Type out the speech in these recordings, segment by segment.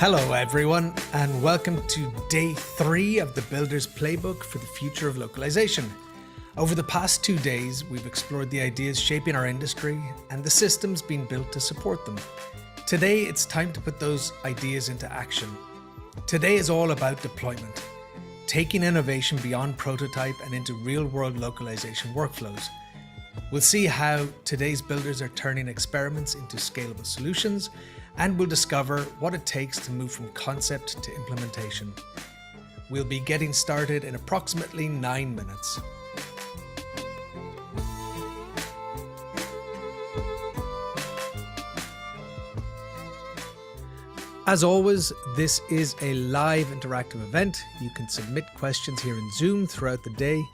Hello everyone, and welcome to day 3 of the Builders Playbook for the Future of Localization. Over the past 2 days, we've explored the ideas shaping our industry and the systems being built to support them. Today, it's time to put those ideas into action. Today is all about deployment, taking innovation beyond prototype and into real-world localization workflows. We'll see how today's builders are turning experiments into scalable solutions, and we'll discover what it takes to move from concept to implementation. We'll be getting started in approximately 9 minutes. As always, this is a live interactive event. You can submit questions here in Zoom throughout the day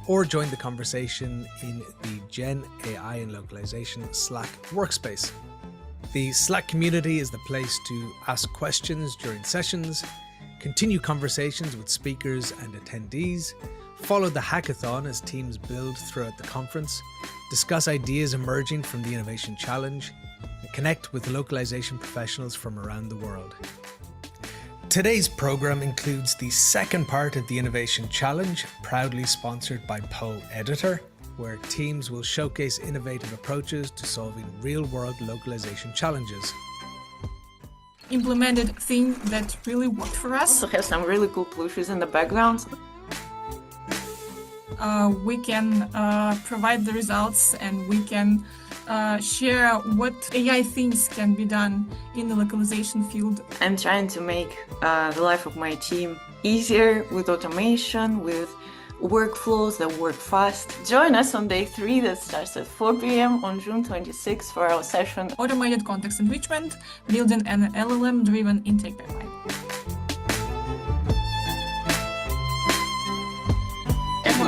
or join the conversation in the GenAI and Localization Slack workspace. The Slack community is the place to ask questions during sessions, continue conversations with speakers and attendees, follow the hackathon as teams build throughout the conference, discuss ideas emerging from the Innovation Challenge, and connect with localization professionals from around the world. Today's program includes the second part of the Innovation Challenge, proudly sponsored by Poe Editor, where teams will showcase innovative approaches to solving real-world localization challenges. Implemented things that really worked for us. Also have some really cool plushes in the background. We can provide the results, and we can share what AI things can be done in the localization field. I'm trying to make the life of my team easier with automation, with workflows that work fast. Join us on day 3 that starts at 4 p.m. on June 26th for our session Automated Context Enrichment, Building an LLM-Driven Intake Pipeline.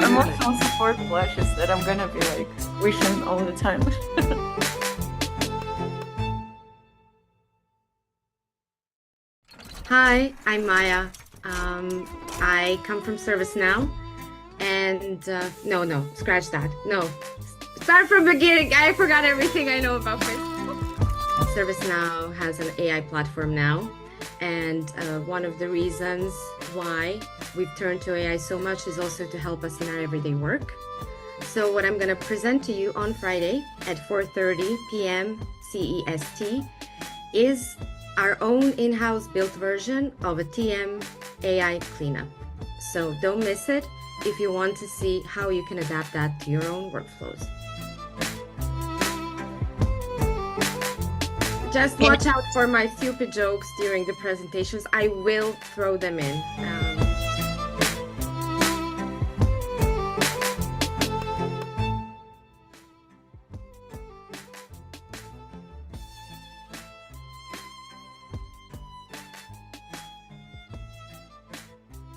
Emotional support flashes that I'm gonna be like wishing all the time. Hi, I'm Maya. I come from ServiceNow. And no, scratch that. No, start from beginning. I forgot everything I know about Facebook. ServiceNow has an AI platform now. And one of the reasons why we've turned to AI so much is also to help us in our everyday work. So what I'm going to present to you on Friday at 4:30 p.m. CEST is our own in-house built version of a TM AI cleanup. So don't miss it if you want to see how you can adapt that to your own workflows. Just watch out for my stupid jokes during the presentations. I will throw them in.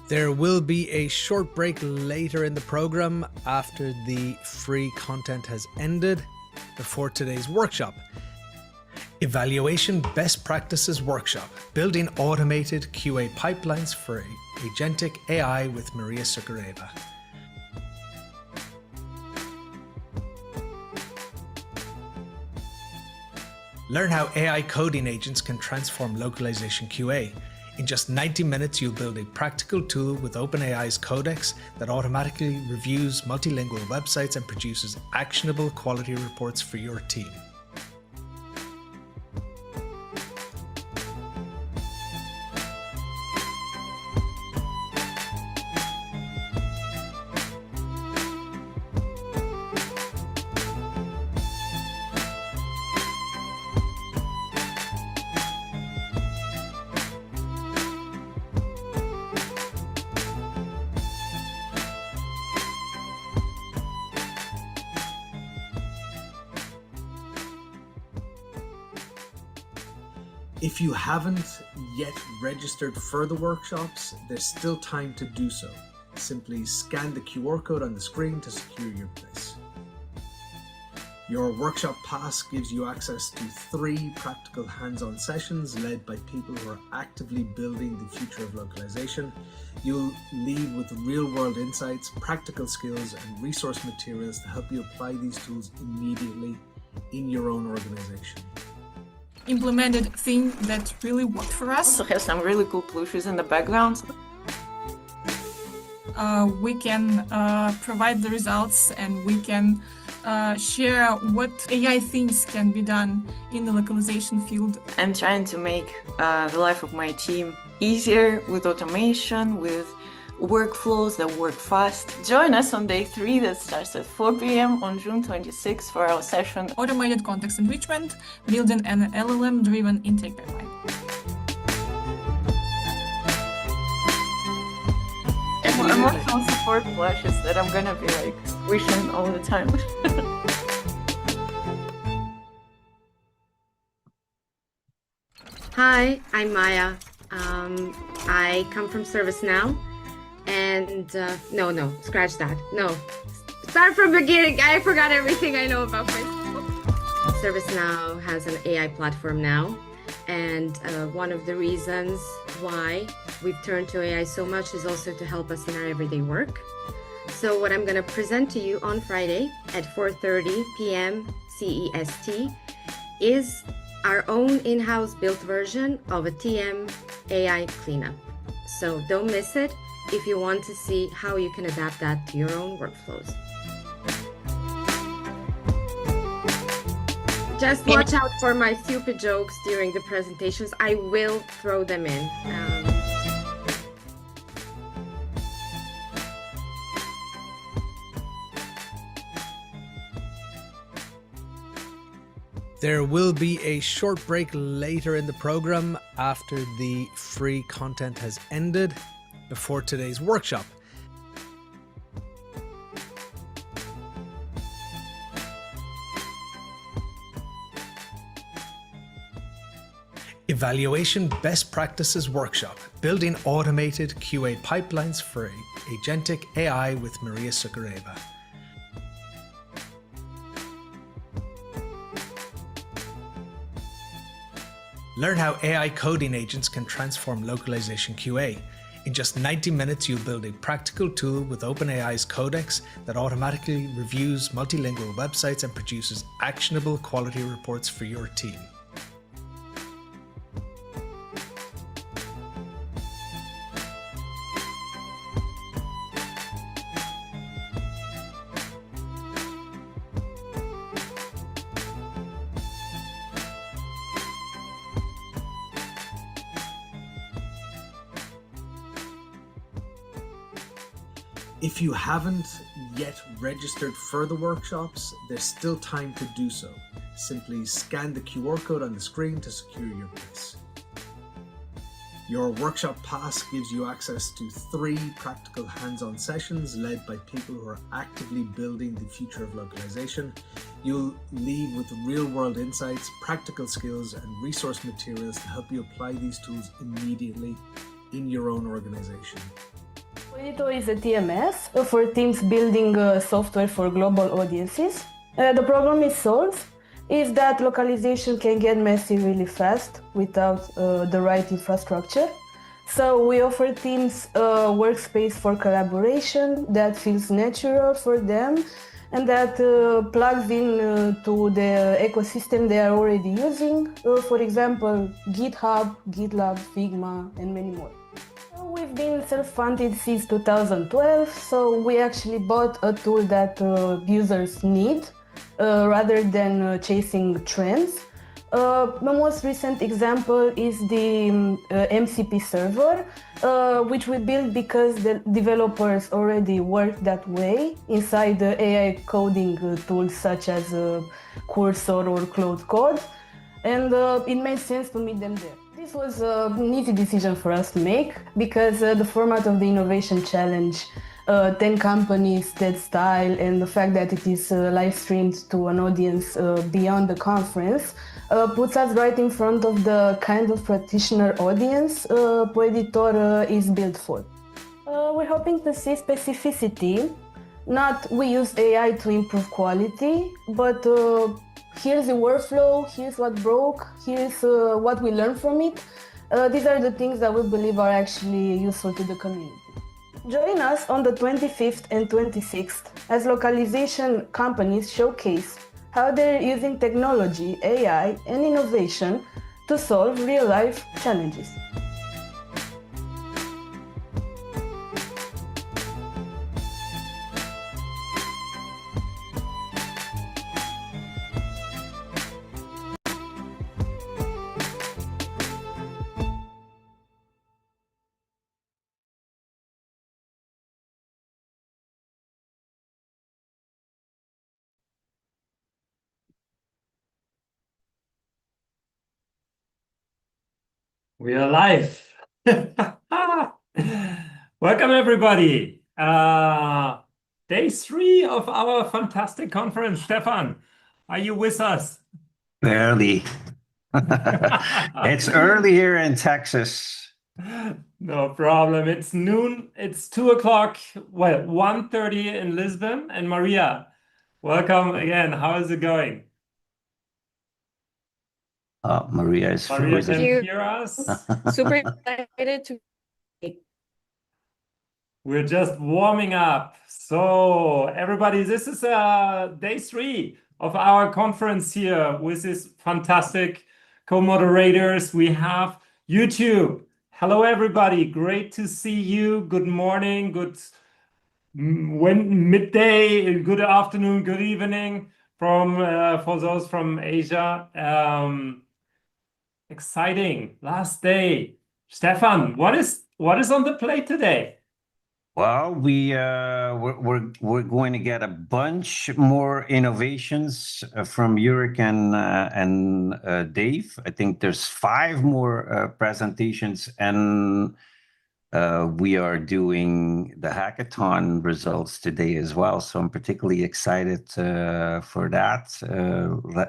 There will be a short break later in the program after the free content has ended before today's workshop. Evaluation Best Practices Workshop, Building Automated QA Pipelines for Agentic AI with Maria Sukareva. Learn how AI coding agents can transform localization QA. In just 90 minutes, you'll build a practical tool with OpenAI's Codex that automatically reviews multilingual websites and produces actionable quality reports for your team. If you haven't yet registered for the workshops, there's still time to do so. Simply scan the QR code on the screen to secure your place. Your workshop pass gives you access to 3 practical hands-on sessions led by people who are actively building the future of localization. You'll leave with real-world insights, practical skills, and resource materials to help you apply these tools immediately in your own organization. implemented thing that really worked for us. Also have some really cool plushes in the background. We can provide the results, and we can share what AI thinks can be done in the localization field. I'm trying to make the life of my team easier with automation, with workflows that work fast. Join us on day 3 that starts at 4 p.m. on June 26 for our session Automated context enrichment, building an LLM-driven intake pipeline. Emotional support flashes that I'm gonna be like wishing all the time. Hi, I'm Maya. I come from ServiceNow, and no, scratch that. No, start from beginning. I forgot everything I know about myself. ServiceNow has an AI platform now, and one of the reasons why we've turned to AI so much is also to help us in our everyday work. So what I'm going to present to you on Friday at 4:30 p.m. CEST is our own in-house built version of a TM AI cleanup. So don't miss it if you want to see how you can adapt that to your own workflows. Just watch out for my stupid jokes during the presentations. I will throw them in. There will be a short break later in the program after the free content has ended before today's workshop. Evaluation Best Practices Workshop, Building Automated QA Pipelines for Agentic AI with Maria Sukareva. Learn how AI coding agents can transform localization QA. In just 90 minutes, you'll build a practical tool with OpenAI's Codex that automatically reviews multilingual websites and produces actionable quality reports for your team. If you haven't yet registered for the workshops, there's still time to do so. Simply scan the QR code on the screen to secure your place. Your workshop pass gives you access to 3 practical hands-on sessions led by people who are actively building the future of localization. You'll leave with real-world insights, practical skills, and resource materials to help you apply these tools immediately in your own organization. Editor is a TMS for teams building software for global audiences. The problem it solves is that localization can get messy really fast without the right infrastructure. So we offer teams a workspace for collaboration that feels natural for them and that plugs in to the ecosystem they are already using. For example, GitHub, GitLab, Figma, and many more. We've been self-funded since 2012, so we actually bought a tool that users need rather than chasing trends. The most recent example is the MCP server, which we built because the developers already work that way inside the AI coding tools such as Cursor or Cloud Code, and it made sense to meet them there. This was an easy decision for us to make because the format of the Innovation Challenge, 10 companies, that style, and the fact that it is live streamed to an audience beyond the conference puts us right in front of the kind of practitioner audience Poeditor is built for. We're hoping to see specificity, not we use AI to improve quality, but here's the workflow, here's what broke, here's what we learned from it. These are the things that we believe are actually useful to the community. Join us on the 25th and 26th as localization companies showcase how they're using technology, AI, and innovation to solve real-life challenges. We are live. Welcome, everybody. Day 3 of our fantastic conference. Stefan, are you with us? Barely. It's early here in Texas. No problem. It's noon. It's 2 o'clock. Well, 1:30 in Lisbon. And Maria, welcome again. How is it going? Maria is Maria frozen. can hear us. Super excited to. We're just warming up. So, everybody, this is day 3 of our conference here with these fantastic co-moderators. We have YouTube. Hello, everybody. Great to see you. Good morning, good midday, good afternoon, good evening from for those from Asia. Exciting. Last day. Stefan, what is on the plate today? Well, we're going to get a bunch more innovations from Yurik and Dave. I think there's 5 more presentations, and we are doing the hackathon results today as well. So I'm particularly excited for that.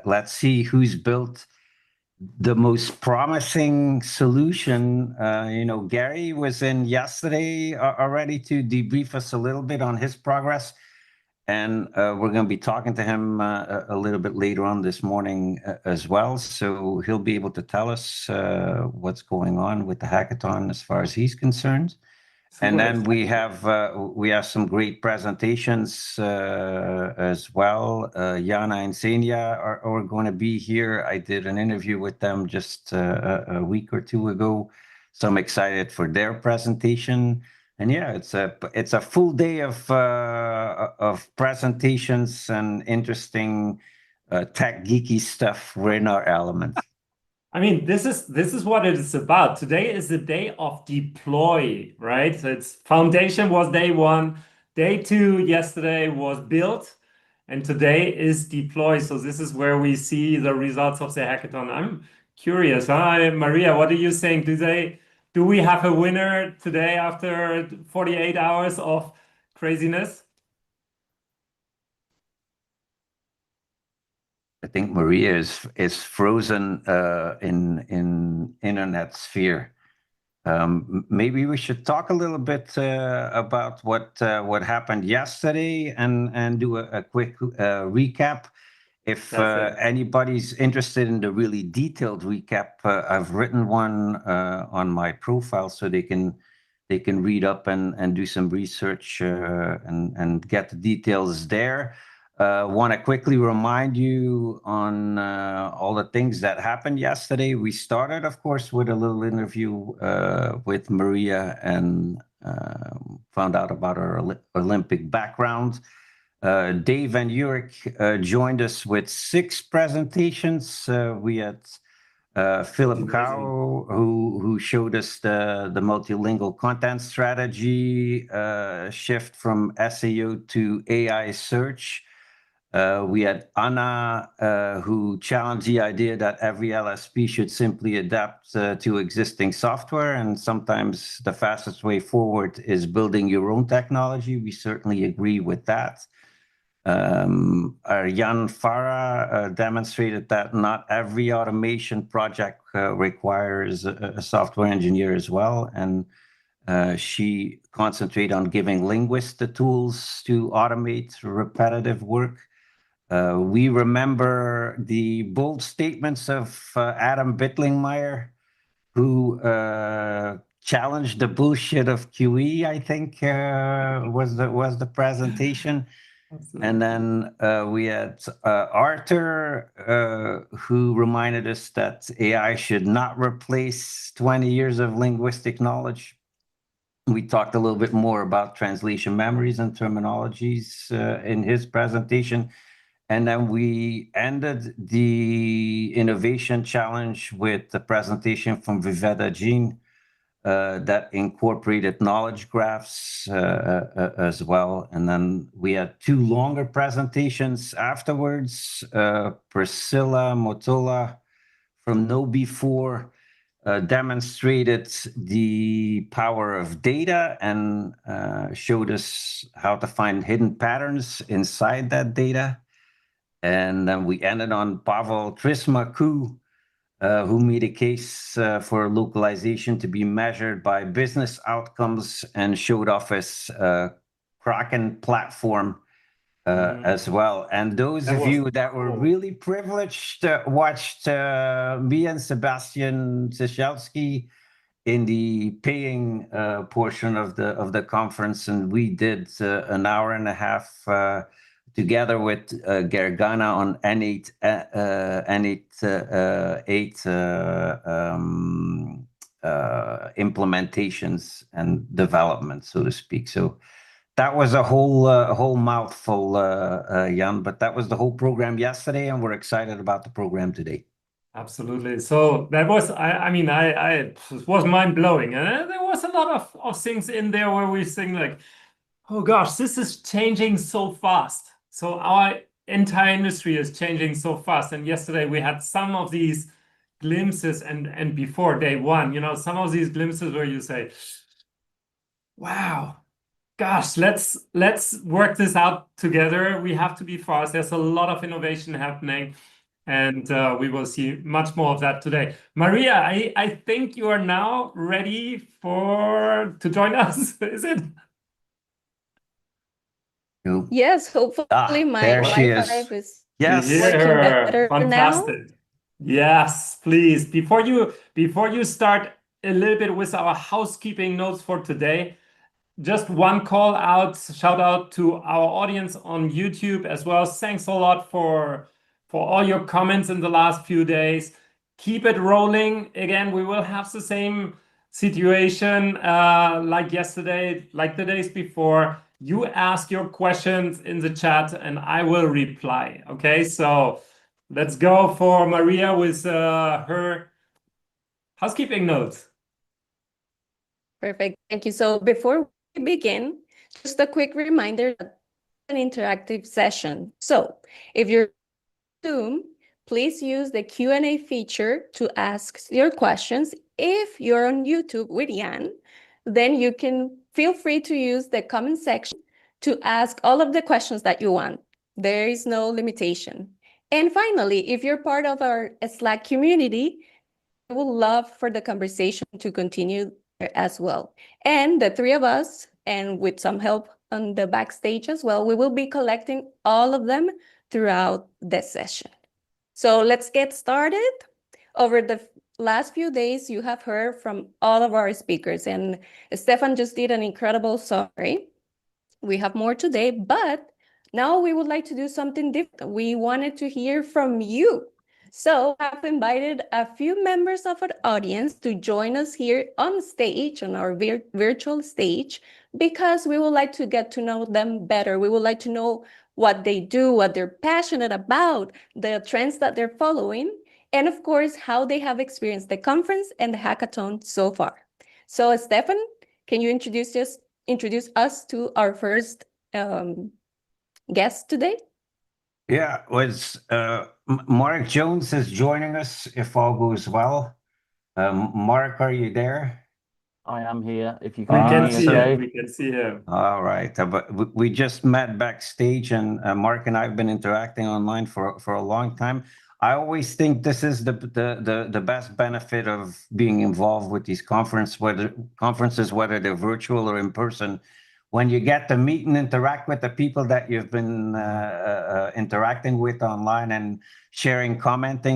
Let's see who's built the most promising solution. Gary was in yesterday already to debrief us a little bit on his progress. And we're going to be talking to him a little bit later on this morning as well. So he'll be able to tell us what's going on with the hackathon as far as he's concerned. And then we have some great presentations as well. Jana and Xenia are going to be here. I did an interview with them just a week or 2 ago, so I'm excited for their presentation. And yeah, it's a full day of presentations and interesting tech geeky stuff. We're in our element. I mean, this is what it is about. Today is the day of deploy, right? So it's foundation was day 1, day 2 yesterday was build, and today is deploy. So this is where we see the results of the hackathon. I'm curious, Maria, what are you saying? Do we have a winner today after 48 hours of craziness? I think Maria is frozen in internet sphere. Maybe we should talk a little bit about what happened yesterday and do a quick recap. If anybody's interested in the really detailed recap, I've written one on my profile so they can read up and do some research and get the details there. Want to quickly remind you on all the things that happened yesterday. We started, of course, with a little interview with Maria and found out about her Olympic background. Dave and Yurik joined us with 6 presentations. We had Philip Cow, who showed us the multilingual content strategy, shift from SEO to AI search. We had Anna, who challenged the idea that every LSP should simply adapt to existing software, and sometimes the fastest way forward is building your own technology. We certainly agree with that. Jan Farah demonstrated that not every automation project requires a software engineer as well, and she concentrated on giving linguists the tools to automate repetitive work. We remember the bold statements of Adam Bittlingmeyer, who challenged the bullshit of QE, I think was the presentation. And then we had Arthur, who reminded us that AI should not replace 20 years of linguistic knowledge. We talked a little bit more about translation memories and terminologies in his presentation. And then we ended the innovation challenge with the presentation from Viveda Jean that incorporated knowledge graphs as well. And then we had two longer presentations afterwards. Priscilla Motola from KnowBe4 demonstrated the power of data and showed us how to find hidden patterns inside that data. And then we ended on Pavel Trismaku, who made a case for localization to be measured by business outcomes and showed off his Kraken platform as well. And those of you that were really privileged watched me and Sebastian Zichelski in the paying portion of the conference, and we did an hour and a half together with Gergana on N8 implementations and development, so to speak. So that was a whole mouthful, Jan, but that was the whole program yesterday, and we're excited about the program today. Absolutely. So that was, it was mind blowing. And there was a lot of things in there where we think like, oh gosh, this is changing so fast. So our entire industry is changing so fast. And yesterday we had some of these glimpses and before day one, some of these glimpses where you say, wow, gosh, let's work this out together. We have to be fast. There's a lot of innovation happening. And we will see much more of that today. Maria, I think you are now ready to join us, is it? Yes, hopefully my Wi-Fi is working better Fantastic. now. Yes, please. Before you start a little bit with our housekeeping notes for today, just one shout out to our audience on YouTube as well. Thanks a lot for all your comments in the last few days. Keep it rolling. Again, we will have the same situation like yesterday, like the days before. You ask your questions in the chat and I will reply. Okay, so let's go for Maria with her housekeeping notes. Perfect. Thank you. So before we begin, just a quick reminder that an interactive session. So if you're Zoom, please use the Q&A feature to ask your questions. If you're on YouTube with Jan, then you can feel free to use the comment section to ask all of the questions that you want. There is no limitation. And finally, if you're part of our Slack community, we would love for the conversation to continue there as well. And the three of us, and with some help on the backstage as well, we will be collecting all of them throughout this session. So let's get started. Over the last few days, you have heard from all of our speakers, and Stefan just did an incredible summary. We have more today, but now we would like to do something different. We wanted to hear from you. So I've invited a few members of our audience to join us here on stage, on our virtual stage, because we would like to get to know them better. We would like to know what they do, what they're passionate about, the trends that they're following, and of course, how they have experienced the conference and the hackathon so far. So Stefan, can you introduce us to our first guest today? Yeah, Mark Jones is joining us if all goes well. Mark, are you there? I am here. If you can see him. We can see him. All right. But we just met backstage, and Mark and I have been interacting online for a long time. I always think this is the best benefit of being involved with these conferences, whether they're virtual or in person. when you get to meet and interact with the people that you've been interacting with online and sharing comments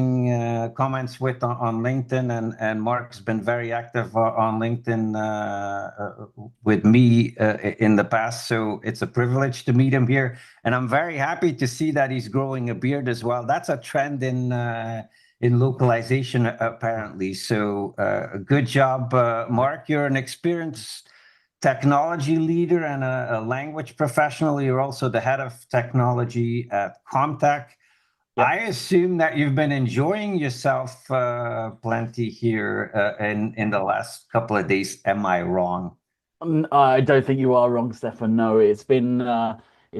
with on LinkedIn, and Mark's been very active on LinkedIn with me in the past, so it's a privilege to meet him here, and I'm very happy to see that he's growing a beard as well. That's a trend in localization apparently. So good job, Mark. You're an experienced technology leader and a language professional. You're also the head of technology at Comtech. Yep. I assume that you've been enjoying yourself plenty here in the last couple of days. Am I wrong? I don't think you are wrong, Stefan. No, it's been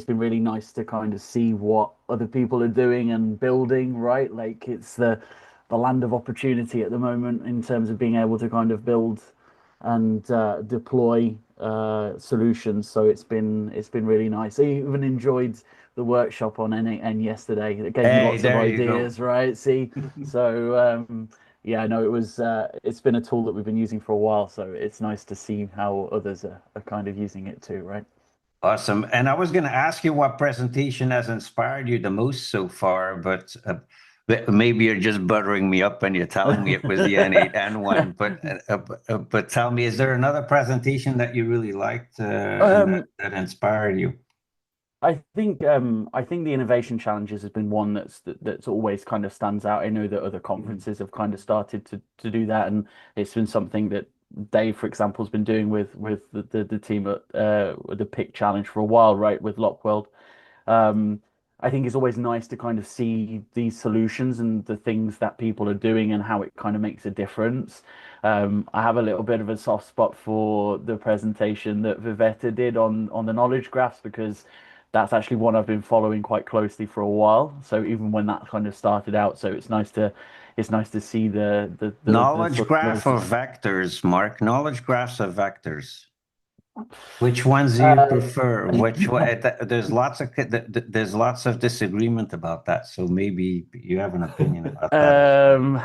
really nice to kind of see what other people are doing and building, right? Like it's the land of opportunity at the moment in terms of being able to kind of build and deploy solutions. So it's been really nice. I even enjoyed the workshop on N yesterday. It gave me lots of ideas, right? See, so yeah, no, it's been a tool that we've been using for a while, so it's nice to see how others are kind of using it too, right? Awesome. And I was going to ask you what presentation has inspired you the most so far, but maybe you're just buttering me up and you're telling me it was the N8N one. But tell me, is there another presentation that you really liked that inspired you? I think the innovation challenges has been one that's always kind of stands out. I know that other conferences have kind of started to do that, and it's been something that Dave, for example, has been doing with the team at the PIC challenge for a while, right, with Lockworld. I think it's always nice to kind of see these solutions and the things that people are doing and how it kind of makes a difference. I have a little bit of a soft spot for the presentation that Vivetta did on the knowledge graphs, because that's actually one I've been following quite closely for a while. So even when that kind of started out, so it's nice to see the knowledge graph of vectors, Mark. Knowledge graphs of vectors. Which ones do you prefer? Which one? There's lots of disagreement about that. So maybe you have an opinion about that.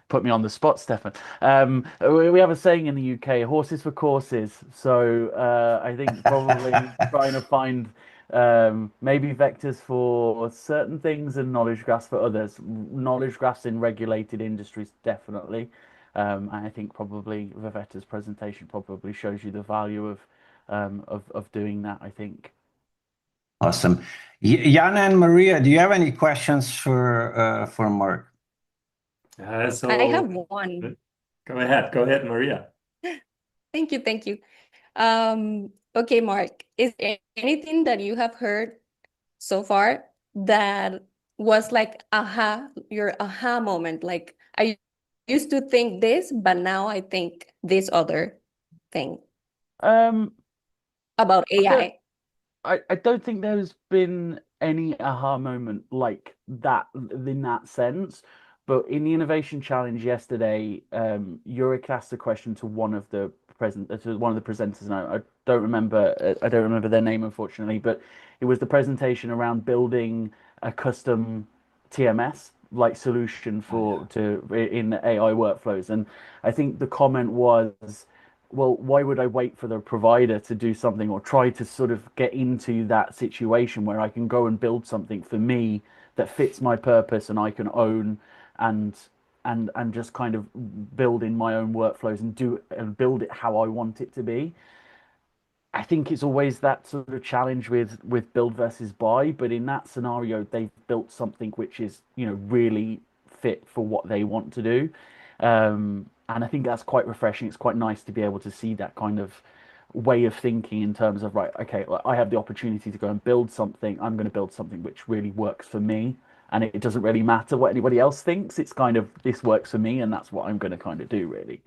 Put me on the spot, Stefan. We have a saying in the UK: horses for courses. So I think probably trying to find maybe vectors for certain things and knowledge graphs for others. Knowledge graphs in regulated industries, definitely. And I think probably Vivetta's presentation probably shows you the value of doing that, I think. Awesome. Jana and Maria, do you have any questions for Mark? So I have one. Go ahead, Maria. Thank you. Okay, Mark, is there anything that you have heard so far that was like your aha moment? Like, I used to think this, but now I think this other thing about AI. I don't think there's been any aha moment like that in that sense. But in the innovation challenge yesterday, Yurik asked a question to one of the presenters, and I don't remember their name, unfortunately, but it was the presentation around building a custom TMS like solution in AI workflows. And I think the comment was, well, why would I wait for the provider to do something, or try to sort of get into that situation where I can go and build something for me that fits my purpose and I can own and just kind of build in my own workflows and build it how I want it to be. I think it's always that sort of challenge with build versus buy, but in that scenario, they've built something which is, really fit for what they want to do. And I think that's quite refreshing. It's quite nice to be able to see that kind of way of thinking in terms of, right, okay, I have the opportunity to go and build something. I'm going to build something which really works for me. And it doesn't really matter what anybody else thinks. It's kind of, this works for me, and that's what I'm going to kind of do, really.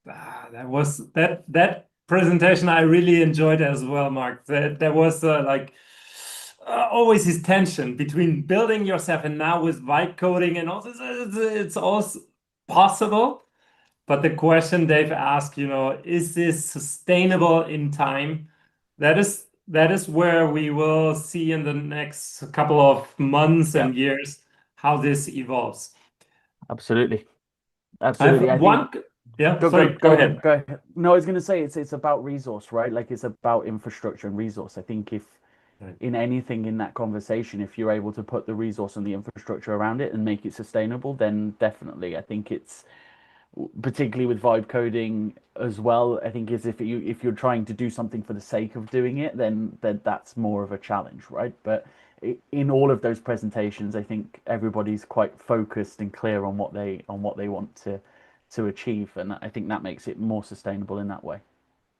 That presentation I really enjoyed as well, Mark. There was always this tension between building yourself, and now with vibe coding and all this, it's also possible. But the question Dave asked, is this sustainable in time? That is where we will see in the next couple of months and years how this evolves. Absolutely. I have Yeah, Go sorry, go ahead. Go ahead. No, I was going to say it's about resource, right? Like it's about infrastructure and resource. I think if Right. in anything in that conversation, if you're able to put the resource and the infrastructure around it and make it sustainable, then definitely, I think it's particularly with vibe coding as well. I think is if you're trying to do something for the sake of doing it, then that's more of a challenge, right? But in all of those presentations, I think everybody's quite focused and clear on what they want to achieve, and I think that makes it more sustainable in that way.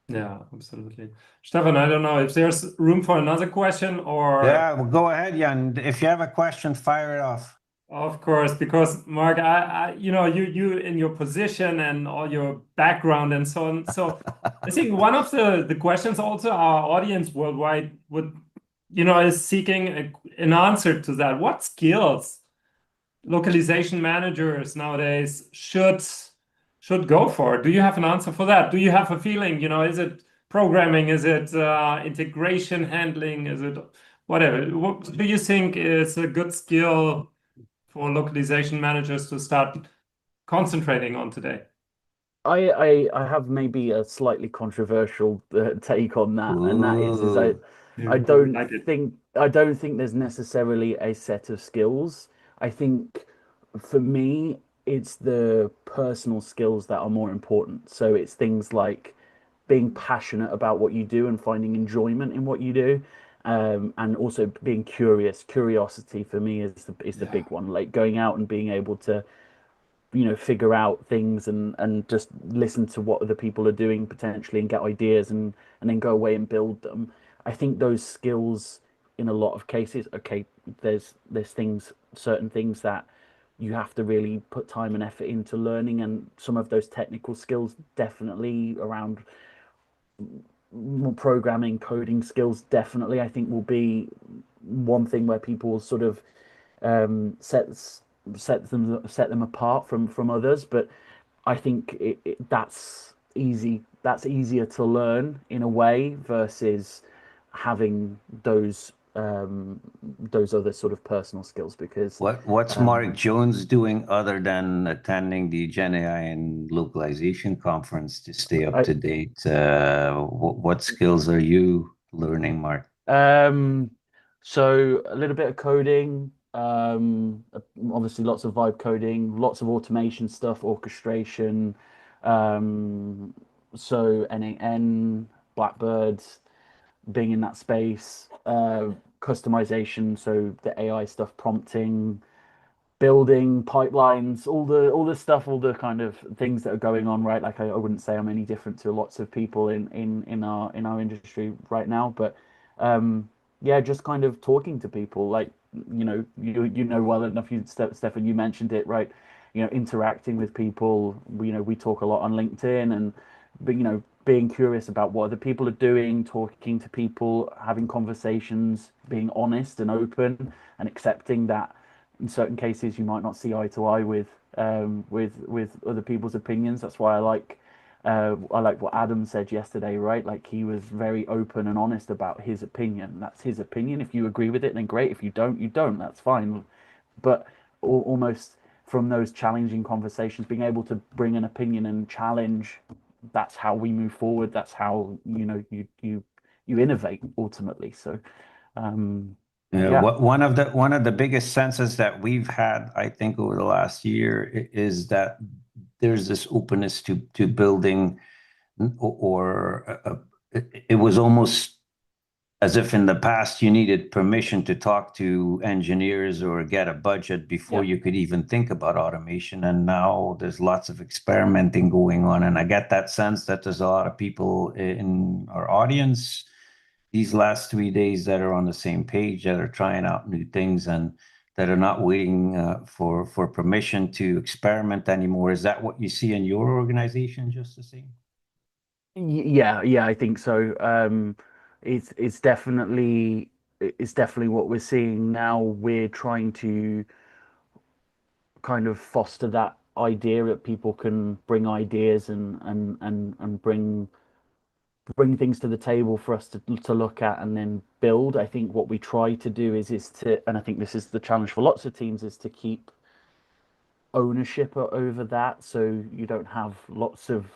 Yeah, absolutely. Stefan, I don't know if there's room for another question or. Yeah, well, go ahead, Jan. If you have a question, fire it off. Of course, because Mark, you in your position and all your background and so on. So I think one of the questions also our audience worldwide is seeking an answer to that. What skills localization managers nowadays should go for? Do you have an answer for that? Do you have a feeling, is it programming? Is it integration handling? Is it whatever? What do you think is a good skill for localization managers to start concentrating on today? I have maybe a slightly controversial take on that, and that is I don't think there's necessarily a set of skills. I think for me, it's the personal skills that are more important. So it's things like being passionate about what you do and finding enjoyment in what you do, and also being curious. Curiosity for me is the big one. Like going out and being able to figure out things and just listen to what other people are doing potentially and get ideas and then go away and build them. I think those skills in a lot of cases, okay, there's certain things that you have to really put time and effort into learning, and some of those technical skills definitely around more programming, coding skills definitely I think will be one thing where people will sort of set them apart from others. But I think that's easier to learn in a way versus having those other sort of personal skills. Because What's Mark Jones doing other than attending the GenAI and Localization conference to stay up to date? What skills are you learning, Mark? So a little bit of coding, obviously lots of vibe coding, lots of automation stuff, orchestration, so NAN, Blackbirds, being in that space, customization, so the AI stuff, prompting, building pipelines, all the stuff, all the kind of things that are going on, right? Like I wouldn't say I'm any different to lots of people in our industry right now, but yeah, just kind of talking to people, like you know well enough. Stefan, you mentioned it, right? Interacting with people. We talk a lot on LinkedIn, and but being curious about what other people are doing, talking to people, having conversations, being honest and open, and accepting that in certain cases you might not see eye to eye with other people's opinions. That's why I like what Adam said yesterday, right? Like he was very open and honest about his opinion. That's his opinion. If you agree with it, then great. If you don't, you don't. That's fine. But almost from those challenging conversations, being able to bring an opinion and challenge, that's how we move forward. That's how you innovate ultimately. So one of the biggest senses that we've had, I think, over the last year is that there's this openness to building, or it was almost as if in the past you needed permission to talk to engineers or get a budget before you could even think about automation. And now there's lots of experimenting going on. And I get that sense that there's a lot of people in our audience these last 3 days that are on the same page, that are trying out new things and that are not waiting for permission to experiment anymore. Is that what you see in your organization, just the same? Yeah, I think so. It's definitely what we're seeing now. We're trying to kind of foster that idea that people can bring ideas and bring things to the table for us to look at and then build. I think what we try to do is to, and I think this is the challenge for lots of teams, is to keep ownership over that, so you don't have lots of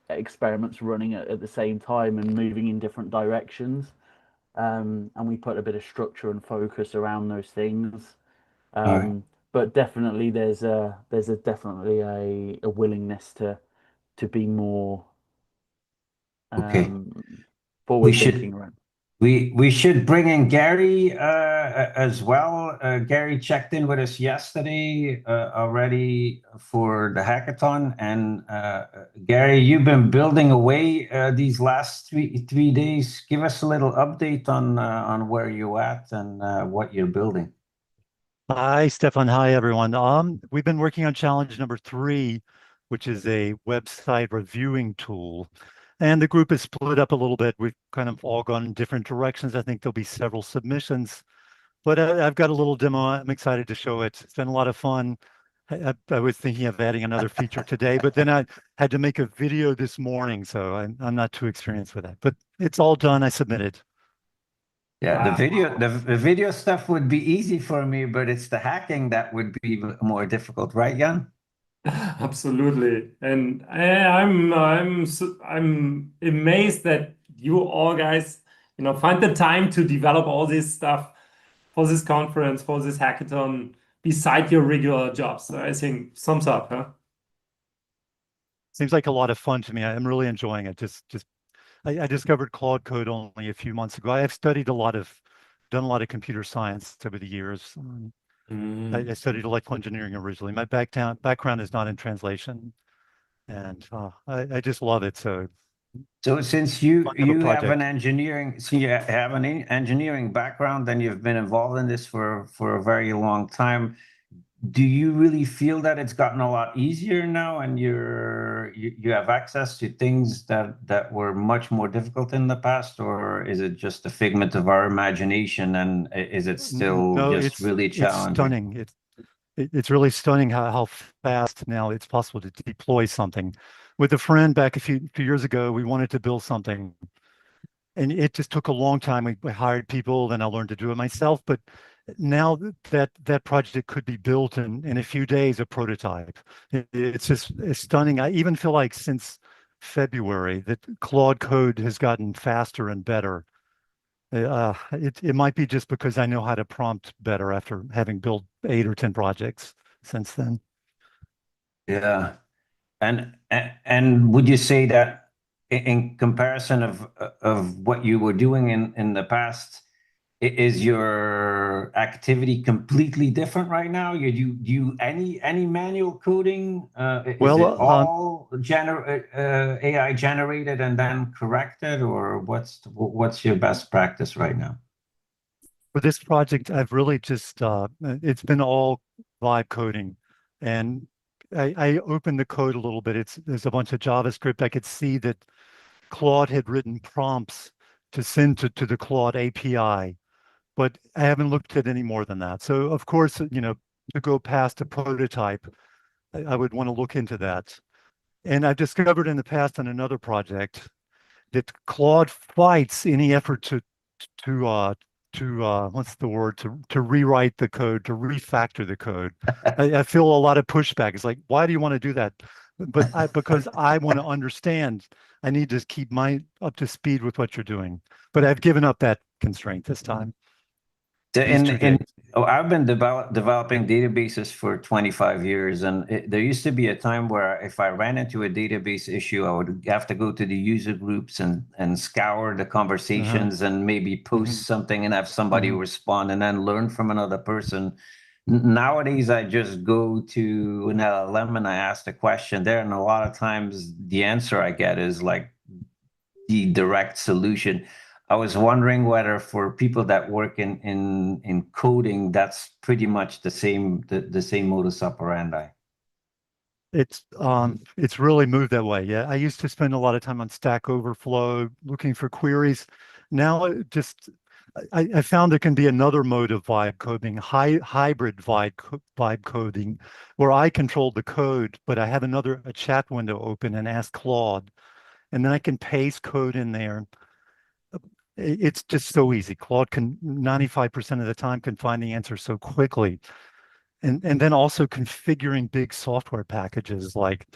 experiments running at the same time and moving in different directions. And we put a bit of structure and focus around those things. All right. But definitely there's definitely a willingness to be more Okay. forward thinking around. We should bring in Gary as well. Gary checked in with us yesterday already for the hackathon, and Gary, you've been building away these last three days. Give us a little update on where you're at and what you're building. Hi, Stefan. Hi, everyone. We've been working on challenge number 3, which is a website reviewing tool. And the group is split up a little bit. We've kind of all gone in different directions. I think there'll be several submissions, but I've got a little demo. I'm excited to show it. It's been a lot of fun. I was thinking of adding another feature today, but then I had to make a video this morning, so I'm not too experienced with that. But it's all done. I submitted. Yeah, the video stuff would be easy for me, but it's the hacking that would be more difficult, right, Jan? Absolutely. And I'm amazed that you all guys, find the time to develop all this stuff for this conference, for this hackathon, beside your regular jobs. So I think thumbs up, huh? Seems like a lot of fun to me. I'm really enjoying it. I discovered Claude Code only a few months ago. I have done a lot of computer science over the years. I studied electrical engineering originally. My background is not in translation, and I just love it. So since you have an engineering background and you've been involved in this for a very long time, do you really feel that it's gotten a lot easier now, and you have access to things that were much more difficult in the past, or is it just a figment of our imagination, and is it still really challenging? It's stunning. It's really stunning how fast now it's possible to deploy something. With a friend back a few years ago, we wanted to build something, and it just took a long time. We hired people, then I learned to do it myself. But now that project could be built in a few days, a prototype. It's stunning. I even feel like since February that Claude Code has gotten faster and better. It might be just because I know how to prompt better after having built 8 or 10 projects since then. Yeah. And would you say that in comparison of what you were doing in the past, is your activity completely different right now? You do any manual coding? Is it all AI generated and then corrected, or what's your best practice right now? For this project, I've really just it's been all vibe coding, and I opened the code a little bit. There's a bunch of JavaScript. I could see that Claude had written prompts to send to the Claude API. But I haven't looked at any more than that. So of course, to go past a prototype, I would want to look into that. And I've discovered in the past on another project that Claude fights any effort to what's the word, to rewrite the code, to refactor the code. I feel a lot of pushback. It's like, why do you want to do that? But because I want to understand, I need to keep up to speed with what you're doing. But I've given up that constraint this time. I've been developing databases for 25 years, and there used to be a time where if I ran into a database issue, I would have to go to the user groups and scour the conversations and maybe post something and have somebody respond and then learn from another person. Nowadays, I just go to an LLM and I ask the question there, and a lot of times the answer I get is like the direct solution. I was wondering whether for people that work in coding, that's pretty much the same modus operandi. It's really moved that way. Yeah, I used to spend a lot of time on Stack Overflow looking for queries. Now I found there can be another mode of vibe coding, hybrid vibe coding, where I control the code, but I have a chat window open and ask Claude, and then I can paste code in there. It's just so easy. Claude can 95% of the time can find the answer so quickly. and then also configuring big software packages, like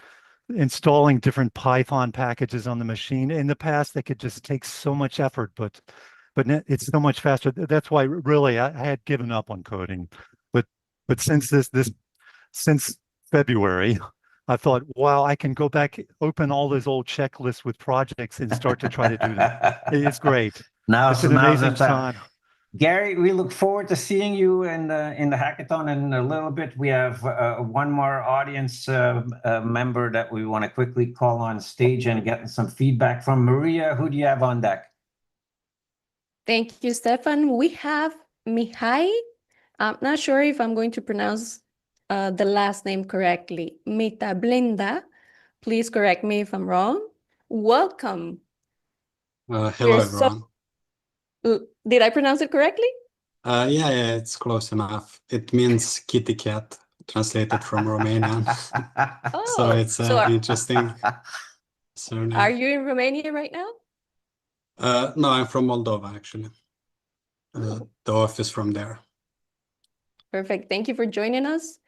installing different Python packages on the machine. In the past, they could just take so much effort, but it's so much faster. That's why really I had given up on coding. But since February, I thought, wow, I can go back, open all those old checklists with projects and start to try to do them. It's great. It's an amazing time. Gary, we look forward to seeing you in the hackathon in a little bit. We have one more audience member that we want to quickly call on stage and get some feedback from. Maria, who do you have on deck? Thank you, Stefan. We have Mihai. I'm not sure if I'm going to pronounce the last name correctly. Mitablinda. Please correct me if I'm wrong. Welcome. Hello, everyone. Did I pronounce it correctly? Yeah, it's close enough. It means kitty cat, translated from Romanian. Oh, So it's interesting surname. Are you in Romania right now? No, I'm from Moldova, actually. The office from there. Perfect. Thank you for joining us.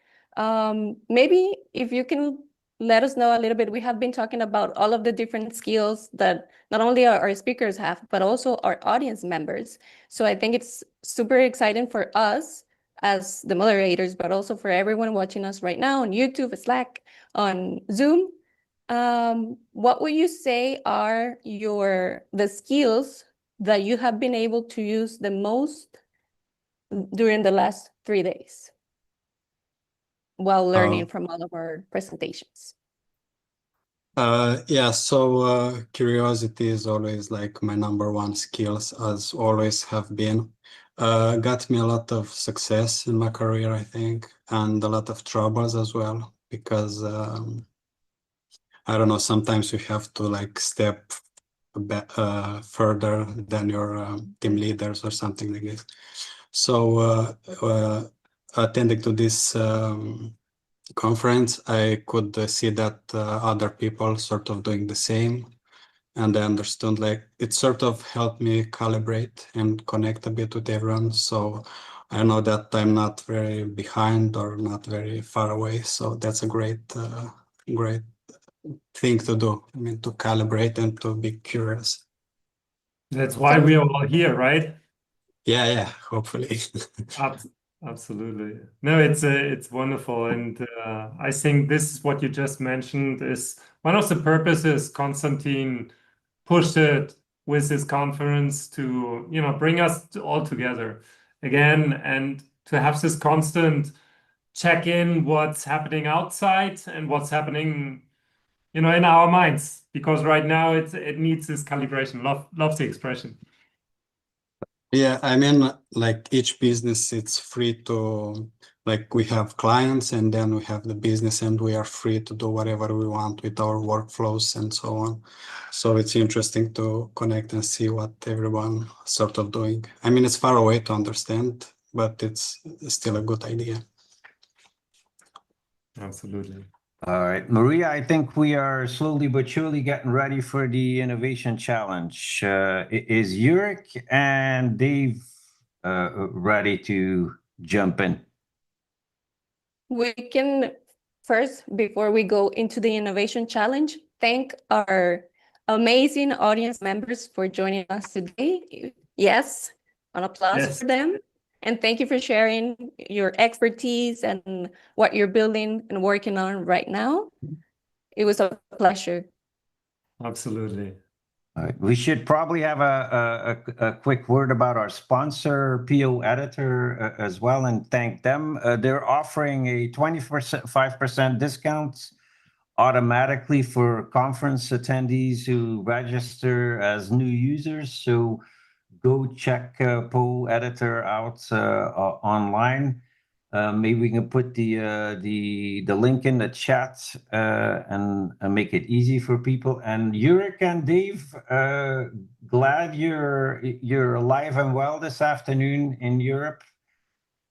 Maybe if you can let us know a little bit, we have been talking about all of the different skills that not only our speakers have, but also our audience members. So I think it's super exciting for us as the moderators, but also for everyone watching us right now on YouTube, Slack, on Zoom. What would you say are the skills that you have been able to use the most during the last 3 days while learning from all of our presentations? Yeah, so curiosity is always like my #1 skills, as always have been. Got me a lot of success in my career, I think, and a lot of troubles as well, because I don't know, sometimes you have to like step a bit further than your team leaders or something like this. So attending to this conference, I could see that other people sort of doing the same, and I understood like it sort of helped me calibrate and connect a bit with everyone. So I know that I'm not very behind or not very far away. So that's a great thing to do. I mean, to calibrate and to be curious. That's why we are all here, right? Yeah, hopefully. Absolutely. No, it's wonderful. And I think this is what you just mentioned is one of the purposes Konstantin pushed it with this conference to, bring us all together again and to have this constant check in what's happening outside and what's happening, in our minds, because right now it needs this calibration. Love the expression. Yeah, I mean, like each business, it's free to, like we have clients and then we have the business and we are free to do whatever we want with our workflows and so on. So it's interesting to connect and see what everyone sort of doing. I mean, it's far away to understand, but it's still a good idea. Absolutely. All right, Maria, I think we are slowly but surely getting ready for the Innovation Challenge. Is Yurik and Dave ready to jump in? We can first, before we go into the Innovation Challenge, thank our amazing audience members for joining us today. Yes, an applause for them. And thank you for sharing your expertise and what you're building and working on right now. It was a pleasure. Absolutely. All right. We should probably have a quick word about our sponsor, PO Editor, as well, and thank them. They're offering a 25% discount automatically for conference attendees who register as new users. So go check PO Editor out online. Maybe we can put the link in the chat and make it easy for people. And Yurik and Dave, glad you're alive and well this afternoon in Europe.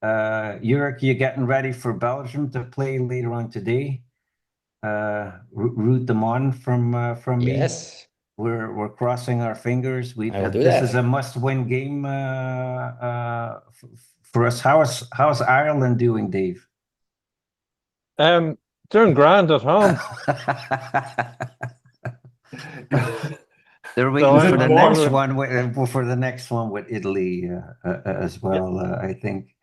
Yurik, you're getting ready for Belgium to play later on today. Root them on from me. Yes. We're crossing our fingers. This is a must-win game for us. How's Ireland doing, Dave? Doing grand at home. They're waiting for the next one for the next one with Italy as well. I think.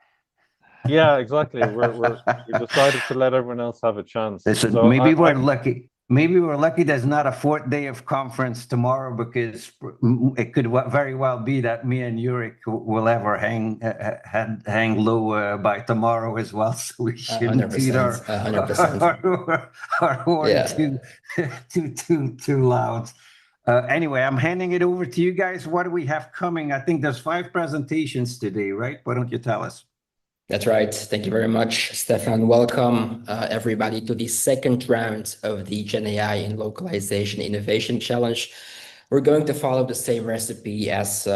Yeah, exactly. We decided to let everyone else have a chance. Listen, So maybe we're lucky. Maybe we're lucky there's not a fourth day of conference tomorrow, because it could very well be that me and Yurik will ever hang low by tomorrow as well. So we shouldn't beat our 100%. horn too loud. Anyway, I'm handing it over to you guys. What do we have coming? I think there's 5 presentations today, right? Why don't you tell us? That's right. Thank you very much, Stefan. Welcome, everybody, to the second round of the GenAI in Localization Innovation Challenge. We're going to follow the same recipe as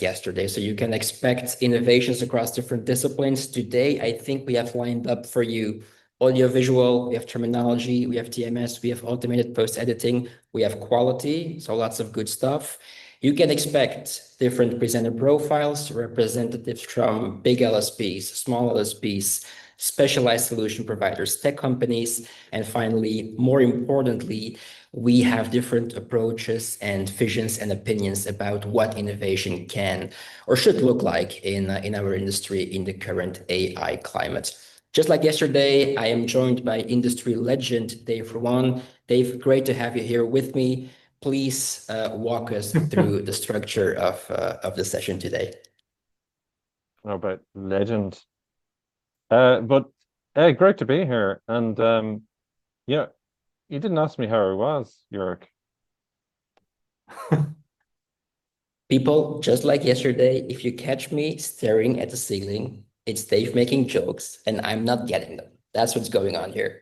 yesterday. So you can expect innovations across different disciplines. Today, I think we have lined up for you audiovisual, we have terminology, we have TMS, we have automated post-editing, we have quality, so lots of good stuff. You can expect different presenter profiles, representatives from big LSPs, small LSPs, specialized solution providers, tech companies, and finally, more importantly, we have different approaches and visions and opinions about what innovation can or should look like in our industry in the current AI climate. Just like yesterday, I am joined by industry legend, Dave Ruan. Dave, great to have you here with me. Please walk us through the structure of the session today. Oh, but legend. But great to be here. And yeah, you didn't ask me how I was, Yurik. People, just like yesterday, if you catch me staring at the ceiling, it's Dave making jokes and I'm not getting them. That's what's going on here.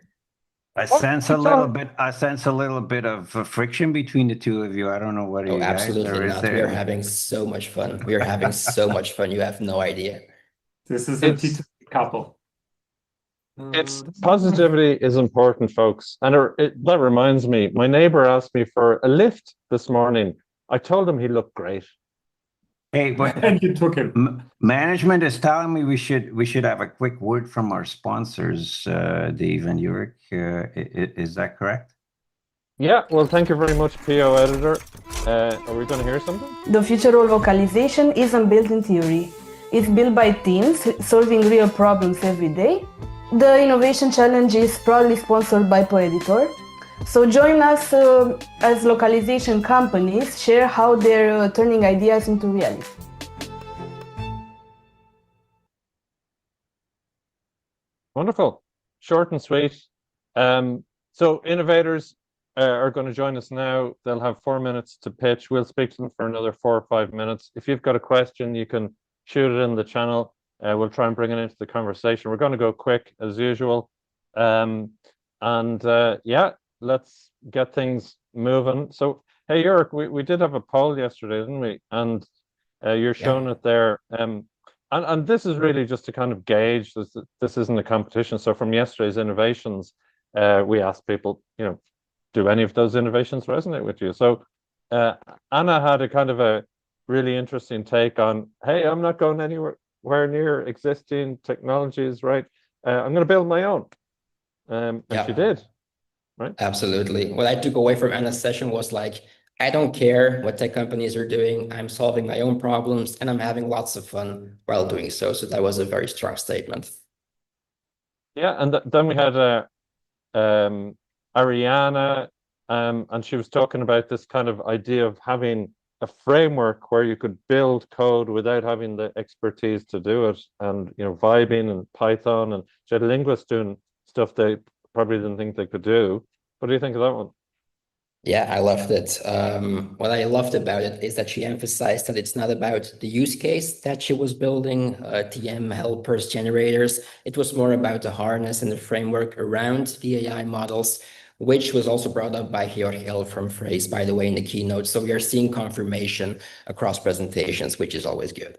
I sense a little bit of friction between the two of you. I don't know what you guys. Absolutely not. We are having so much fun. We are having so much fun. You have no idea. This is a T2 couple. It's positivity is important, folks. And that reminds me, my neighbor asked me for a lift this morning. I told him he looked great. Hey, but and you took him. Management is telling me we should have a quick word from our sponsors, Dave and Yurik. Is that correct? Yeah, well, thank you very much, PO editor. Are we going to hear something? The future of localization isn't built in theory. It's built by teams solving real problems every day. The Innovation Challenge is proudly sponsored by PoEditor. So join us as localization companies share how they're turning ideas into reality. Wonderful. Short and sweet. So innovators are going to join us now. They'll have 4 minutes to pitch. We'll speak to them for another 4 or 5 minutes. If you've got a question, you can shoot it in the channel. We'll try and bring it into the conversation. We're going to go quick as usual. Yeah, let's get things moving. So, hey, Yurik, we did have a poll yesterday, didn't we? And you're showing it there. And this is really just to kind of gauge this isn't a competition. So from yesterday's innovations, we asked people, do any of those innovations resonate with you? So Anna had a kind of a really interesting take on, hey, I'm not going anywhere near existing technologies, right? I'm going to build my own. And she did, right? Absolutely. What I took away from Anna's session was like, I don't care what tech companies are doing. I'm solving my own problems and I'm having lots of fun while doing so. So that was a very strong statement. Yeah, and then we had Ariana, and she was talking about this kind of idea of having a framework where you could build code without having the expertise to do it, and vibing and Python, and she had linguists doing stuff they probably didn't think they could do. What do you think of that one? Yeah, I loved it. What I loved about it is that she emphasized that it's not about the use case that she was building, TM helpers, generators. It was more about the harness and the framework around the AI models, which was also brought up by Jorge from Phrase, by the way, in the keynote. So we are seeing confirmation across presentations, which is always good.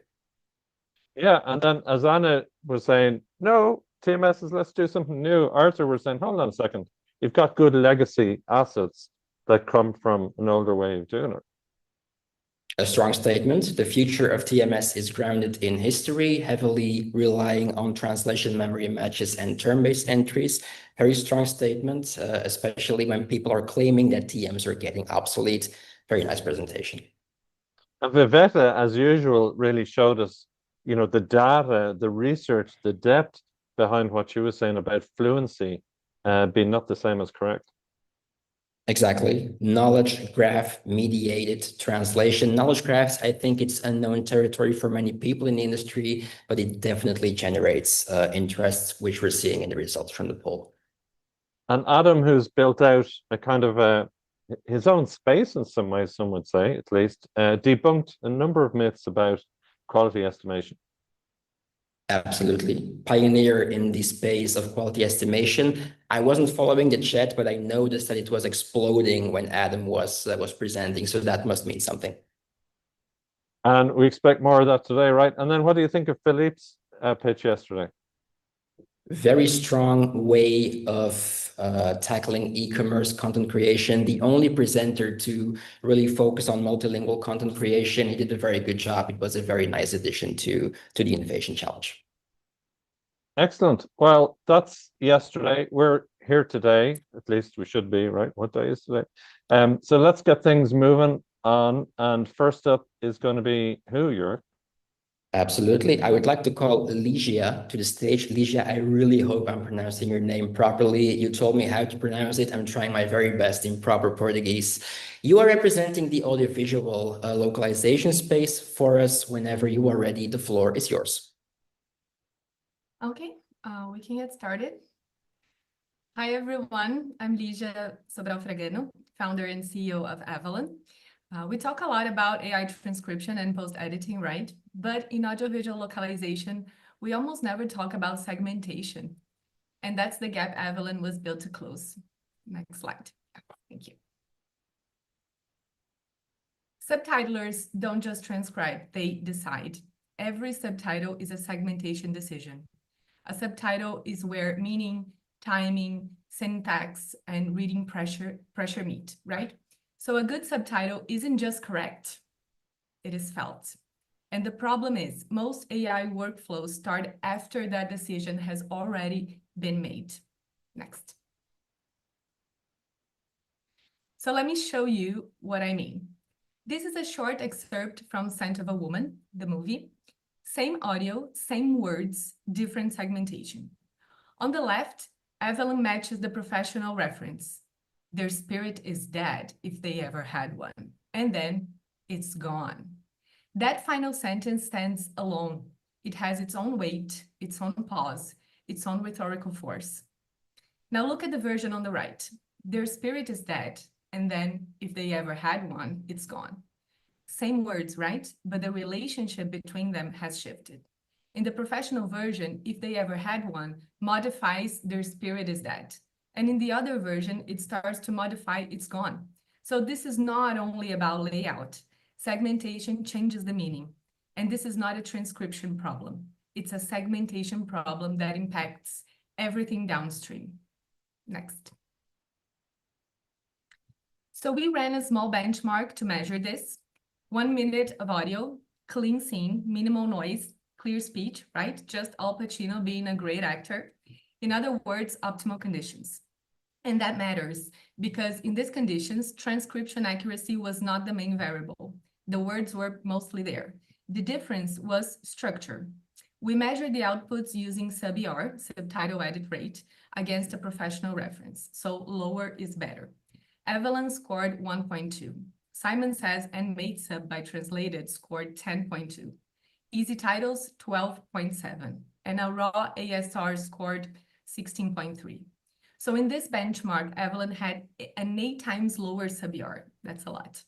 Yeah, and then as Anna was saying, no, TMS let's do something new. Arthur was saying, hold on a second. You've got good legacy assets that come from an older way of doing it. A strong statement. The future of TMS is grounded in history, heavily relying on translation memory matches and term-based entries. Very strong statement, especially when people are claiming that TMs are getting obsolete. Very nice presentation. And Vivetta, as usual, really showed us, you know, the data, the research, the depth behind what she was saying about fluency being not the same as correct. Exactly. Knowledge graph mediated translation. Knowledge graphs, I think it's unknown territory for many people in the industry, but it definitely generates interest, which we're seeing in the results from the poll. And Adam, who's built out a kind of his own space in some ways, some would say, at least, debunked a number of myths about quality estimation. Absolutely. Pioneer in the space of quality estimation. I wasn't following the chat, but I noticed that it was exploding when Adam was presenting, so that must mean something. And we expect more of that today, right? And then what do you think of Philippe's pitch yesterday? Very strong way of tackling e-commerce content creation. The only presenter to really focus on multilingual content creation. He did a very good job. It was a very nice addition to the Innovation Challenge. Excellent. Well, that's yesterday. We're here today. At least we should be, right? What day is today? So let's get things moving on. And first up is going to be who, Jörg? Absolutely. I would like to call Ligia to the stage. Ligia, I really hope I'm pronouncing your name properly. You told me how to pronounce it. I'm trying my very best in proper Portuguese. You are representing the audiovisual localization space for us. Whenever you are ready, the floor is yours. Okay, we can get started. Hi, everyone. I'm Ligia Sobral Fragano, founder and CEO of Avalon. We talk a lot about AI transcription and post-editing, right? But in audiovisual localization, we almost never talk about segmentation. And that's the gap Avalon was built to close. Next slide. Thank you. Subtitlers don't just transcribe, they decide. Every subtitle is a segmentation decision. A subtitle is where meaning, timing, syntax, and reading pressure meet, right? So a good subtitle isn't just correct, it is felt. And the problem is most AI workflows start after that decision has already been made. Next. So let me show you what I mean. This is a short excerpt from Scent of a Woman, the movie. Same audio, same words, different segmentation. On the left, Avalon matches the professional reference. Their spirit is dead if they ever had one, and then it's gone. That final sentence stands alone. It has its own weight, its own pause, its own rhetorical force. Now look at the version on the right. Their spirit is dead, and then if they ever had one, it's gone. Same words, right? But the relationship between them has shifted. In the professional version, if they ever had one, modifies their spirit is dead. And in the other version, it starts to modify it's gone. So this is not only about layout. Segmentation changes the meaning. And this is not a transcription problem. It's a segmentation problem that impacts everything downstream. Next. So we ran a small benchmark to measure this. 1 minute of audio, clean scene, minimal noise, clear speech, right? Just Al Pacino being a great actor. In other words, optimal conditions. And that matters because in these conditions, transcription accuracy was not the main variable. The words were mostly there. The difference was structure. We measured the outputs using sub-ER, subtitle edit rate, against a professional reference. So lower is better. Avalon scored 1.2. Simon Says and Made Sub by Translated scored 10.2. Easy Titles, 12.7. And a raw ASR scored 16.3. So in this benchmark, Avalon had an 8 times lower sub-ER. That's a lot.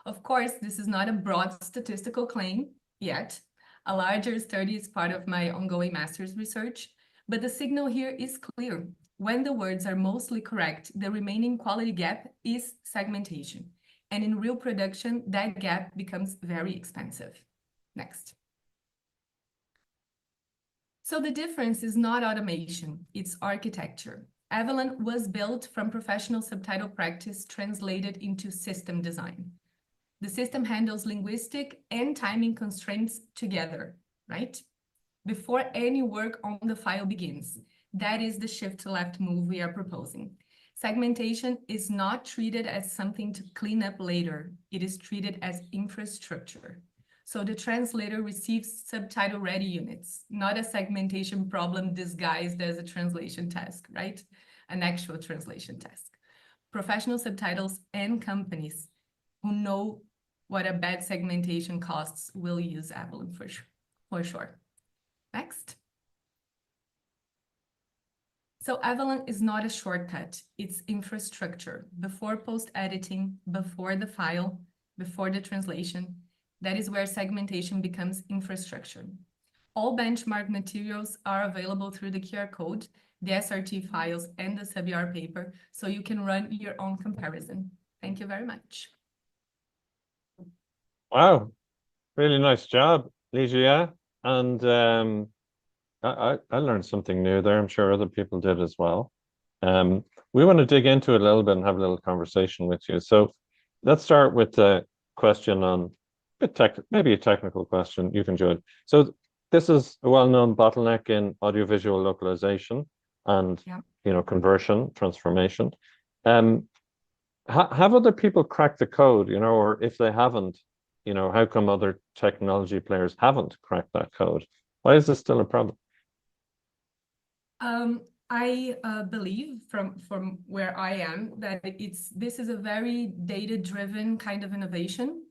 Of course, this is not a broad statistical claim yet. A larger study is part of my ongoing master's research, but the signal here is clear. When the words are mostly correct, the remaining quality gap is segmentation. And in real production, that gap becomes very expensive. Next. So the difference is not automation, it's architecture. Avalon was built from professional subtitle practice translated into system design. The system handles linguistic and timing constraints together, right? Before any work on the file begins. That is the shift left move we are proposing. Segmentation is not treated as something to clean up later. It is treated as infrastructure. So the translator receives subtitle-ready units, not a segmentation problem disguised as a translation task, right? An actual translation task. Professional subtitles and companies who know what a bad segmentation costs will use Avalon for sure. Next. So Avalon is not a shortcut, it's infrastructure. Before post-editing, before the file, before the translation, that is where segmentation becomes infrastructure. All benchmark materials are available through the QR code, the SRT files, and the sub-ER paper, so you can run your own comparison. Thank you very much. Wow, really nice job, Ligia. And I learned something new there. I'm sure other people did as well. We want to dig into it a little bit and have a little conversation with you. So let's start with the question on maybe a technical question. You can join. So this is a well-known bottleneck in audiovisual localization and conversion, transformation. Have other people cracked the code, or if they haven't, how come other technology players haven't cracked that code? Why is this still a problem? I believe from where I am that this is a very data-driven kind of innovation.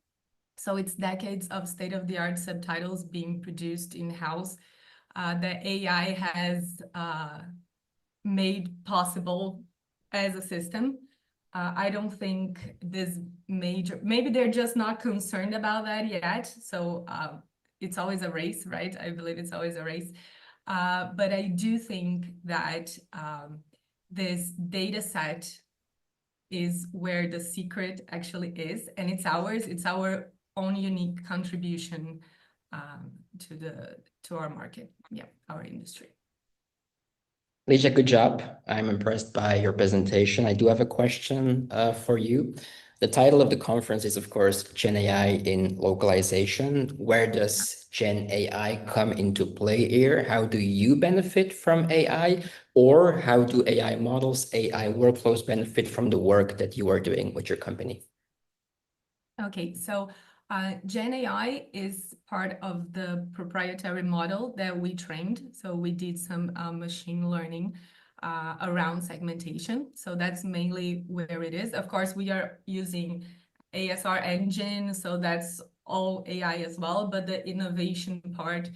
So it's decades of state-of-the-art subtitles being produced in-house that AI has made possible as a system. I don't think this maybe they're just not concerned about that yet. So it's always a race, right? I believe it's always a race. But I do think that this data set is where the secret actually is, and it's ours. It's our own unique contribution to our market, our industry. Ligia, good job. I'm impressed by your presentation. I do have a question for you. The title of the conference is, of course, GenAI in Localization. Where does GenAI come into play here? How do you benefit from AI? Or how do AI models, AI workflows benefit from the work that you are doing with your company? Okay, so GenAI is part of the proprietary model that we trained. So we did some machine learning around segmentation. So that's mainly where it is. Of course, we are using ASR engine, so that's all AI as well, but the innovation part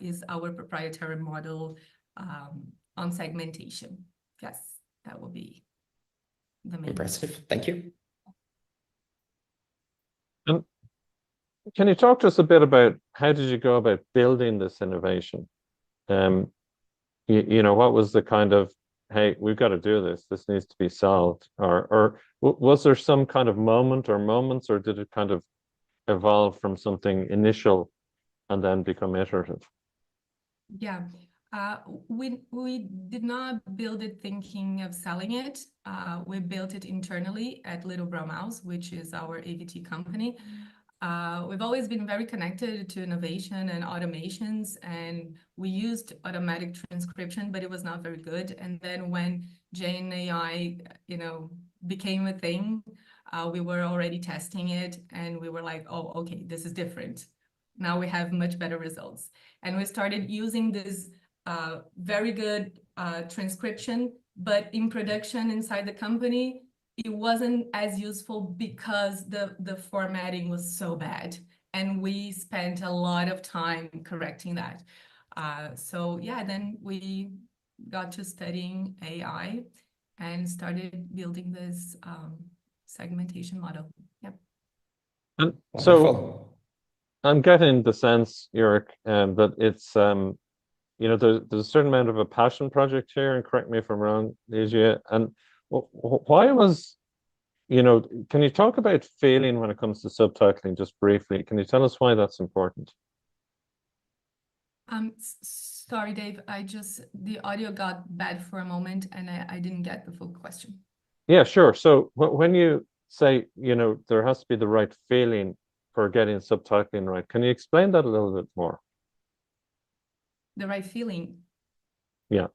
is our proprietary model on segmentation. Yes, that will be the main. Impressive. Thank you. Can you talk to us a bit about how did you go about building this innovation? What was the kind of, hey, we've got to do this. This needs to be solved. Or was there some kind of moment or moments, or did it kind of evolve from something initial and then become iterative? Yeah, we did not build it thinking of selling it. We built it internally at Little Brown Mouse, which is our AVT company. We've always been very connected to innovation and automations, and we used automatic transcription, but it was not very good. And then when GenAI, became a thing, we were already testing it, and we were like, oh, okay, this is different. Now we have much better results. And we started using this very good transcription, but in production inside the company, it wasn't as useful because the formatting was so bad, and we spent a lot of time correcting that. So yeah, then we got to studying AI and started building this segmentation model. Yep. And so I'm getting the sense, Jörg, that it's there's a certain amount of a passion project here, and correct me if I'm wrong, Ligia. And why was, can you talk about failing when it comes to subtitling just briefly? Can you tell us why that's important? Sorry, Dave, the audio got bad for a moment and I didn't get the full question. Yeah, sure. So when you say, there has to be the right feeling for getting subtitling right. Can you explain that a little bit more? The right feeling. Yeah.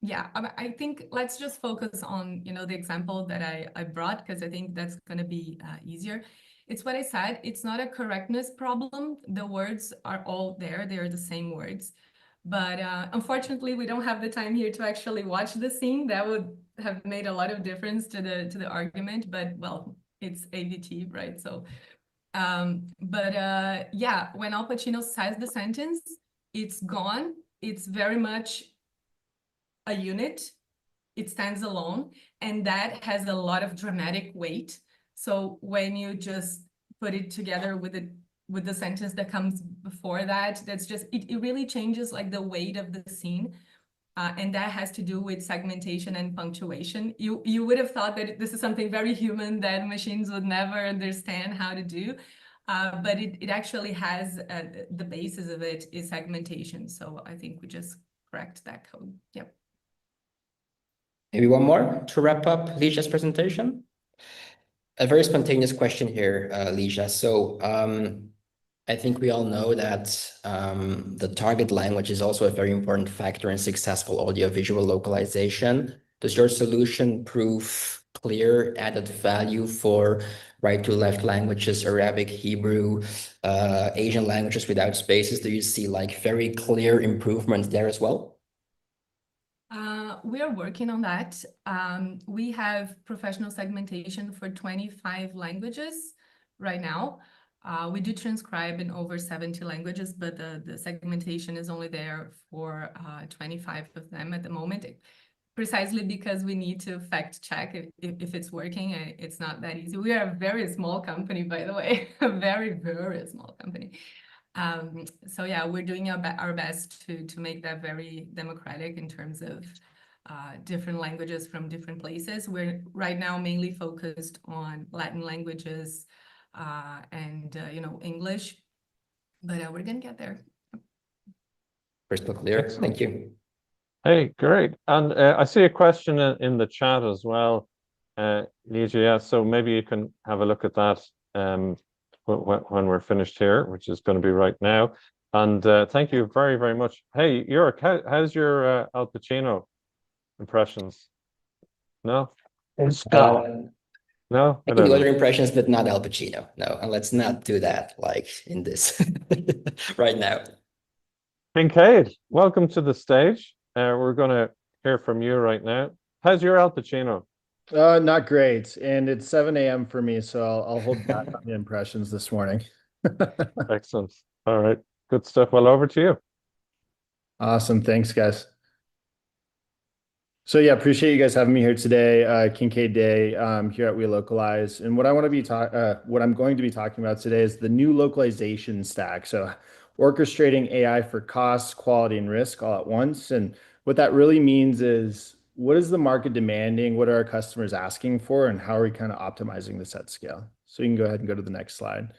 Yeah, I think let's just focus on, the example that I brought, because I think that's going to be easier. It's what I said. It's not a correctness problem. The words are all there. They're the same words. But unfortunately, we don't have the time here to actually watch the scene. That would have made a lot of difference to the argument. But, well, it's AVT, right? So, yeah, when Al Pacino says the sentence, it's gone. It's very much a unit. It stands alone, and that has a lot of dramatic weight. So when you just put it together with the sentence that comes before that, that's just it really changes like the weight of the scene. And that has to do with segmentation and punctuation. You would have thought that this is something very human that machines would never understand how to do. But it actually has the basis of it is segmentation. So I think we just correct that code. Yep. Maybe one more to wrap up Ligia's presentation. A very spontaneous question here, Ligia. So I think we all know that the target language is also a very important factor in successful audiovisual localization. Does your solution prove clear added value for right to left languages, Arabic, Hebrew, Asian languages without spaces? Do you see like very clear improvements there as well? We are working on that. We have professional segmentation for 25 languages right now. We do transcribe in over 70 languages, but the segmentation is only there for 25 of them at the moment, precisely because we need to fact check if it's working. It's not that easy. We are a very small company, by the way, a very, very small company. So yeah, we're doing our best to make that very democratic in terms of different languages from different places. We're right now mainly focused on Latin languages and English, but we're gonna get there. Crystal clear. Thank you. Hey, great. And I see a question in the chat as well, Ligia. So maybe you can have a look at that when we're finished here, which is going to be right now. And thank you very, very much. Hey, Jörg, how's your Al Pacino impressions? No? No? I can do other impressions, but not Al Pacino. No, and let's not do that like in this right now. Kincaid, welcome to the stage. We're going to hear from you right now. How's your Al Pacino? Not great. And it's 7 a.m. for me, so I'll hold back on the impressions this morning. Excellent. All right. Good stuff. Well, over to you. Awesome. Thanks, guys. So yeah, appreciate you guys having me here today. Kincaid Day here at We Localize. And what I'm going to be talking about today is the new localization stack. So orchestrating AI for cost, quality, and risk all at once. And what that really means is, what is the market demanding? What are our customers asking for? And how are we kind of optimizing this at scale? So you can go ahead and go to the next slide.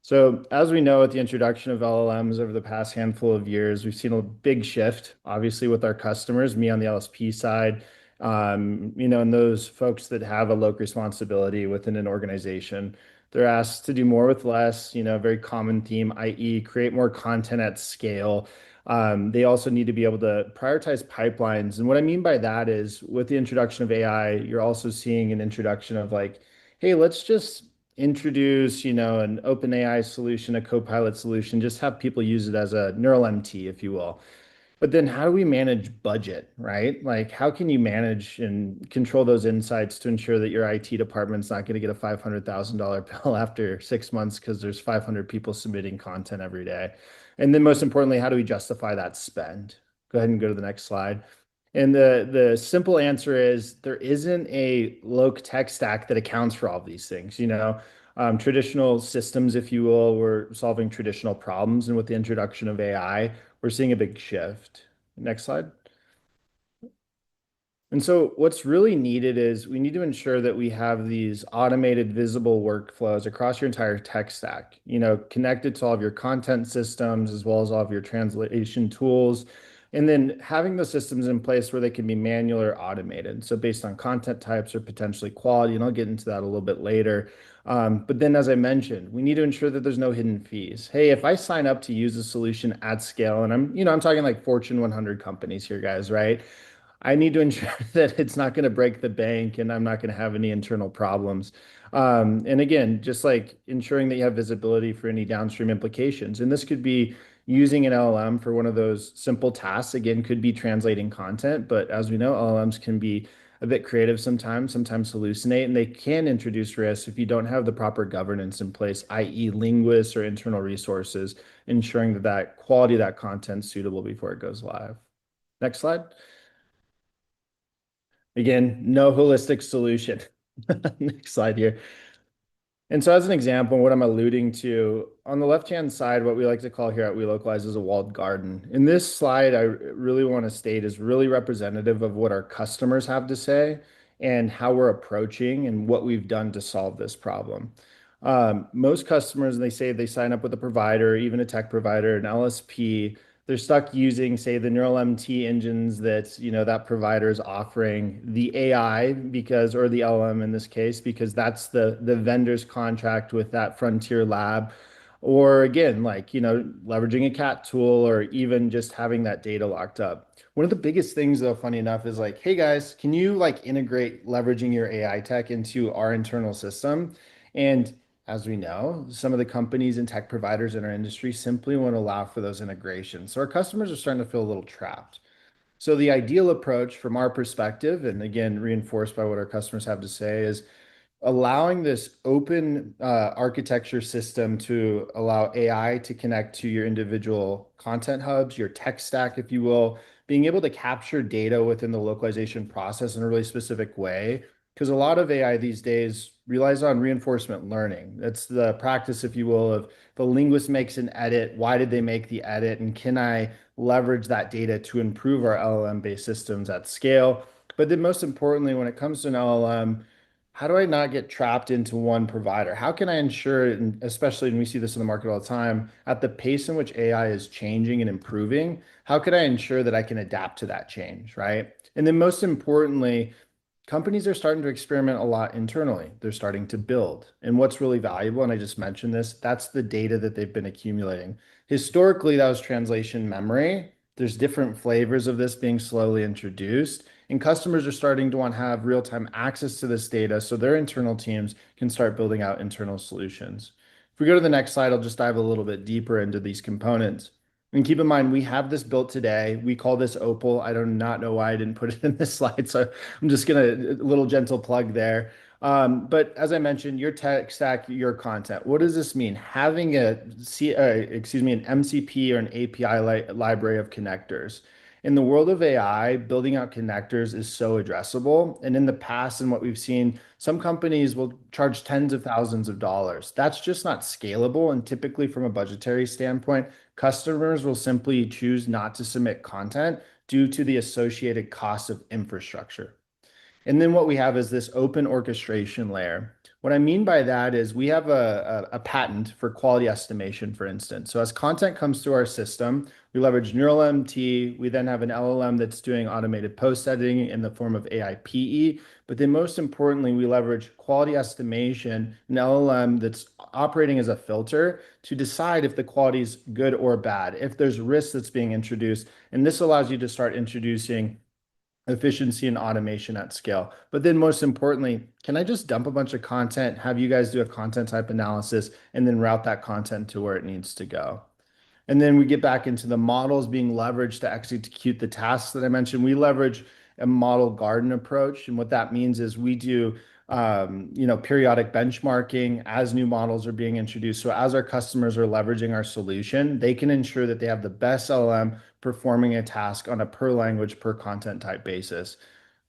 So as we know, with the introduction of LLMs over the past handful of years, we've seen a big shift, obviously, with our customers, me on the LSP side, and those folks that have a local responsibility within an organization. They're asked to do more with less, very common theme, i.e. create more content at scale. They also need to be able to prioritize pipelines. And what I mean by that is with the introduction of AI, you're also seeing an introduction of like, hey, let's just introduce, an OpenAI solution, a Copilot solution, just have people use it as a neural MT, if you will. But then how do we manage budget, right? Like how can you manage and control those insights to ensure that your IT department's not going to get a $500,000 bill after 6 months because there's 500 people submitting content every day? And then most importantly, how do we justify that spend? Go ahead and go to the next slide. And the simple answer is there isn't a loc tech stack that accounts for all of these things. Traditional systems, if you will, were solving traditional problems. And with the introduction of AI, we're seeing a big shift. Next slide. And so what's really needed is we need to ensure that we have these automated visible workflows across your entire tech stack, connected to all of your content systems, as well as all of your translation tools, And then having those systems in place where they can be manual or automated. So based on content types or potentially quality, and I'll get into that a little bit later. But then, as I mentioned, we need to ensure that there's no hidden fees. Hey, if I sign up to use a solution at scale, and I'm talking like Fortune 100 companies here, guys, right? I need to ensure that it's not going to break the bank and I'm not going to have any internal problems. And again, just like ensuring that you have visibility for any downstream implications. And this could be using an LLM for one of those simple tasks. Again, could be translating content, but as we know, LLMs can be a bit creative sometimes hallucinate, and they can introduce risks if you don't have the proper governance in place, i.e. linguists or internal resources, ensuring that that quality of that content is suitable before it goes live. Next slide. Again, no holistic solution. Next slide here. And so as an example, what I'm alluding to, on the left-hand side, what we like to call here at We Localize is a walled garden. In this slide, I really want to state is really representative of what our customers have to say and how we're approaching and what we've done to solve this problem. Most customers, they say they sign up with a provider, even a tech provider, an LSP, they're stuck using, say, the neural MT engines that that provider is offering, the AI because, or the LLM in this case, because that's the vendor's contract with that frontier lab, or again, like leveraging a cat tool, or even just having that data locked up. One of the biggest things, though, funny enough, is like, hey guys, can you like integrate leveraging your AI tech into our internal system? And as we know, some of the companies and tech providers in our industry simply won't allow for those integrations. So our customers are starting to feel a little trapped. So the ideal approach from our perspective, and again, reinforced by what our customers have to say, is allowing this open architecture system to allow AI to connect to your individual content hubs, your tech stack, if you will, being able to capture data within the localization process in a really specific way. Because a lot of AI these days relies on reinforcement learning. That's the practice, if you will, of the linguist makes an edit. Why did they make the edit? And can I leverage that data to improve our LLM-based systems at scale? But then most importantly, when it comes to an LLM, how do I not get trapped into one provider? How can I ensure, and especially when we see this in the market all the time, at the pace in which AI is changing and improving, how can I ensure that I can adapt to that change, right? And then most importantly, companies are starting to experiment a lot internally. They're starting to build. And what's really valuable, and I just mentioned this, that's the data that they've been accumulating. Historically, that was translation memory. There's different flavors of this being slowly introduced. And customers are starting to want to have real-time access to this data so their internal teams can start building out internal solutions. If we go to the next slide, I'll just dive a little bit deeper into these components. And keep in mind, we have this built today. We call this Opal. I do not know why I didn't put it in this slide, so I'm just going to, a little gentle plug there. But as I mentioned, your tech stack, your content. What does this mean? Having an MCP or an API library of connectors. In the world of AI, building out connectors is so addressable. And in the past, and what we've seen, some companies will charge tens of thousands of dollars. That's just not scalable. And typically from a budgetary standpoint, customers will simply choose not to submit content due to the associated cost of infrastructure. And then what we have is this open orchestration layer. What I mean by that is we have a patent for quality estimation, for instance. So as content comes through our system, we leverage neural MT. We then have an LLM that's doing automated post editing in the form of AI PE. But then most importantly, we leverage quality estimation, an LLM that's operating as a filter to decide if the quality is good or bad, if there's risk that's being introduced. And this allows you to start introducing efficiency and automation at scale. But then most importantly, can I just dump a bunch of content, have you guys do a content type analysis, and then route that content to where it needs to go? And then we get back into the models being leveraged to execute the tasks that I mentioned. We leverage a model garden approach. And what that means is we do periodic benchmarking as new models are being introduced. So as our customers are leveraging our solution, they can ensure that they have the best LLM performing a task on a per language, per content type basis.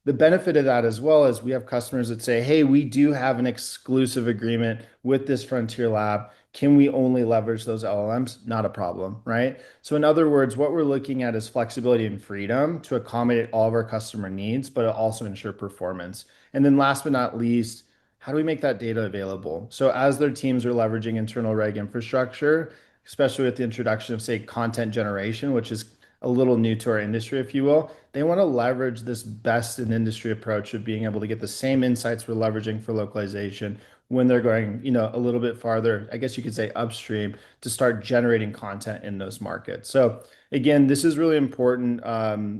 The benefit of that as well is we have customers that say, hey, we do have an exclusive agreement with this frontier lab. Can we only leverage those LLMs? Not a problem, right? So in other words, what we're looking at is flexibility and freedom to accommodate all of our customer needs, but also ensure performance. And then last but not least, how do we make that data available? So as their teams are leveraging internal reg infrastructure, especially with the introduction of, say, content generation, which is a little new to our industry, if you will. They want to leverage this best in industry approach of being able to get the same insights we're leveraging for localization when they're going, a little bit farther, I guess you could say upstream, to start generating content in those markets. So again, this is really important.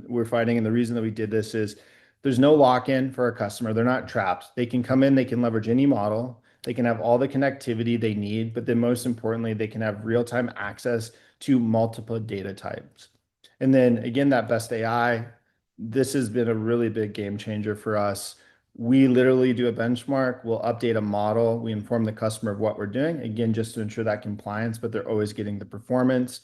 We're finding, and the reason that we did this is there's no lock-in for our customer. They're not trapped. They can come in, they can leverage any model, they can have all the connectivity they need, but then most importantly, they can have real-time access to multiple data types. And then again, that best AI, this has been a really big game changer for us. We literally do a benchmark, we'll update a model, we inform the customer of what we're doing, again, just to ensure that compliance, but they're always getting the performance.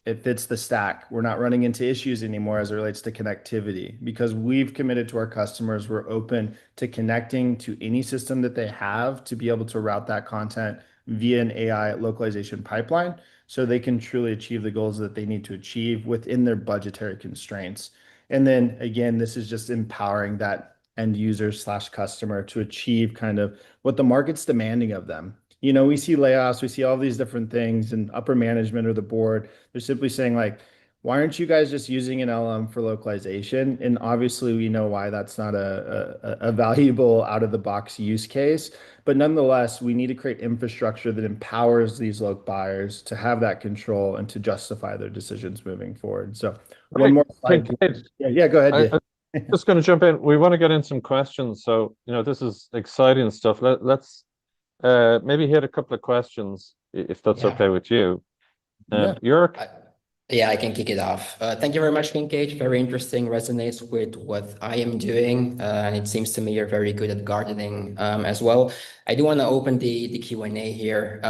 It fits the stack. We're not running into issues anymore as it relates to connectivity because we've committed to our customers. We're open to connecting to any system that they have to be able to route that content via an AI localization pipeline so they can truly achieve the goals that they need to achieve within their budgetary constraints. And then again, this is just empowering that end user / customer to achieve kind of what the market's demanding of them. We see layoffs, we see all these different things, and upper management or the board, they're simply saying like, why aren't you guys just using an LLM for localization? And obviously we know why that's not a valuable out of the box use case, but nonetheless, we need to create infrastructure that empowers these local buyers to have that control and to justify their decisions moving forward. So one more slide. Yeah, go ahead. I'm just going to jump in. We want to get in some questions. So, this is exciting stuff. Let's maybe hit a couple of questions if that's okay with you. Jörg? Yeah, I can kick it off. Thank you very much, Kincaid. Very interesting, resonates with what I am doing. And it seems to me you're very good at gardening as well. I do want to open the Q&A here.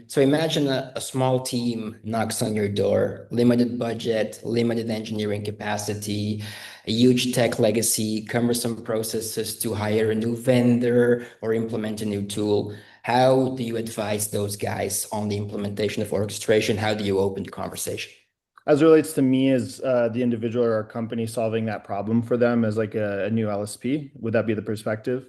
So imagine a small team knocks on your door, limited budget, limited engineering capacity, a huge tech legacy, cumbersome processes to hire a new vendor or implement a new tool. How do you advise those guys on the implementation of orchestration? How do you open the conversation? As it relates to me as the individual or our company solving that problem for them as like a new LSP, would that be the perspective?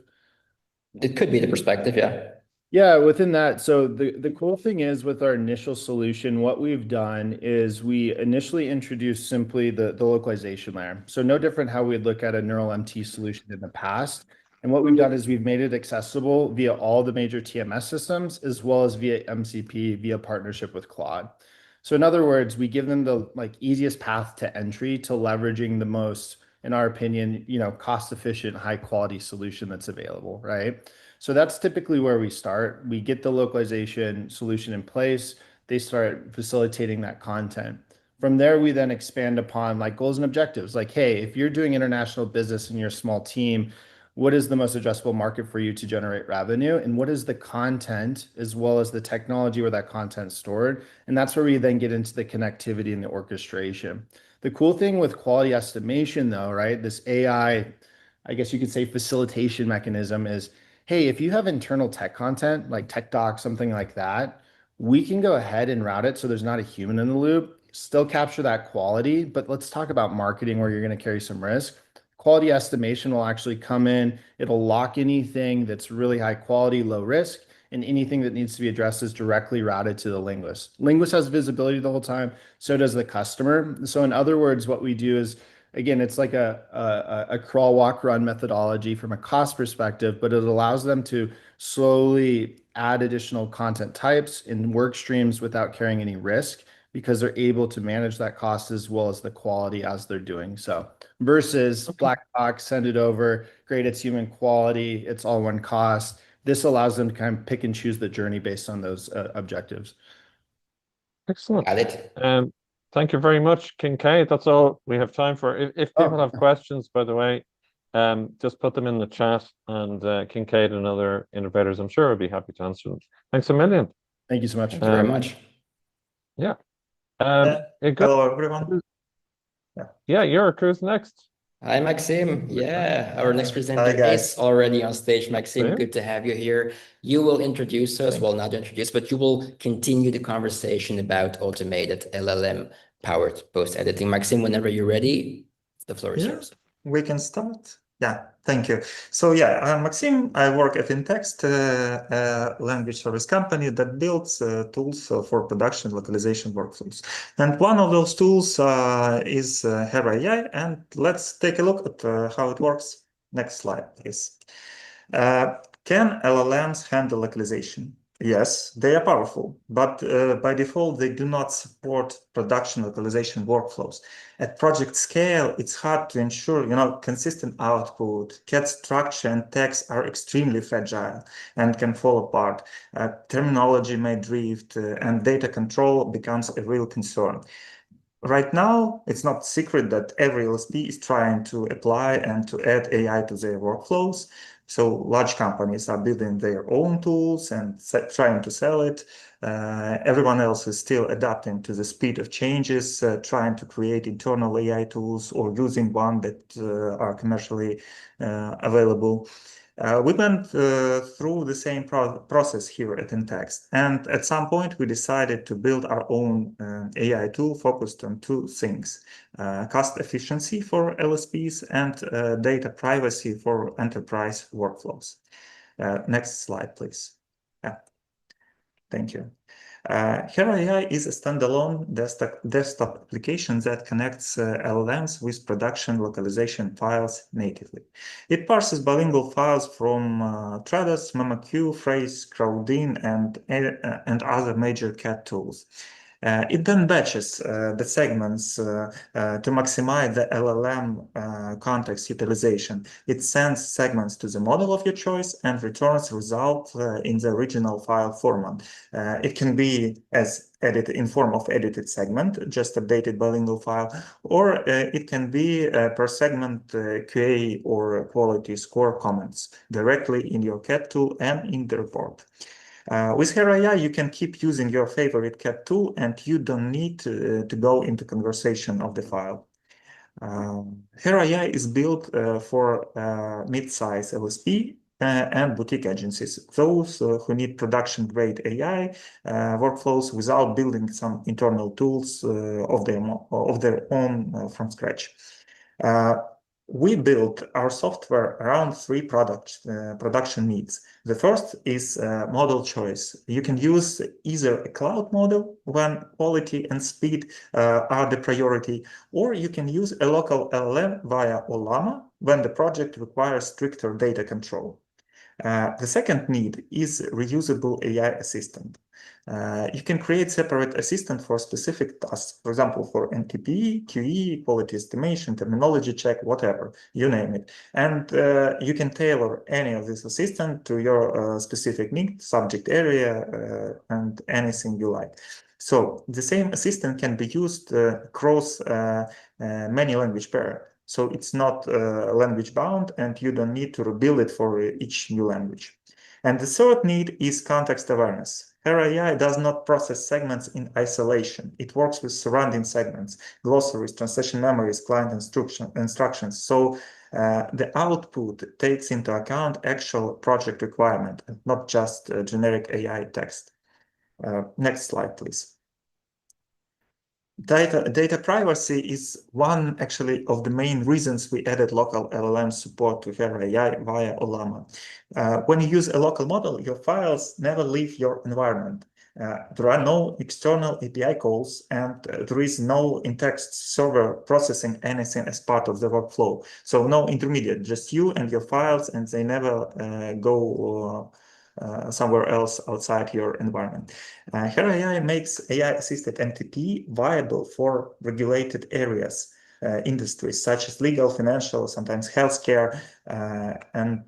It could be the perspective, yeah. Yeah, within that. So the cool thing is with our initial solution, what we've done is we initially introduced simply the localization layer. So no different how we'd look at a neural MT solution in the past. And what we've done is we've made it accessible via all the major TMS systems, as well as via MCP, via partnership with Claude. So in other words, we give them the easiest path to entry to leveraging the most, in our opinion, cost efficient, high quality solution that's available, right? So that's typically where we start. We get the localization solution in place. They start facilitating that content. From there, we then expand upon goals and objectives. Hey, if you're doing international business and you're a small team, what is the most addressable market for you to generate revenue? And what is the content as well as the technology where that content's stored? And that's where we then get into the connectivity and the orchestration. The cool thing with quality estimation though, right? This AI, I guess you could say facilitation mechanism is, hey, if you have internal tech content, like tech doc, something like that, we can go ahead and route it so there's not a human in the loop, still capture that quality, but let's talk about marketing where you're going to carry some risk. Quality estimation will actually come in. It'll lock anything that's really high quality, low risk, and anything that needs to be addressed is directly routed to the linguist. Linguist has visibility the whole time, so does the customer. So in other words, what we do is, again, it's like a crawl, walk, run methodology from a cost perspective, but it allows them to slowly add additional content types and work streams without carrying any risk because they're able to manage that cost as well as the quality as they're doing so. Versus black box, send it over, great, it's human quality, it's all one cost. This allows them to kind of pick and choose the journey based on those objectives. Excellent. Thank you very much, Kincaid. That's all we have time for. If people have questions, by the way, just put them in the chat, and Kincaid and other innovators, I'm sure, will be happy to answer them. Thanks a million. Thank you so much. Thank you very much. Yeah. Hello, everyone. Yeah, Jörg, who's next? Hi, Maxime. Yeah, our next presenter is already on stage. Maxime, good to have you here. You will introduce us, well, not introduce, but you will continue the conversation about automated LLM-powered post-editing. Maxime, whenever you're ready, the floor is yours. We can start. Yeah, thank you. So yeah, I'm Maxim. I work at Intext, a language service company that builds tools for production localization workflows. And one of those tools is Hera AI. And let's take a look at how it works. Next slide, please. Can LLMs handle localization? Yes, they are powerful, but by default, they do not support production localization workflows. At project scale, it's hard to ensure, consistent output. CAD structure and text are extremely fragile and can fall apart. Terminology may drift, and data control becomes a real concern. Right now, it's not secret that every LSP is trying to apply and to add AI to their workflows. So large companies are building their own tools and trying to sell it. Everyone else is still adapting to the speed of changes, trying to create internal AI tools or using one that are commercially available. We went through the same process here at Intext, and at some point we decided to build our own AI tool focused on two things: cost efficiency for LSPs and data privacy for enterprise workflows. Next slide, please. Yeah. Thank you. Hera AI is a standalone desktop application that connects LLMs with production localization files natively. It parses bilingual files from Trados, MemaQ, Phrase, Crowdin, and other major CAD tools. It then batches the segments to maximize the LLM context utilization. It sends segments to the model of your choice and returns result in the original file format. It can be as edited in form of edited segment, just updated bilingual file, or it can be per segment QA or quality score comments directly in your CAD tool and in the report. With Hera AI, you can keep using your favorite CAD tool and you don't need to go into conversation of the file. Hera AI is built for mid-size LSP and boutique agencies, those who need production-grade AI workflows without building some internal tools of their own from scratch. We built our software around three production needs. The first is model choice. You can use either a cloud model when quality and speed are the priority, or you can use a local LLM via Ollama when the project requires stricter data control. The second need is reusable AI assistant. You can create separate assistant for specific tasks, for example, for NTP, QE, quality estimation, terminology check, whatever, you name it. And you can tailor any of this assistant to your specific need, subject area, and anything you like. So the same assistant can be used across many language pair. So it's not language bound and you don't need to rebuild it for each new language. And the third need is context awareness. Hera AI does not process segments in isolation. It works with surrounding segments, glossaries, translation memories, client instructions. So the output takes into account actual project requirement and not just generic AI text. Next slide, please. Data privacy is one actually of the main reasons we added local LLM support to Hera AI via Ollama. When you use a local model, your files never leave your environment. There are no external API calls and there is no in-text server processing anything as part of the workflow. So no intermediate, just you and your files, and they never go somewhere else outside your environment. Hera AI makes AI-assisted MTP viable for regulated areas, industries such as legal, financial, sometimes healthcare, and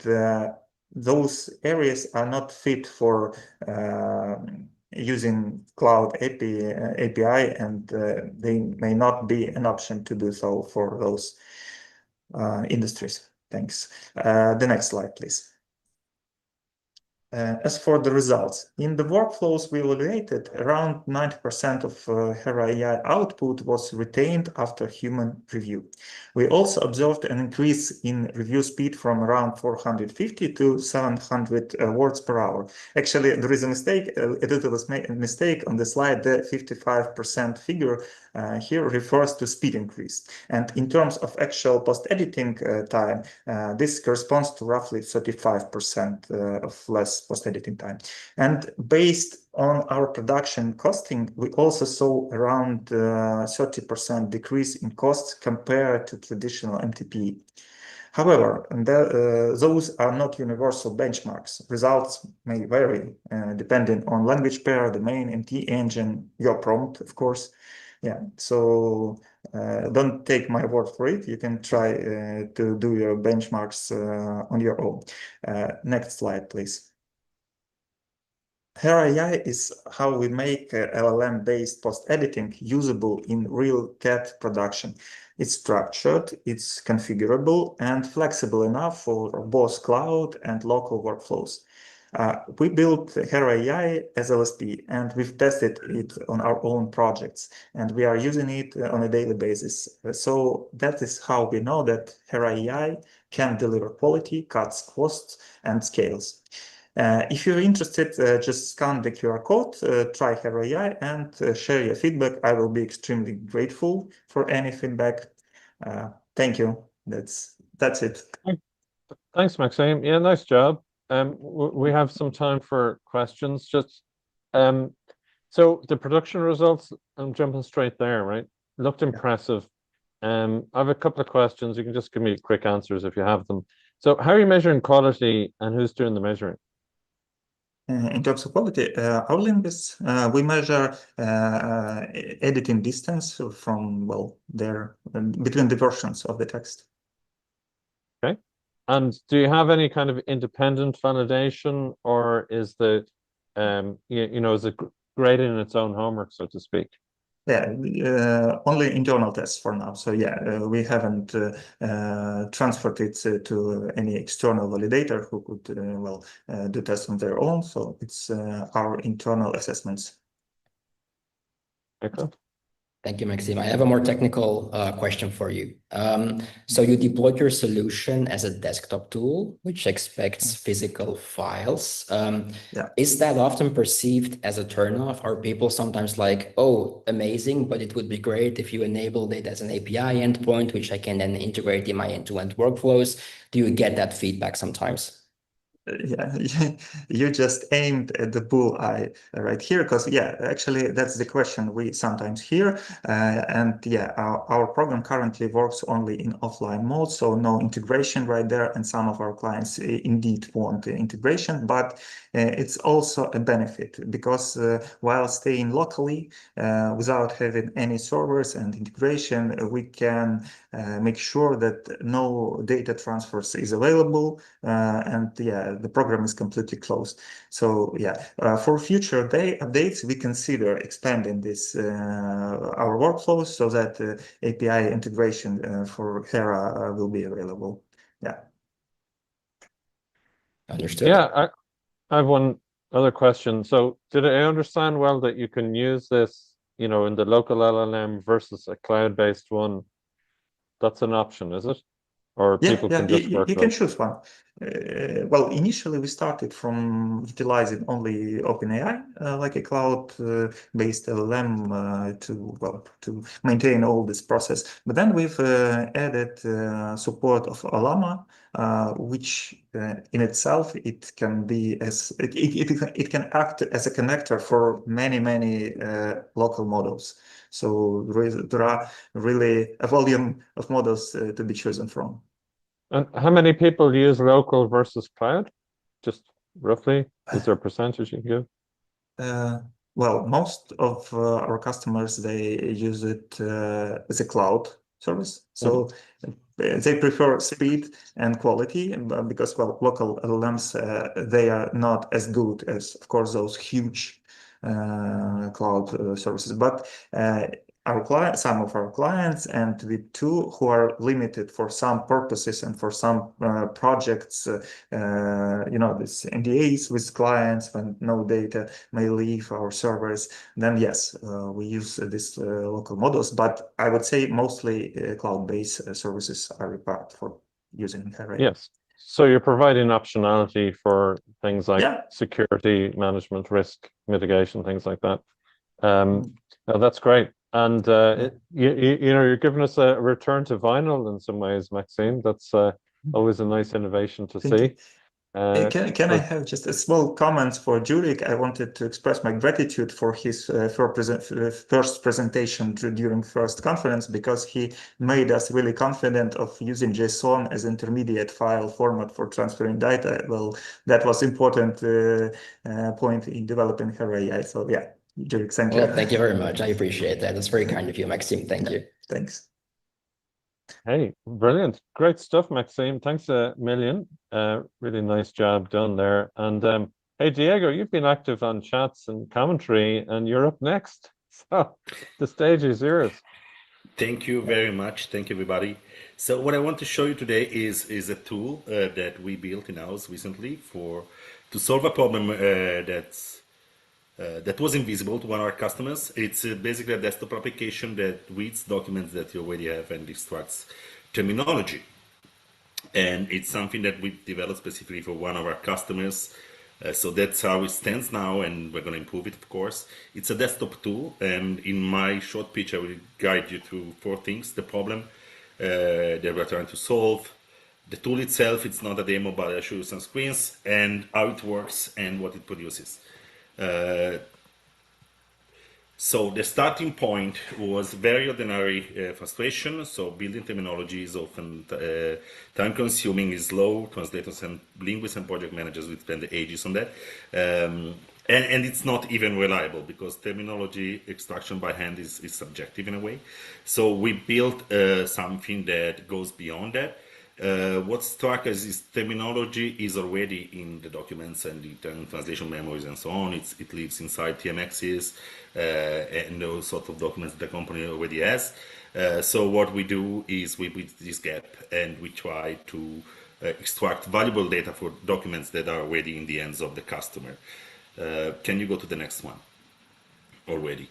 those areas are not fit for using cloud API, and they may not be an option to do so for those industries. Thanks. The next slide, please. As for the results, in the workflows we evaluated, around 90% of Hera AI output was retained after human review. We also observed an increase in review speed from around 450 to 700 words per hour. Actually, there is a mistake, editor was made a mistake on the slide. The 55% figure here refers to speed increase. And in terms of actual post-editing time, this corresponds to roughly 35% of less post-editing time. And based on our production costing, we also saw around 30% decrease in costs compared to traditional MTP. However, those are not universal benchmarks. Results may vary depending on language pair, domain, MT engine, your prompt, of course. Yeah, so don't take my word for it. You can try to do your benchmarks on your own. Next slide, please. Hera AI is how we make LLM-based post-editing usable in real CAD production. It's structured, it's configurable, and flexible enough for both cloud and local workflows. We built Hera AI as LSP, and we've tested it on our own projects, and we are using it on a daily basis. So that is how we know that Hera AI can deliver quality, cuts costs, and scales. If you're interested, just scan the QR code, try Hera AI, and share your feedback. I will be extremely grateful for any feedback. Thank you. That's it. Thanks, Maxime. Yeah, nice job. We have some time for questions. Just so the production results, I'm jumping straight there, right? Looked impressive. I have a couple of questions. You can just give me quick answers if you have them. So how are you measuring quality, and who's doing the measuring? In terms of quality, our linguists, we measure editing distance from, well, between the versions of the text. Okay. And do you have any kind of independent validation, or is the, is it graded in its own homework, so to speak? Yeah, only internal tests for now. So yeah, we haven't transferred it to any external validator who could do tests on their own. So it's our internal assessments. Excellent. Thank you, Maxime. I have a more technical question for you. So you deployed your solution as a desktop tool, which expects physical files. Is that often perceived as a turnoff? Are people sometimes like, oh, amazing, but it would be great if you enabled it as an API endpoint, which I can then integrate in my end-to-end workflows? Do you get that feedback sometimes? Yeah, you just aimed at the bullseye right here, because yeah, actually that's the question we sometimes hear. And yeah, our program currently works only in offline mode, so no integration right there. And some of our clients indeed want the integration, but it's also a benefit because while staying locally without having any servers and integration, we can make sure that no data transfers is available, and yeah, the program is completely closed. So yeah, for future updates, we consider expanding this our workflows so that API integration for Hera will be available. Yeah. Understood. Yeah, I have one other question. So did I understand well that you can use this, in the local LLM versus a cloud-based one? That's an option, is it? Or people can just work you can choose one. Well, initially we started from utilizing only OpenAI, like a cloud-based LLM to maintain all this process. But then we've added support of Llama, which in itself it can be it can act as a connector for many local models. So there are really a volume of models to be chosen from. And how many people use local versus cloud? Just roughly, is there a percentage you can give? Well, most of our customers, they use it as a cloud service. So they prefer speed and quality because, well, local LLMs, they are not as good as, of course, those huge cloud services. But some of our clients, and we too, who are limited for some purposes and for some projects, this NDAs with clients when no data may leave our servers, then yes, we use these local models. But I would say mostly cloud-based services are required for using Hera. Yes. So you're providing optionality for things like security management, risk mitigation, things like that. No, that's great. And you know, you're giving us a return to vinyl in some ways, Maxime. That's always a nice innovation to Thank see. you. Can I have just a small comment for Jurek? I wanted to express my gratitude for his first presentation during first conference, because he made us really confident of using JSON as intermediate file format for transferring data. Well, that was important point in developing her AI. So yeah, Jurek, thank you. Well, thank you very much. I appreciate that. That's very kind of you, Maxime. Thank you. Thanks. Hey, brilliant. Great stuff, Maxime. Thanks a million. Really nice job done there. And hey, Diego, you've been active on chats and commentary, and you're up next. So the stage is yours. Thank you very much. Thank you, everybody. So what I want to show you today is a tool that we built in-house recently to solve a problem that was invisible to one of our customers. It's basically a desktop application that reads documents that you already have and extracts terminology. And it's something that we developed specifically for one of our customers. So that's how it stands now, and we're going to improve it, of course. It's a desktop tool, and in my short pitch, I will guide you through 4 things. The problem that we're trying to solve, the tool itself, it's not a demo, but I'll show you some screens, and how it works and what it produces. So the starting point was very ordinary frustration. So building terminology is often time-consuming, is slow. Translators and linguists and project managers will spend ages on that. And it's not even reliable, because terminology extraction by hand is subjective in a way. So we built something that goes beyond that. What struck us is terminology is already in the documents and the translation memories and so on. It lives inside TMXs and those sort of documents the company already has. So what we do is we bridge this gap, and we try to extract valuable data for documents that are already in the hands of the customer. Can you go to the next one already?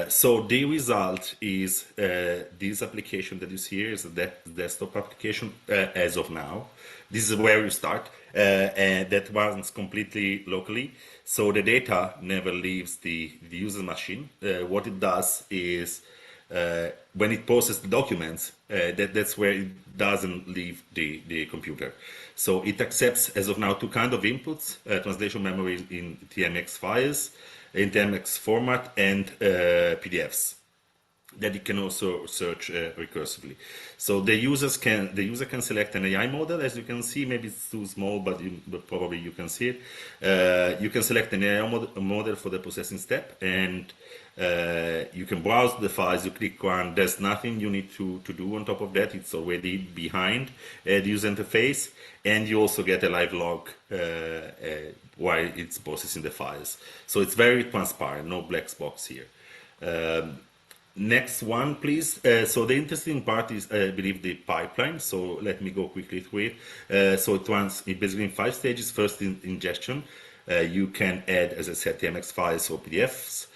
So the result is this application that you see here is a desktop application as of now. This is where you start, and that runs completely locally. So the data never leaves the user machine. What it does is when it processes the documents, that's where it doesn't leave the computer. So it accepts, as of now, 2 kinds of inputs: translation memory in TMX files, in TMX format, and PDFs that it can also search recursively. So the user can select an AI model. As you can see, maybe it's too small, but probably you can see it. You can select an AI model for the processing step, and you can browse the files. You click run. There's nothing you need to do on top of that. It's already behind the user interface, and you also get a live log while it's processing the files. So it's very transparent, no black box here. Next one, please. So the interesting part is, I believe, the pipeline. So let me go quickly through it. So it runs basically in 5 stages. First, in ingestion. You can add, as I said, TMX files or PDFs,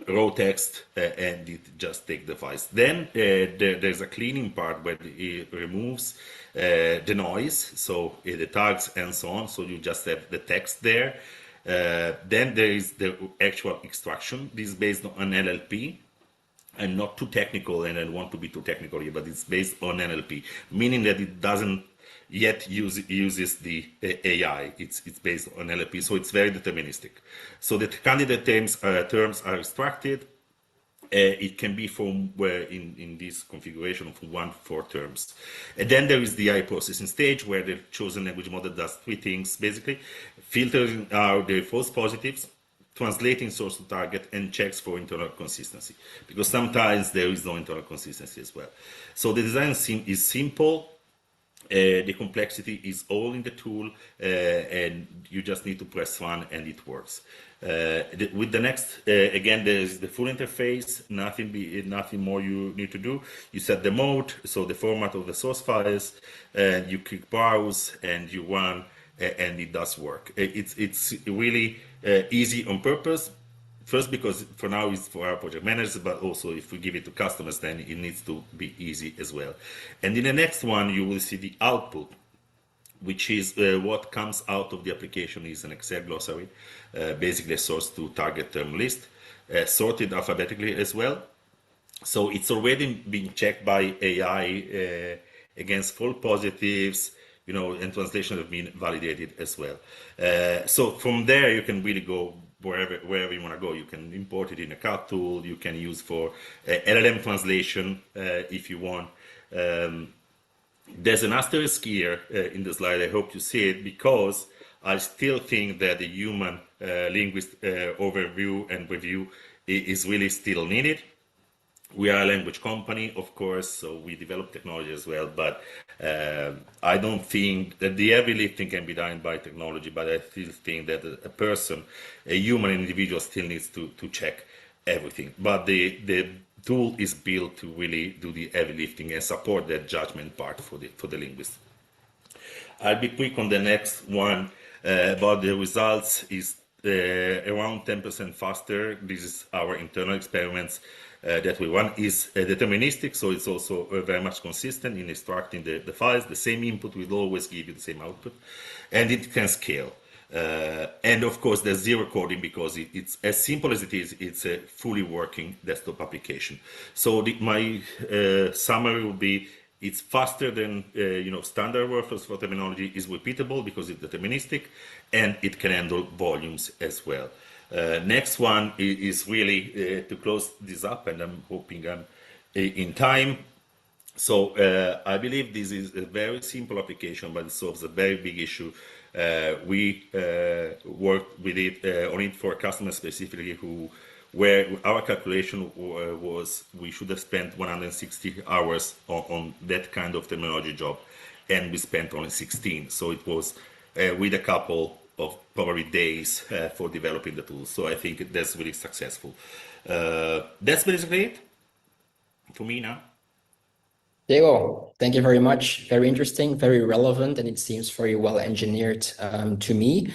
raw text, and it just take the files. Then there's a cleaning part where it removes the noise, so the tags and so on. So you just have the text there. Then there is the actual extraction. This is based on NLP. I'm not too technical, and I don't want to be too technical here, but it's based on NLP, meaning that it doesn't yet uses the AI. It's based on NLP, so it's very deterministic. So the candidate terms are extracted. It can be from in this configuration from 1 to 4 terms. And then there is the AI processing stage, where the chosen language model does 3 things, basically: filtering out the false positives, translating source to target, and checks for internal consistency, because sometimes there is no internal consistency as well. So the design is simple. The complexity is all in the tool, and you just need to press run and it works. With the next, again, there's the full interface, nothing more you need to do. You set the mode, so the format of the source files, and you click browse and you run, and it does work. It's really easy on purpose. First, because for now it's for our project managers, but also if we give it to customers, then it needs to be easy as well. And in the next one, you will see the output which is what comes out of the application is an Excel glossary, basically a source to target term list, sorted alphabetically as well. So it's already been checked by AI against false positives, and translation have been validated as well. So from there, you can really go wherever you want to go. You can import it in a CAD tool. You can use for LLM translation if you want. There's an asterisk here in the slide. I hope you see it, because I still think that the human linguist overview and review is really still needed. We are a language company, of course, so we develop technology as well, but I don't think that the heavy lifting can be done by technology, but I still think that a person, a human individual, still needs to check everything. But the tool is built to really do the heavy lifting and support that judgment part for the linguist. I'll be quick on the next one about the results. Is around 10% faster. This is our internal experiments that we run. Is deterministic, so it's also very much consistent in extracting the files. The same input will always give you the same output, and it can scale. And of course, there's zero coding, because it's as simple as it is. It's a fully working desktop application. So my summary would be: it's faster than standard workflows for terminology, is repeatable because it's deterministic, and it can handle volumes as well. Next one is really to close this up, and I'm hoping I'm in time. So I believe this is a very simple application, but it solves a very big issue. We worked with it on it for customers specifically where our calculation was we should have spent 160 hours on that kind of terminology job, and we spent only 16. So it was with a couple of probably days for developing the tool. So I think that's really successful. That's basically it for me now. Diego, thank you very much. Very interesting, very relevant, and it seems very well engineered to me.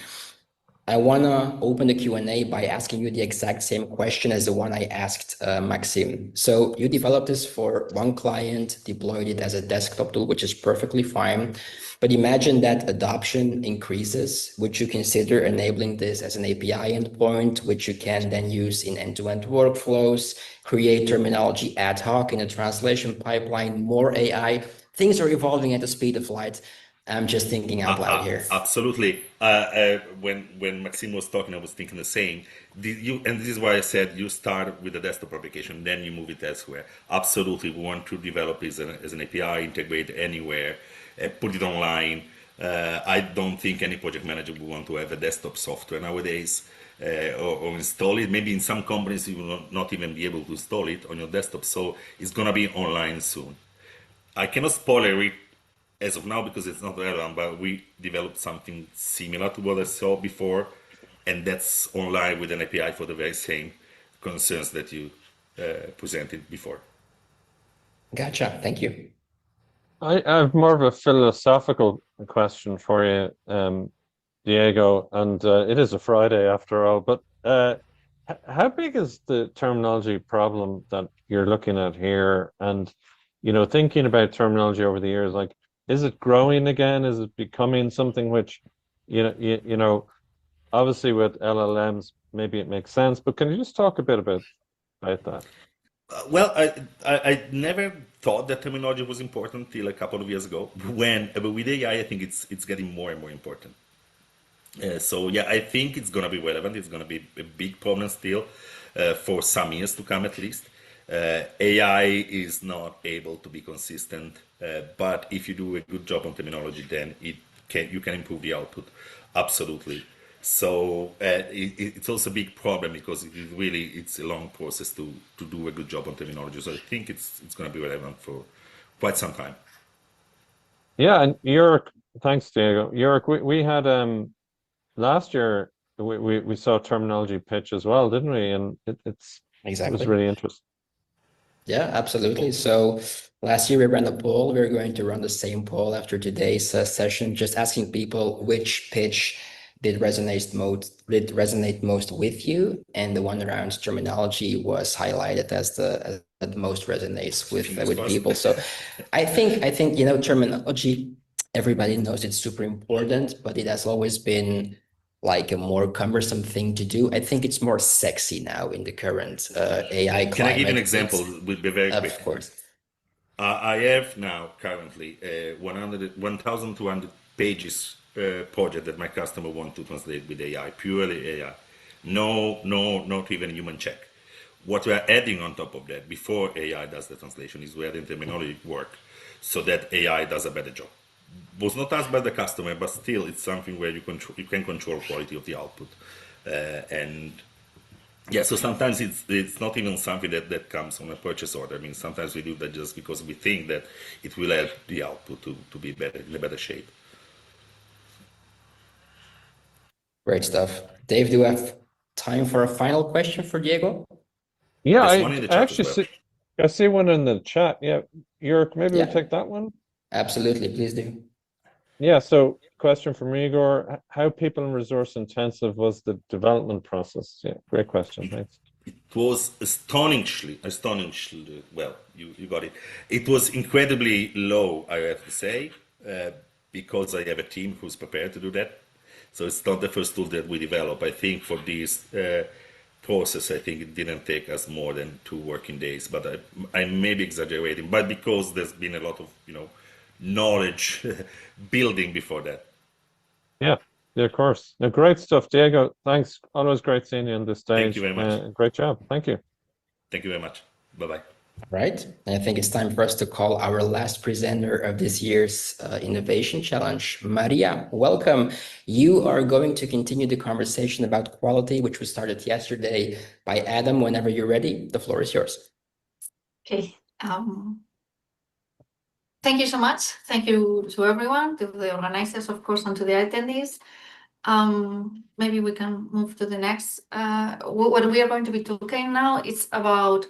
I want to open the Q&A by asking you the exact same question as the one I asked Maxim. So you developed this for one client, deployed it as a desktop tool, which is perfectly fine. But imagine that adoption increases. Would you consider enabling this as an API endpoint, which you can then use in end-to-end workflows, create terminology ad hoc in a translation pipeline, more AI? Things are evolving at the speed of light. I'm just thinking out loud here. Absolutely. When Maxime was talking, I was thinking the same. And this is why I said you start with the desktop application, then you move it elsewhere. Absolutely, we want to develop it as an API, integrate anywhere, put it online. I don't think any project manager would want to have a desktop software nowadays or install it. Maybe in some companies you will not even be able to install it on your desktop. So it's going to be online soon. I cannot spoiler it as of now because it's not relevant, but we developed something similar to what I saw before, and that's online with an API for the very same concerns that you presented before. Gotcha. Thank you. I have more of a philosophical question for you, Diego, and it is a Friday after all, but how big is the terminology problem that you're looking at here? And, thinking about terminology over the years, like, is it growing again? Is it becoming something which, obviously with LLMs, maybe it makes sense, but can you just talk a bit about that? Well, I never thought that terminology was important till a couple of years ago. But with AI, I think it's getting more and more important. So yeah, I think it's going to be relevant. It's going to be a big problem still for some years to come at least. AI is not able to be consistent, but if you do a good job on terminology, then you can improve the output. Absolutely. So it's also a big problem because it's a long process to do a good job on terminology. So I think it's going to be relevant for quite some time. Yeah, and Jörg, thanks, Diego. Jörg, we had last year we saw terminology pitch as well, didn't we? And it was really interesting. Yeah, absolutely. So last year we ran a poll. We're going to run the same poll after today's session, just asking people which pitch did resonate most with you, and the one around terminology was highlighted as the most resonates with people. So I think terminology everybody knows it's super important, but it has always been like a more cumbersome thing to do. I think it's more sexy now in the current AI climate. Can I give you an example? It would be very quick. Of course. I have now currently 1,200 pages project that my customer want to translate with AI, purely AI. No, not even human check. What we are adding on top of that before AI does the translation is we adding terminology work so that AI does a better job. Was not asked by the customer, but still it's something where you can control quality of the output. And yeah, so sometimes it's not even something that comes on a purchase order. I mean, sometimes we do that just because we think that it will help the output to be better, in a better shape. Great stuff. Dave, do you have time for a final question for Diego? Yeah, There's one in the chat actually as well. I see one in the chat. Yeah, Jörg, maybe we'll take that one. Absolutely, please do. Yeah, so question from Igor, how people and resource intensive was the development process? Yeah, great question, thanks. It was astonishingly, well, you got it. It was incredibly low, I have to say, because I have a team who's prepared to do that. So it's not the first tool that we develop. I think for this process, I think it didn't take us more than 2 working days, but I may be exaggerating, but because there's been a lot of, knowledge building before that. Yeah, of course. No, great stuff, Diego. Thanks. Always great seeing you on this stage. Thank you very much. Great job. Thank you. Thank you very much. Bye-bye. Right. I think it's time for us to call our last presenter of this year's Innovation Challenge. Maria, welcome. You are going to continue the conversation about quality, which was started yesterday by Adam. Whenever you're ready, the floor is yours. Okay. Thank you so much. Thank you to everyone, to the organizers, of course, and to the attendees. Maybe we can move to the next. What we are going to be talking now is about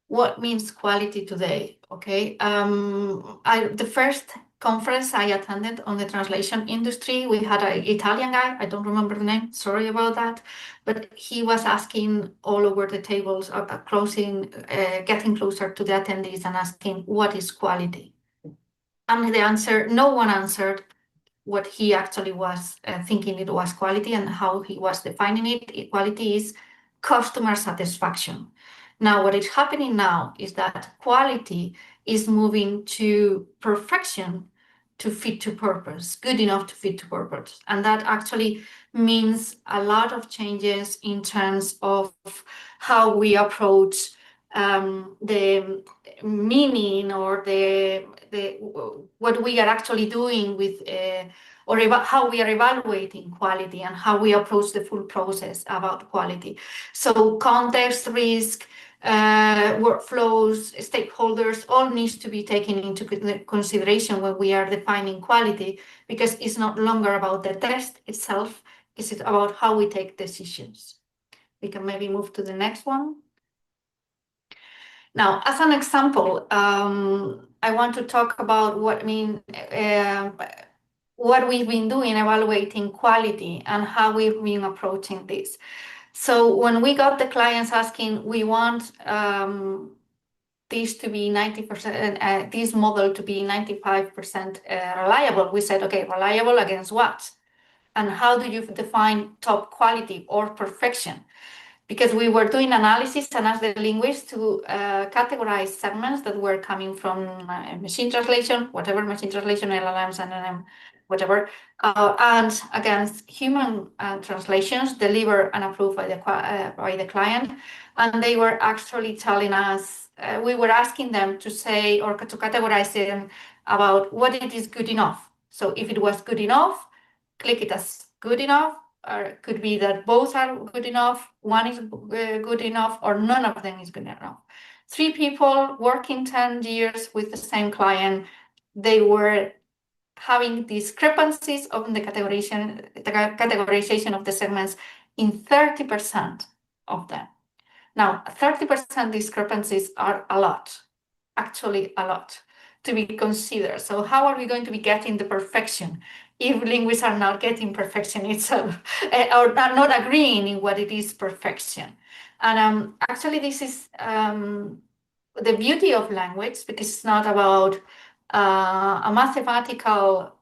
what means quality today. Okay. The first conference I attended on the translation industry, we had an Italian guy, I don't remember the name, sorry about that, but he was asking all over the tables, getting closer to the attendees and asking, what is quality? And the answer, no one answered what he actually was thinking it was quality and how he was defining it. Quality is customer satisfaction. Now, what is happening now is that quality is moving to perfection to fit to purpose, good enough to fit to purpose. And that actually means a lot of changes in terms of how we approach the meaning or what we are actually doing with how we are evaluating quality and how we approach the full process about quality. So context, risk, workflows, stakeholders, all needs to be taken into consideration when we are defining quality, because it's no longer about the test itself, it's about how we take decisions. We can maybe move to the next one. Now, as an example, I want to talk about what we've been doing evaluating quality and how we've been approaching this. So when we got the clients asking, we want this to be 90%, this model to be 95% reliable, we said, okay, reliable against what? And how do you define top quality or perfection? Because we were doing analysis and asked the linguists to categorize segments that were coming from machine translation, whatever machine translation, LLMs, NLM, whatever, and against human translations delivered and approved by the client. And they were actually telling us, we were asking them to say or to categorize them about what it is good enough. So if it was good enough, click it as good enough, or it could be that both are good enough, one is good enough, or none of them is good enough. 3 people working 10 years with the same client, they were having discrepancies of the categorization of the segments in 30% of them. Now, 30% discrepancies are a lot, actually a lot to be considered. So how are we going to be getting the perfection if linguists are not getting perfection itself or are not agreeing in what it is perfection? And actually this is the beauty of language, because it's not about a mathematical,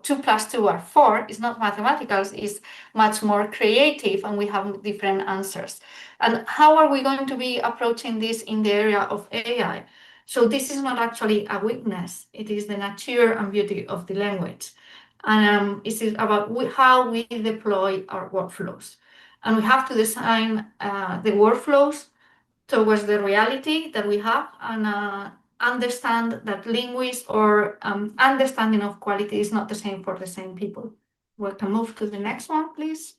2 + 2 are 4 is not mathematical, is much more creative, and we have different answers. And how are we going to be approaching this in the area of AI? So this is not actually a weakness, it is the nature and beauty of the language. And it is about how we deploy our workflows. And we have to design the workflows towards the reality that we have, and understand that linguists or understanding of quality is not the same for the same people. We can move to the next one, please.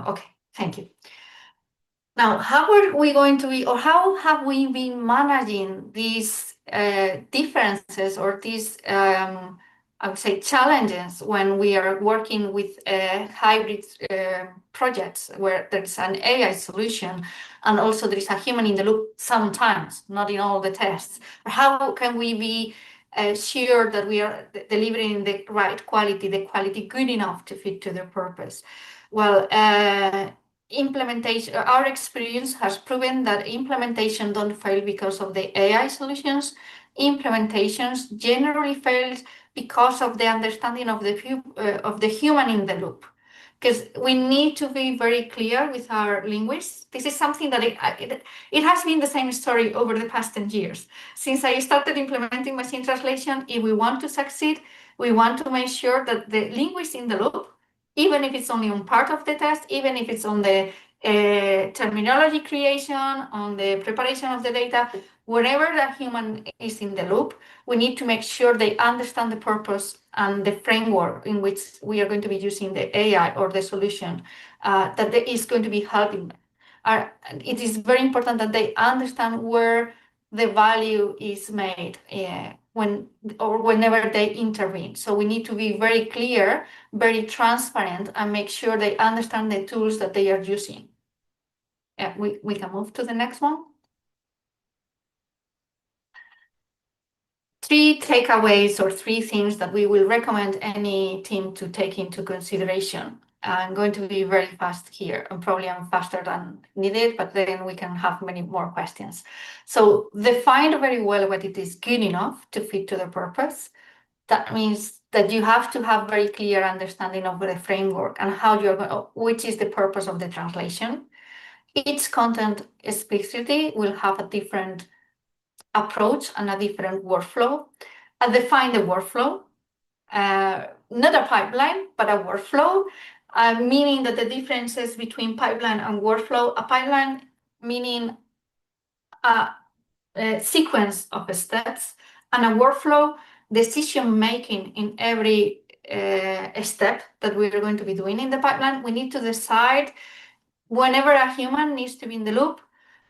Okay, thank you. Now, how are we going to be, or how have we been managing these differences or these, I would say, challenges when we are working with hybrid projects where there's an AI solution and also there is a human in the loop sometimes, not in all the tests? How can we be sure that we are delivering the right quality, the quality good enough to fit to the purpose? Well, implementation, our experience has proven that implementation don't fail because of the AI solutions. Implementations generally fail because of the understanding of the human in the loop. Because we need to be very clear with our linguists. This is something that it has been the same story over the past 10 years. Since I started implementing machine translation, if we want to succeed, we want to make sure that the linguist in the loop, even if it's only on part of the test, even if it's on the terminology creation, on the preparation of the data, wherever the human is in the loop, we need to make sure they understand the purpose and the framework in which we are going to be using the AI or the solution that is going to be helping them. It is very important that they understand where the value is made whenever they intervene. So we need to be very clear, very transparent, and make sure they understand the tools that they are using. We can move to the next one. 3 takeaways or 3 things that we will recommend any team to take into consideration. I'm going to be very fast here, and probably I'm faster than needed, but then we can have many more questions. So define very well what it is good enough to fit to the purpose. That means that you have to have very clear understanding of the framework and how you're going, which is the purpose of the translation. Each content explicitly will have a different approach and a different workflow. And define the workflow, not a pipeline, but a workflow, meaning that the differences between pipeline and workflow, a pipeline meaning a sequence of steps, and a workflow, decision-making in every step that we're going to be doing in the pipeline. We need to decide, whenever a human needs to be in the loop,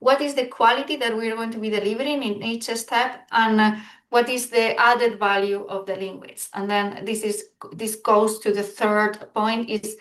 what is the quality that we're going to be delivering in each step, and what is the added value of the linguist. And then this goes to the third point, is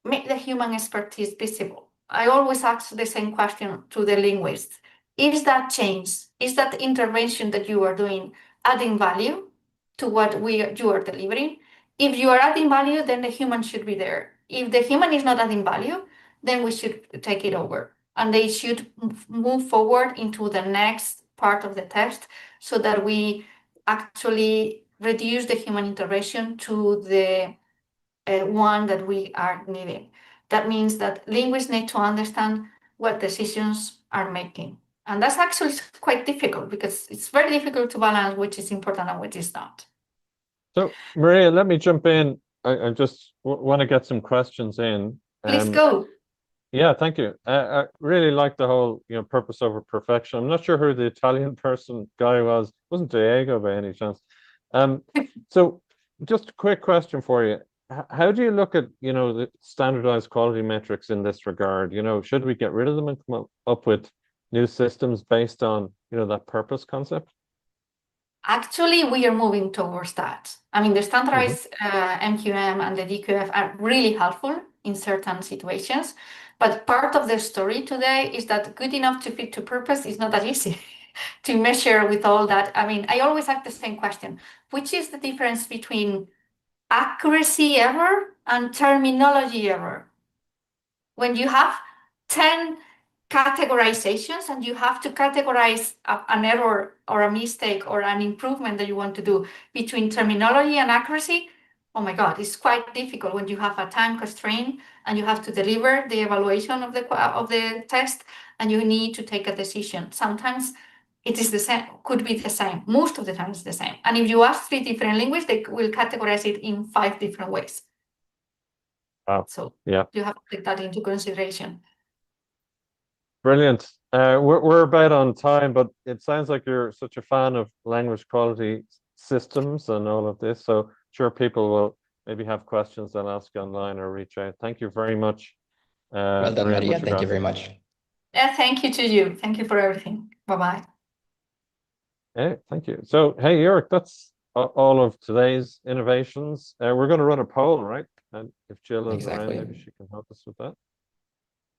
make the human expertise visible. I always ask the same question to the linguist. Is that change, is that intervention that you are doing adding value to what you are delivering? If you are adding value, then the human should be there. If the human is not adding value, then we should take it over. And they should move forward into the next part of the test so that we actually reduce the human intervention to the one that we are needing. That means that linguists need to understand what decisions are making. And that's actually quite difficult, because it's very difficult to balance which is important and which is not. So, Maria, let me jump in. I just want to get some questions in. Please go. Yeah, thank you. I really like the whole, purpose over perfection. I'm not sure who the Italian guy was. It wasn't Diego by any chance. So just a quick question for you. How do you look at, the standardized quality metrics in this regard? Should we get rid of them and come up with new systems based on, that purpose concept? Actually, we are moving towards that. I mean, the standardized MQM and the DQF are really helpful in certain situations, but part of the story today is that good enough to fit to purpose is not that easy to measure with all that. I mean, I always ask the same question, which is the difference between accuracy error and terminology error? When you have 10 categorizations, and you have to categorize an error or a mistake or an improvement that you want to do between terminology and accuracy. Oh my God, it's quite difficult when you have a time constraint and you have to deliver the evaluation of the test, and you need to take a decision. Sometimes it is the same, could be the same. Most of the time it's the same. And if you ask 3 different languages, they will categorize it in 5 different ways. Wow. So yeah, you have to take that into consideration. brilliant. We're about on time, but it sounds like you're such a fan of language quality systems and all of this. So sure, people will maybe have questions they'll ask online or reach out. Thank you very much. Well done, Maria. Thank you very much. Yeah, thank you to you. Thank you for everything. Bye-bye. Hey, thank you. So, hey, Jörg, that's all of today's innovations. We're going to run a poll, right? And if Jill is around, maybe she can help us with that.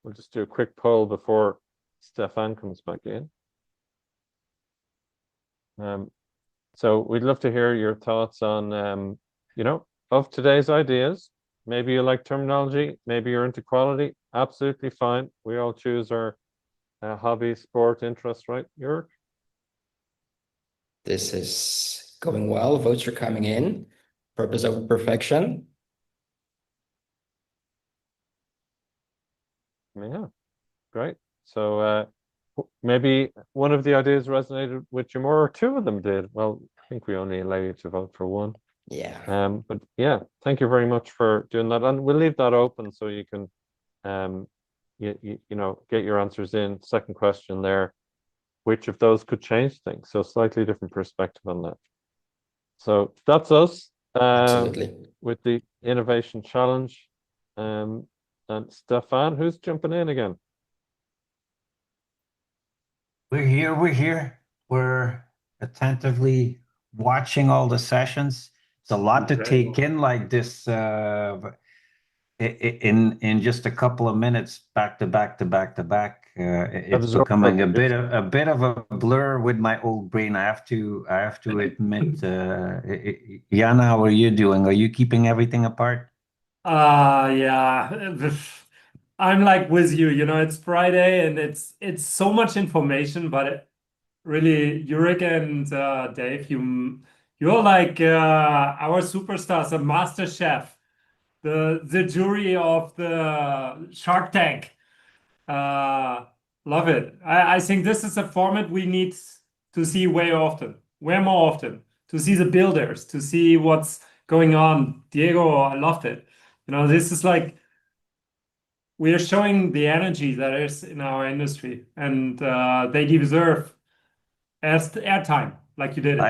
We'll just do a quick poll before Stefan comes back in. So we'd love to hear your thoughts on, of today's ideas. Maybe you like terminology, maybe you're into quality. Absolutely fine. We all choose our hobby, sport, interest, right, Jörg? This is going well. Votes are coming in. Purpose over perfection. Yeah, great. So maybe one of the ideas resonated with you more, or 2 of them did. Well, I think we only allow you to vote for 1. Yeah. But yeah, thank you very much for doing that. And we'll leave that open so you can, get your answers in. Second question there. Which of those could change things? So slightly different perspective on that. So that's us with the innovation challenge. And Stefan, who's jumping in again? We're here. We're attentively watching all the sessions. It's a lot to take in like this in just a couple of minutes, back to back to back to back. It's becoming a bit of a blur with my old brain. I have to admit. Jana, how are you doing? Are you keeping everything apart? Yeah. I'm like with you, it's Friday and it's so much information, but really, Jurek and Dave, you're like our superstars, a master chef, the jury of the Shark Tank. Love it. I think this is a format we need to see way more often, to see the builders, to see what's going on. Diego, I loved it. This is like we are showing the energy that is in our industry, and they deserve airtime like you did. I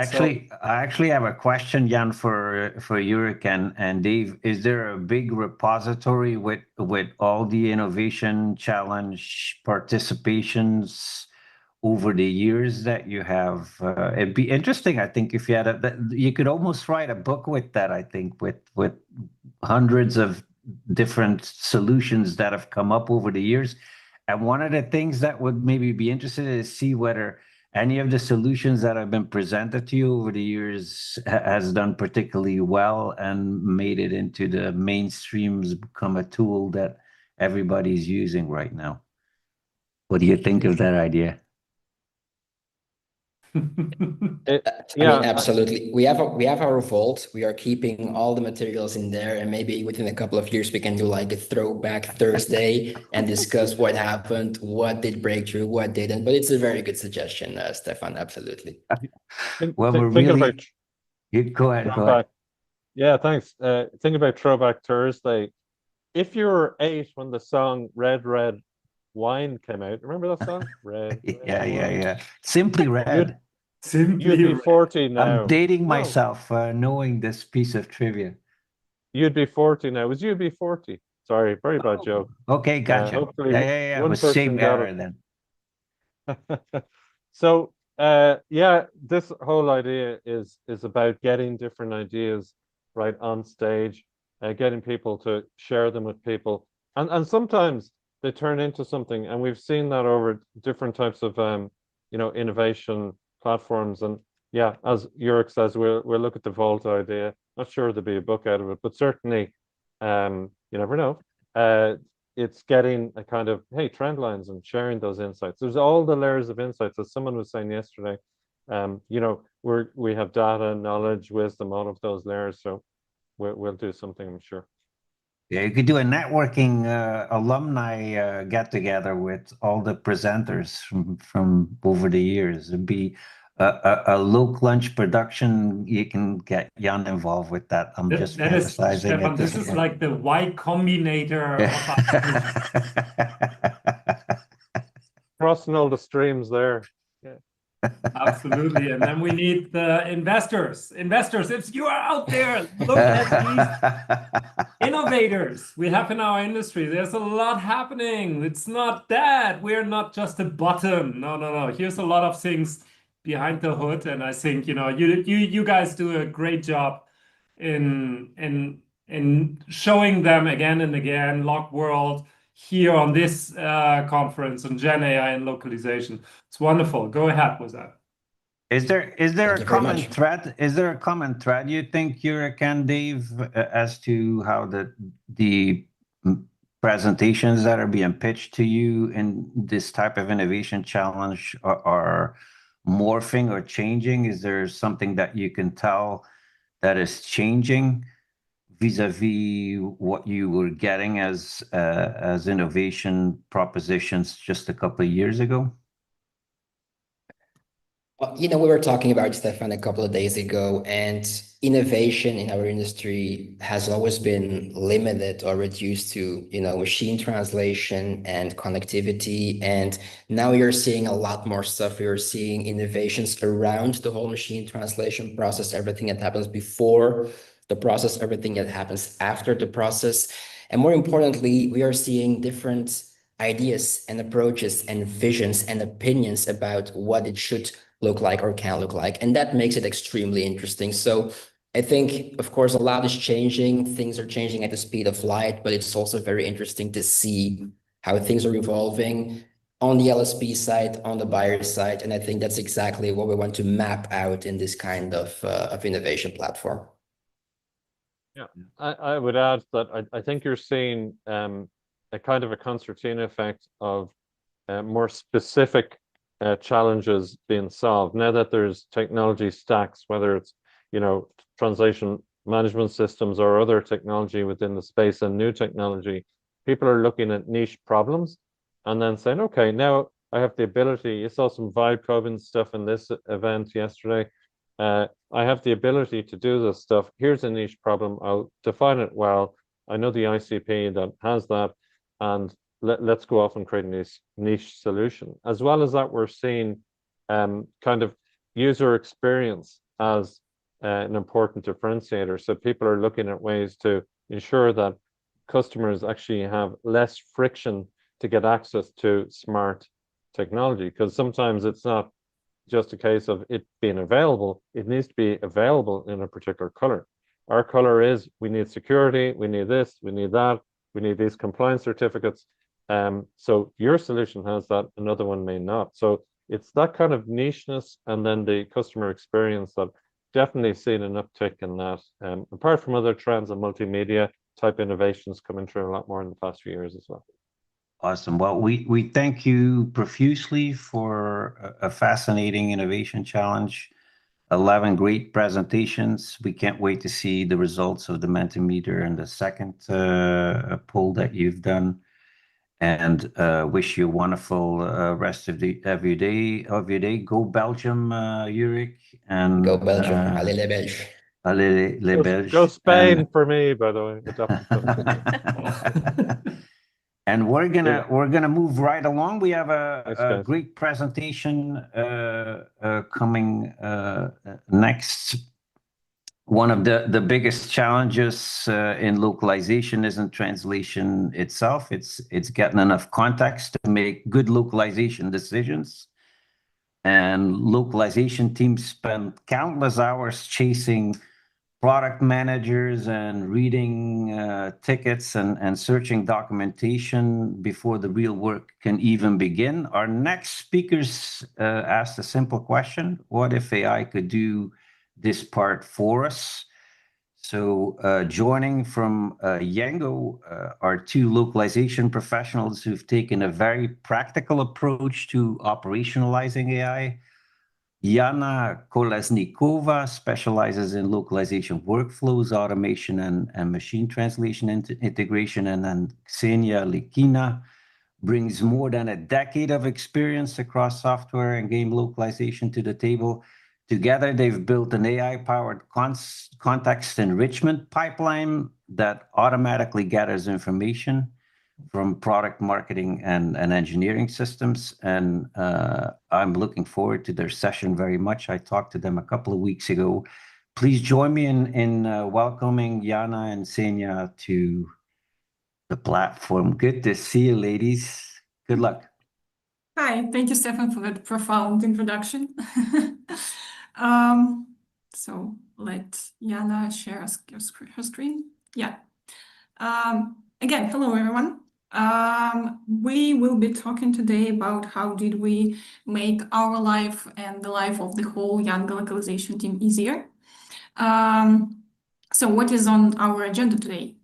actually have a question, Jan, for Jurek and Dave. Is there a big repository with all the innovation challenge participations over the years that you have? It'd be interesting, I think, if you had you could almost write a book with that, I think, with hundreds of different solutions that have come up over the years. And one of the things that would maybe be interesting is see whether any of the solutions that have been presented to you over the years has done particularly well and made it into the mainstreams, become a tool that everybody's using right now. What do you think of that idea? Absolutely. We have our vault. We are keeping all the materials in there, and maybe within a couple of years we can do like a throwback Thursday and discuss what happened, what did break through, what didn't. But it's a very good suggestion, Stefan. Absolutely. Well, we're really. Go ahead. Yeah, thanks. Think about Throwback Thursday. If you were 8 when the song Red Red Wine came out, remember that song? Red. Yeah. Simply Red. You'd be 40 now. I'm dating myself, knowing this piece of trivia. You'd be 40 now. Was you be 40? Sorry, very bad joke. Okay, gotcha. Hopefully Yeah. One It was person same got error it. then. So this whole idea is about getting different ideas right on stage, getting people to share them with people, and sometimes they turn into something, and we've seen that over different types of innovation platforms. And yeah, as Jurek says, we'll look at the vault idea. Not sure there'll be a book out of it, but certainly you never know. it's getting a kind of, hey, trend lines and sharing those insights. There's all the layers of insights, as someone was saying yesterday. You know, we have data, knowledge, wisdom, all of those layers. So we'll do something, I'm sure. Yeah, you could do a networking alumni get together with all the presenters from over the years. It'd be a low lunch production. You can get Jan involved with that. I'm just That is, fantasizing Stefan, at this this is point. like the Y Combinator of Crossing all the streams there. Yeah. Absolutely. And then we need the investors. Investors, if you are out there, look at these innovators we have in our industry. There's a lot happening. It's not that. We're not just a bottom. No, no, no. Here's a lot of things behind the hood. And I think, you know, you guys do a great job in showing them again and again, Log World, here on this conference on GenAI and localization. It's wonderful. Go ahead with that. Is there a common thread? Is there a common thread you think, Jurek and Dave, as to how the presentations that are being pitched to you in this type of innovation challenge are morphing or changing? Is there something that you can tell that is changing vis-a-vis what you were getting as innovation propositions just a couple of years ago? Well, you know, we were talking about Stefan a couple of days ago, and innovation in our industry has always been limited or reduced to, you know, machine translation and connectivity. And now you're seeing a lot more stuff. You're seeing innovations around the whole machine translation process, everything that happens before the process, everything that happens after the process. And more importantly, we are seeing different ideas and approaches and visions and opinions about what it should look like or can look like. And that makes it extremely interesting. So I think, of course, a lot is changing. Things are changing at the speed of light, but it's also very interesting to see how things are evolving on the LSP side, on the buyer side. And I think that's exactly what we want to map out in this kind of innovation platform. Yeah, I would add that I think you're seeing a kind of a concertina effect of more specific challenges being solved now that there's technology stacks, whether it's, you know, translation management systems or other technology within the space and new technology. People are looking at niche problems and then saying, okay, now I have the ability. You saw some vibe coding stuff in this event yesterday. I have the ability to do this stuff. Here's a niche problem. I'll define it well. I know the ICP that has that, and let's go off and create a niche solution. As well as that, we're seeing kind of user experience as an important differentiator. So people are looking at ways to ensure that customers actually have less friction to get access to smart technology, because sometimes it's not just a case of it being available. It needs to be available in a particular color. Our color is, we need security, we need this, we need that, we need these compliance certificates. So your solution has that, another one may not. So it's that kind of nicheness and then the customer experience that definitely seen an uptick in that. Apart from other trends and multimedia type innovations coming through a lot more in the past few years as well. Awesome. Well, we thank you profusely for a fascinating innovation challenge. 11 great presentations. We can't wait to see the results of the Mentimeter and the second poll that you've done. And wish you a wonderful rest of your day. Go Belgium, Jurek. And go Belgium. Allez les Belges. Allez les Belges. Go Spain for me, by the way. And we're gonna move right along. We have a great presentation coming next. One of the biggest challenges in localization isn't translation itself. It's getting enough context to make good localization decisions. And localization teams spend countless hours chasing product managers and reading tickets and searching documentation before the real work can even begin. Our next speakers asked a simple question: what if AI could do this part for us? So joining from Yango are two localization professionals who've taken a very practical approach to operationalizing AI. Yana Kolesnikova specializes in localization workflows, automation, and machine translation integration. And then Ksenia Likina brings more than a decade of experience across software and game localization to the table. Together, they've built an AI-powered context enrichment pipeline that automatically gathers information from product marketing and engineering systems. And I'm looking forward to their session very much. I talked to them a couple of weeks ago. Please join me in welcoming Yana and Ksenia to the platform. Good to see you, ladies. Good luck. Hi, thank you, Stefan, for that profound introduction. So let Yana share her screen. Yeah. Again, hello, everyone. We will be talking today about how did we make our life and the life of the whole young localization team easier. So what is on our agenda today?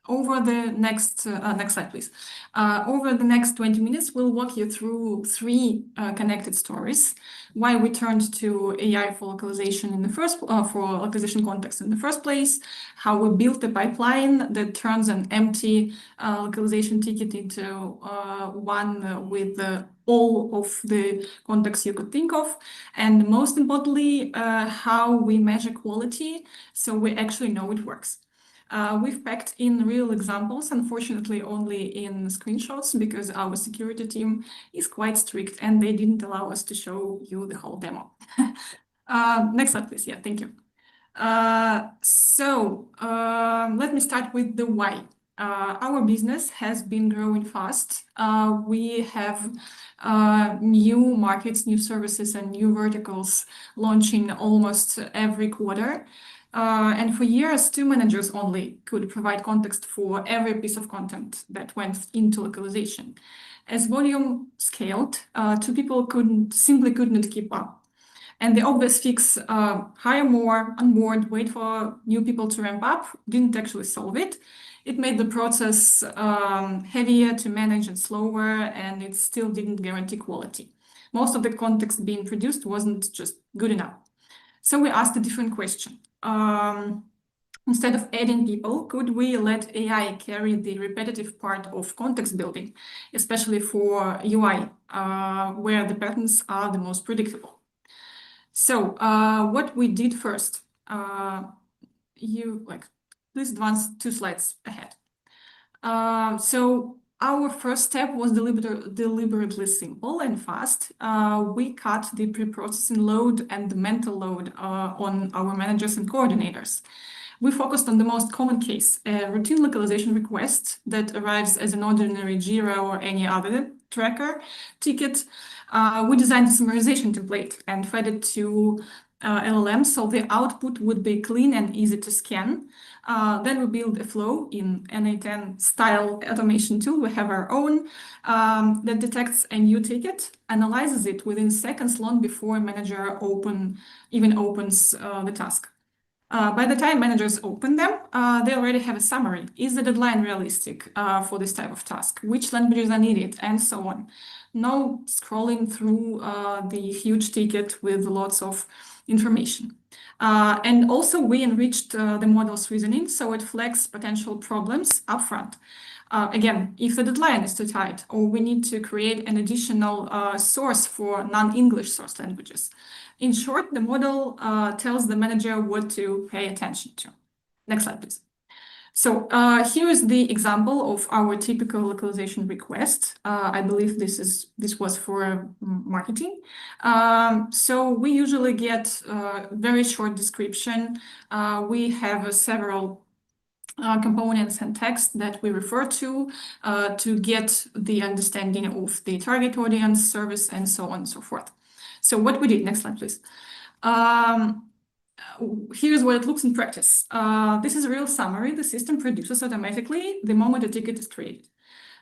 Over the next slide, please. Over the next 20 minutes, we'll walk you through three connected stories. Why we turned to AI for localization in the first for localization context in the first place. How we built a pipeline that turns an empty localization ticket into one with all of the contexts you could think of, and most importantly, how we measure quality so we actually know it works. We've packed in real examples, unfortunately only in screenshots because our security team is quite strict and they didn't allow us to show you the whole demo. Next slide, please. Yeah, thank you. Let me start with the why. Our business has been growing fast. We have new markets, new services, and new verticals launching almost every quarter. And for years, two managers only could provide context for every piece of content that went into localization. As volume scaled, two people simply couldn't keep up. And the obvious fix, hire more, onboard, wait for new people to ramp up, didn't actually solve it. It made the process heavier to manage and slower, and it still didn't guarantee quality. Most of the context being produced wasn't just good enough. So we asked a different question. Instead of adding people, could we let AI carry the repetitive part of context building, especially for UI, where the patterns are the most predictable? So what we did first, please advance 2 slides ahead. So our first step was deliberately simple and fast. We cut the pre-processing load and the mental load on our managers and coordinators. We focused on the most common case, a routine localization request that arrives as an ordinary Jira or any other tracker ticket. We designed a summarization template and fed it to LLM so the output would be clean and easy to scan. Then we build a flow in NA10 style automation tool. We have our own that detects a new ticket, analyzes it within seconds long before a manager even opens the task. By the time managers open them, they already have a summary. Is the deadline realistic for this type of task? Which languages are needed? And so on. No scrolling through the huge ticket with lots of information. And also we enriched the model's reasoning so it flags potential problems upfront. Again, if the deadline is too tight or we need to create an additional source for non-English source languages. In short, the model tells the manager what to pay attention to. Next slide, please. So here is the example of our typical localization request. I believe this was for marketing. So we usually get a very short description. We have several components and text that we refer to get the understanding of the target audience, service, and so on and so forth. So what we did, next slide, please. Here's what it looks in practice. This is a real summary the system produces automatically the moment a ticket is created.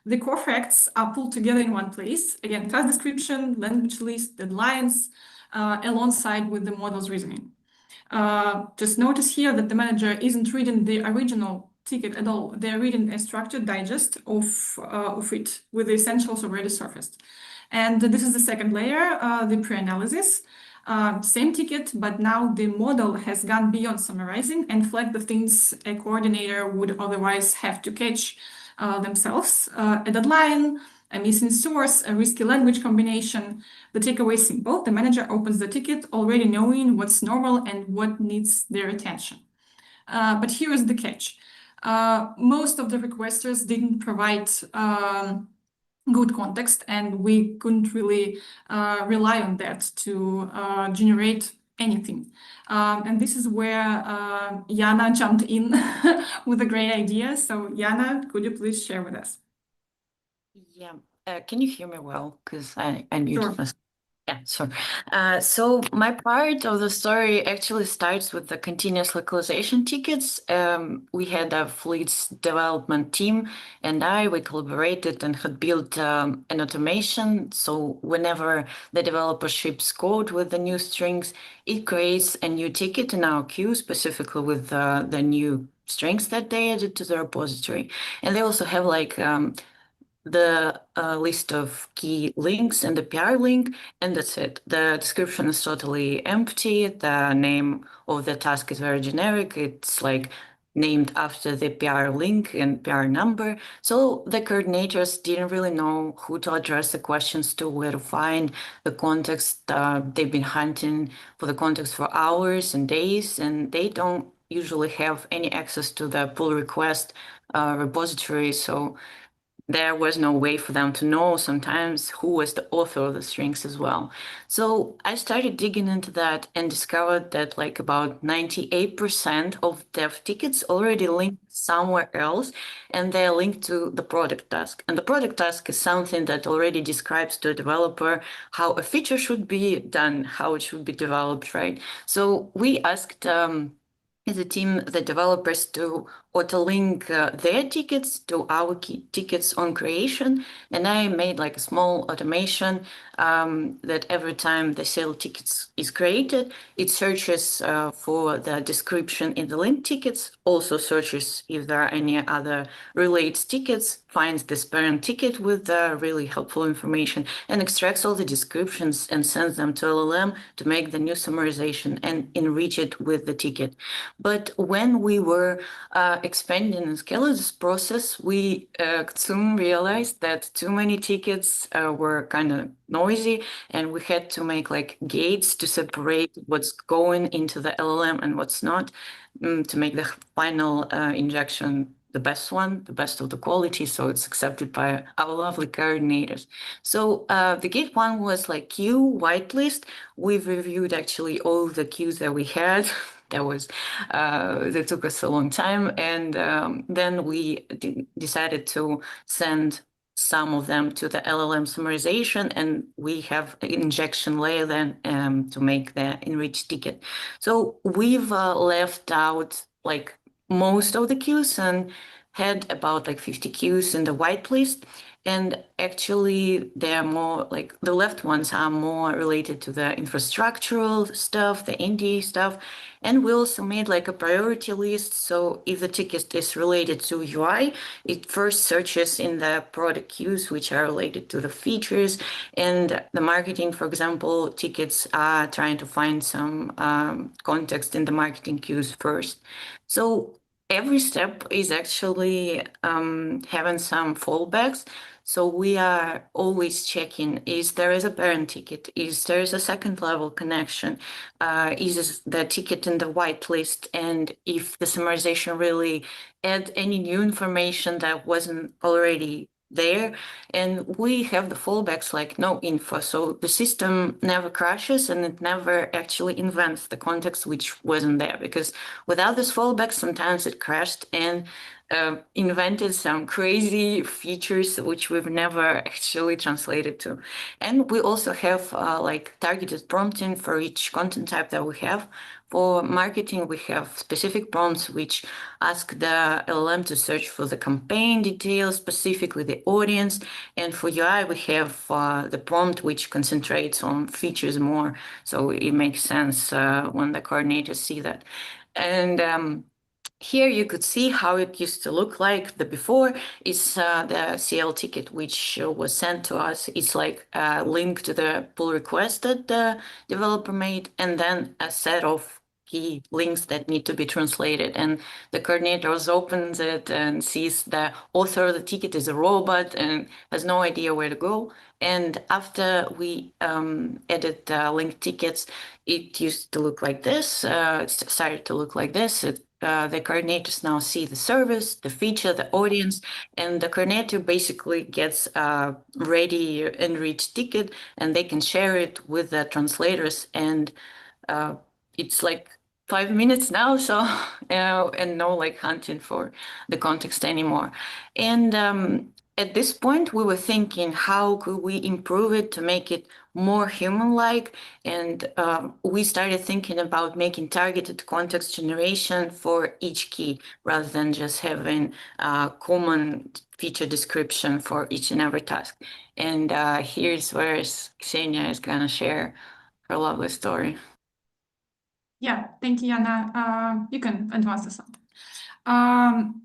The core facts are pulled together in one place. Again, task description, language list, deadlines, alongside with the model's reasoning. Just notice here that the manager isn't reading the original ticket at all. They're reading a structured digest of it with the essentials already surfaced. And this is the second layer, the pre-analysis. Same ticket, but now the model has gone beyond summarizing and flagged the things a coordinator would otherwise have to catch themselves. A deadline, a missing source, a risky language combination. The takeaway is simple. The manager opens the ticket already knowing what's normal and what needs their attention. But here is the catch. Most of the requesters didn't provide good context, and we couldn't really rely on that to generate anything. And this is where Yana jumped in with a great idea. So Yana, could you please share with us? Yeah, can you hear me well? Because I muted Sure. myself. Yeah, sure. So my part of the story actually starts with the continuous localization tickets. We had a fleets development team, and we collaborated and had built an automation. So whenever the developer ships code with the new strings, it creates a new ticket in our queue, specifically with the new strings that they added to the repository. And they also have like the list of key links and the PR link, and that's it. The description is totally empty. The name of the task is very generic. It's like named after the PR link and PR number. So the coordinators didn't really know who to address the questions to, where to find the context. They've been hunting for the context for hours and days, and they don't usually have any access to the pull request repository. So there was no way for them to know sometimes who was the author of the strings as well. So I started digging into that and discovered that like about 98% of dev tickets already linked somewhere else, and they're linked to the product task. And the product task is something that already describes to a developer how a feature should be done, how it should be developed, right? So we asked as a team, the developers to auto-link their tickets to our key tickets on creation. And I made like a small automation that every time the sale tickets is created, it searches for the description in the link tickets, also searches if there are any other related tickets, finds this parent ticket with really helpful information, and extracts all the descriptions and sends them to LLM to make the new summarization and enrich it with the ticket. But when we were expanding and scaling this process, we soon realized that too many tickets were kind of noisy, and we had to make like gates to separate what's going into the LLM and what's not, to make the final injection the best one, the best of the quality, so it's accepted by our lovely coordinators. So the gate one was like queue whitelist. We've reviewed actually all the queues that we had. That took us a long time, and then we decided to send some of them to the LLM summarization, and we have an injection layer then to make the enriched ticket. So we've left out like most of the queues and had about like 50 queues in the whitelist. And actually, they're more like the left ones are more related to the infrastructural stuff, the indie stuff. And we also made like a priority list. So if the ticket is related to UI, it first searches in the product queues, which are related to the features. And the marketing, for example, tickets are trying to find some context in the marketing queues first. So every step is actually having some fallbacks. So we are always checking, is there a parent ticket? Is there a second level connection? Is the ticket in the whitelist? And if the summarization really add any new information that wasn't already there, and we have the fallbacks like no info. So the system never crashes and it never actually invents the context which wasn't there, because without this fallback, sometimes it crashed and invented some crazy features which we've never actually translated to. And we also have like targeted prompting for each content type that we have. For marketing, we have specific prompts which ask the LLM to search for the campaign details, specifically the audience. And for UI, we have the prompt which concentrates on features more. So it makes sense when the coordinators see that. And here you could see how it used to look like. The before is the CL ticket, which was sent to us. It's like a link to the pull request that the developer made, and then a set of key links that need to be translated. And the coordinator opens it and sees the author of the ticket is a robot and has no idea where to go. And after we added linked tickets, it used to look like this. It started to look like this. The coordinators now see the service, the feature, the audience, and the coordinator basically gets a ready enriched ticket, and they can share it with the translators. And it's like 5 minutes now, so and no like hunting for the context anymore. And at this point, we were thinking, how could we improve it to make it more human-like? And we started thinking about making targeted context generation for each key, rather than just having a common feature description for each and every task. And here's where Ksenia is gonna share her lovely story. Yeah, thank you, Yana. You can advance the slide.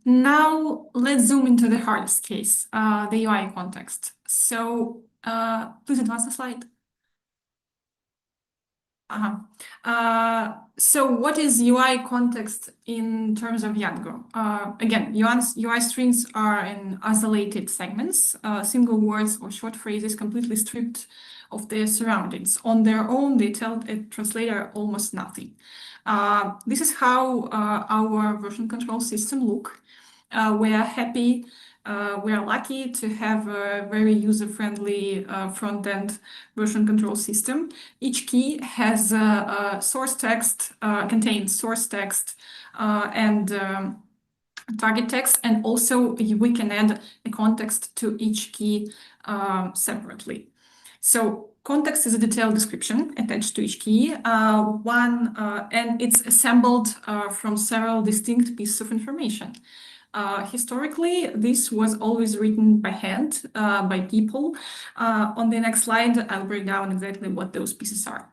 Now let's zoom into the hardest case, the UI context. So please advance the slide. So what is UI context in terms of Django? Again, UI strings are in isolated segments, single words or short phrases completely stripped of their surroundings. On their own, they tell a translator almost nothing. This is how our version control system look. We are happy, we are lucky to have a very user-friendly front-end version control system. Each key has a source text, contains source text and target text, and also we can add a context to each key separately. So context is a detailed description attached to each key, and it's assembled from several distinct pieces of information. Historically, this was always written by hand, by people. On the next slide, I'll break down exactly what those pieces are.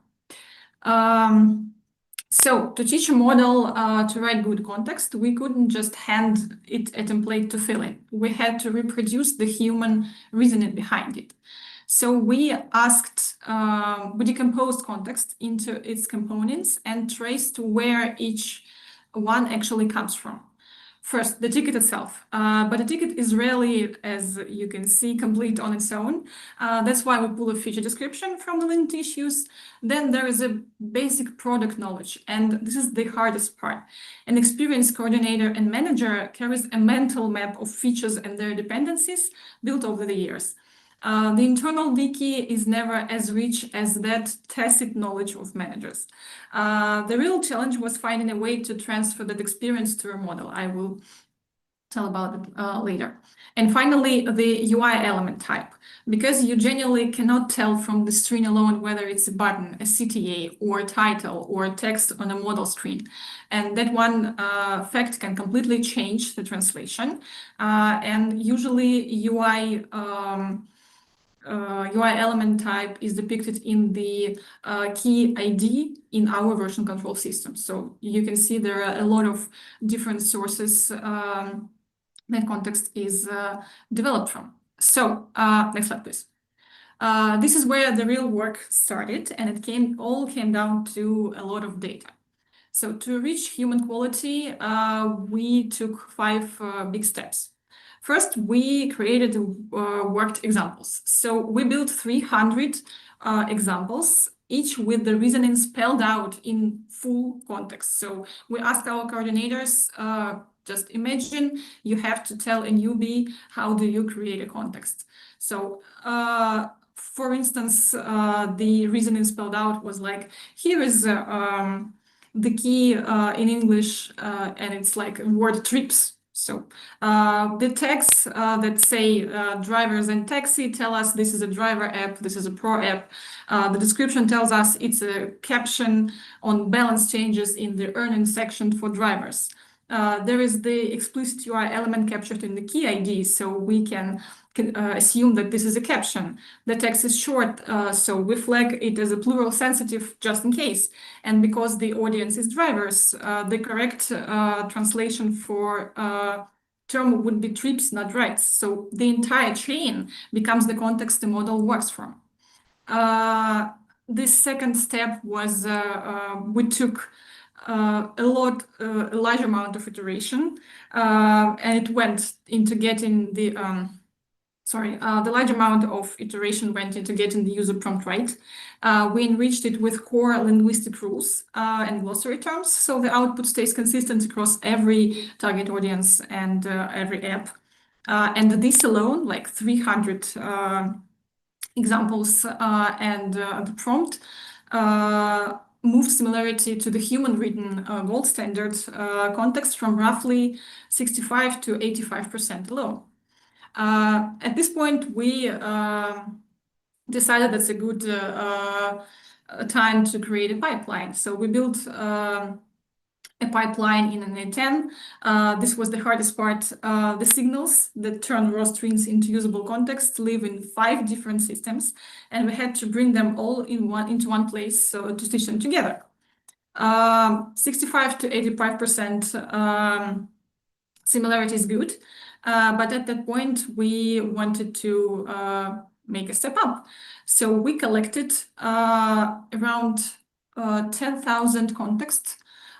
So to teach a model to write good context, we couldn't just hand it a template to fill in. We had to reproduce the human reasoning behind it. So we decomposed context into its components and traced where each one actually comes from. First, the ticket itself, but the ticket is rarely, as you can see, complete on its own. That's why we pull a feature description from the linked issues. Then there is a basic product knowledge, and this is the hardest part. An experienced coordinator and manager carries a mental map of features and their dependencies built over the years. The internal wiki is never as rich as that tacit knowledge of managers. The real challenge was finding a way to transfer that experience to a model. I will tell about it later. And finally, the UI element type. Because you genuinely cannot tell from the screen alone whether it's a button, a CTA, or a title, or a text on a model screen. And that one fact can completely change the translation. And usually UI element type is depicted in the key ID in our version control system. So you can see there are a lot of different sources that context is developed from. So next slide, please. This is where the real work started, and it all came down to a lot of data. So to reach human quality, we took 5 big steps. First, we created worked examples. So we built 300 examples, each with the reasoning spelled out in full context. So we asked our coordinators, just imagine you have to tell a newbie, how do you create a context? So for instance, the reasoning spelled out was like, here is the key in English, and it's like word trips. So the tags that say drivers and taxi tell us this is a driver app, this is a pro app. The description tells us it's a caption on balance changes in the earnings section for drivers. There is the explicit UI element captured in the key ID, so we can assume that this is a caption. The text is short, so we flag it as a plural sensitive just in case. And because the audience is drivers, the correct translation for term would be trips, not rides. So the entire chain becomes the context the model works from. This second step was we took a large amount of iteration, and it went into getting the large amount of iteration went into getting the user prompt right. We enriched it with core linguistic rules and glossary terms, so the output stays consistent across every target audience and every app. And this alone, like 300 examples and the prompt, moved similarity to the human-written gold standard context from roughly 65 to 85% alone. At this point, we decided that's a good time to create a pipeline. So we built a pipeline in an A10. This was the hardest part. The signals that turn raw strings into usable context live in 5 different systems, and we had to bring them all into one place so to stitch them together. 65 to 85% similarity is good, but at that point we wanted to make a step up. So we collected around 10,000 contexts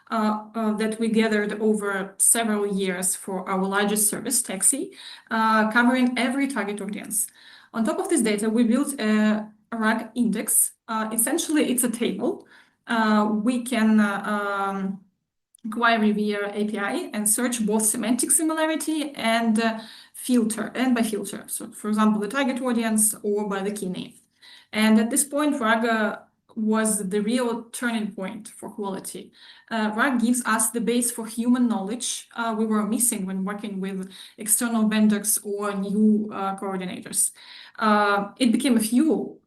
that we gathered over several years for our largest service, Taxi, covering every target audience. On top of this data, we built a RAG index. Essentially, it's a table. We can query via API and search both semantic similarity and by filter. So, for example, the target audience or by the key name. And at this point, RAG was the real turning point for quality. RAG gives us the base for human knowledge we were missing when working with external vendors or new coordinators. It became a fuel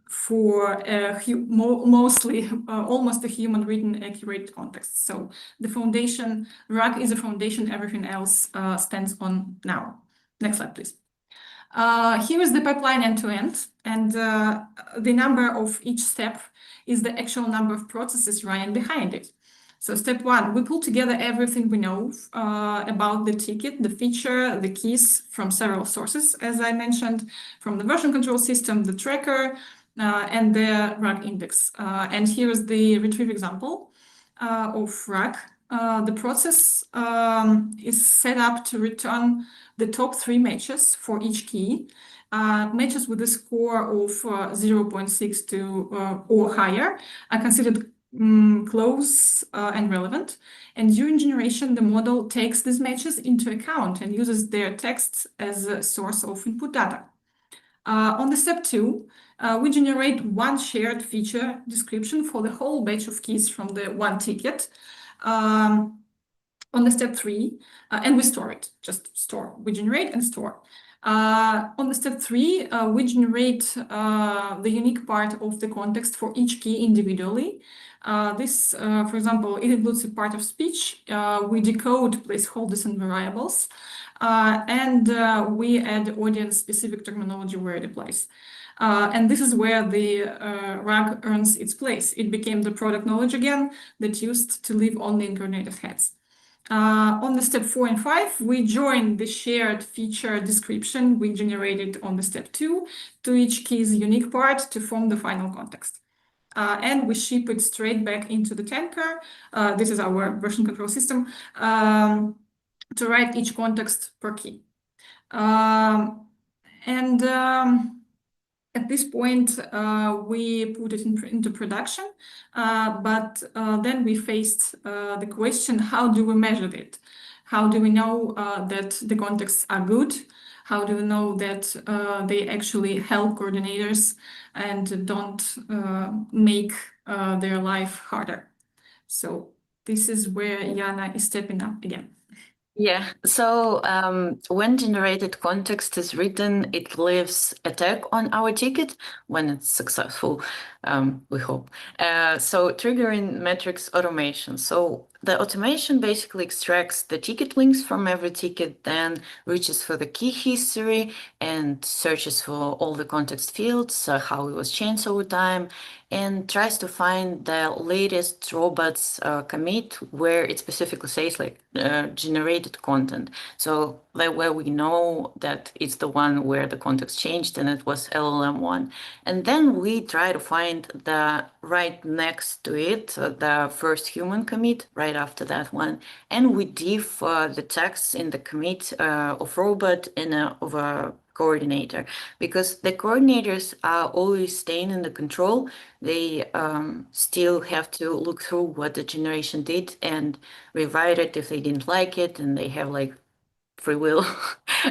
for mostly almost a human-written accurate context. So the foundation, RAG is a foundation everything else stands on now. Next slide, please. Here is the pipeline end-to-end, and the number of each step is the actual number of processes running behind it. So step 1, we pull together everything we know about the ticket, the feature, the keys from several sources, as I mentioned, from the version control system, the tracker, and the RAG index. And here is the retrieve example of RAG. The process is set up to return the top 3 matches for each key. Matches with a score of 0.6 to or higher are considered close and relevant. And during generation, the model takes these matches into account and uses their texts as a source of input data. On the step 2, we generate one shared feature description for the whole batch of keys from the one ticket. On the step 3, and we store it, just store. We generate and store. On the step 3, we generate the unique part of the context for each key individually. This, for example, it includes a part of speech. We decode placeholders and variables, and we add audience-specific terminology where it applies. And this is where the RAG earns its place. It became the product knowledge again that used to live only in coordinators' heads. On the step 4 and 5, we join the shared feature description we generated on the step 2 to each key's unique part to form the final context. And we ship it straight back into the tanker. This is our version control system to write each context per key. At this point, we put it into production, but then we faced the question, how do we measure it? How do we know that the contexts are good? How do we know that they actually help coordinators and don't make their life harder? So this is where Jana is stepping up again. Yeah, so when generated context is written, it leaves a tag on our ticket when it's successful, we hope. So triggering metrics automation. So the automation basically extracts the ticket links from every ticket, then reaches for the key history and searches for all the context fields, how it was changed over time, and tries to find the latest robots commit where it specifically says like generated content. So like where we know that it's the one where the context changed and it was LLM-1. And then we try to find the right next to it, the first human commit right after that one. And we diff the text in the commit of robot and of a coordinator, because the coordinators are always staying in the control. They still have to look through what the generation did and rewrite it if they didn't like it, and they have like free will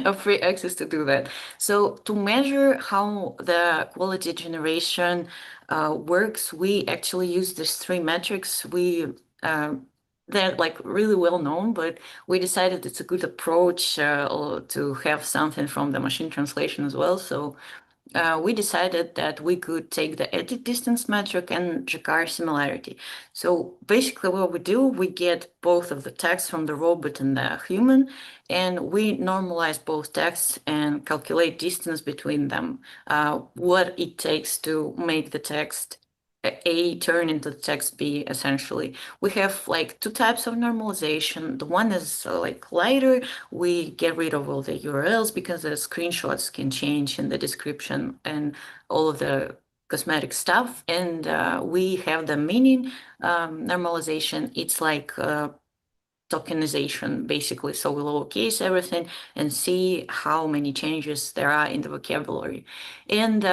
of free access to do that. So to measure how the quality generation works, we actually use these three metrics. They're like really well known, but we decided it's a good approach to have something from the machine translation as well. So we decided that we could take the edit distance metric and Jacquard similarity. So basically what we do, we get both of the text from the robot and the human, and we normalize both texts and calculate distance between them, what it takes to make the text A turn into the text B, essentially. We have like two types of normalization. The one is like lighter. We get rid of all the URLs because the screenshots can change in the description and all of the cosmetic stuff. And we have the meaning normalization. It's like tokenization, basically. So we lowercase everything and see how many changes there are in the vocabulary. And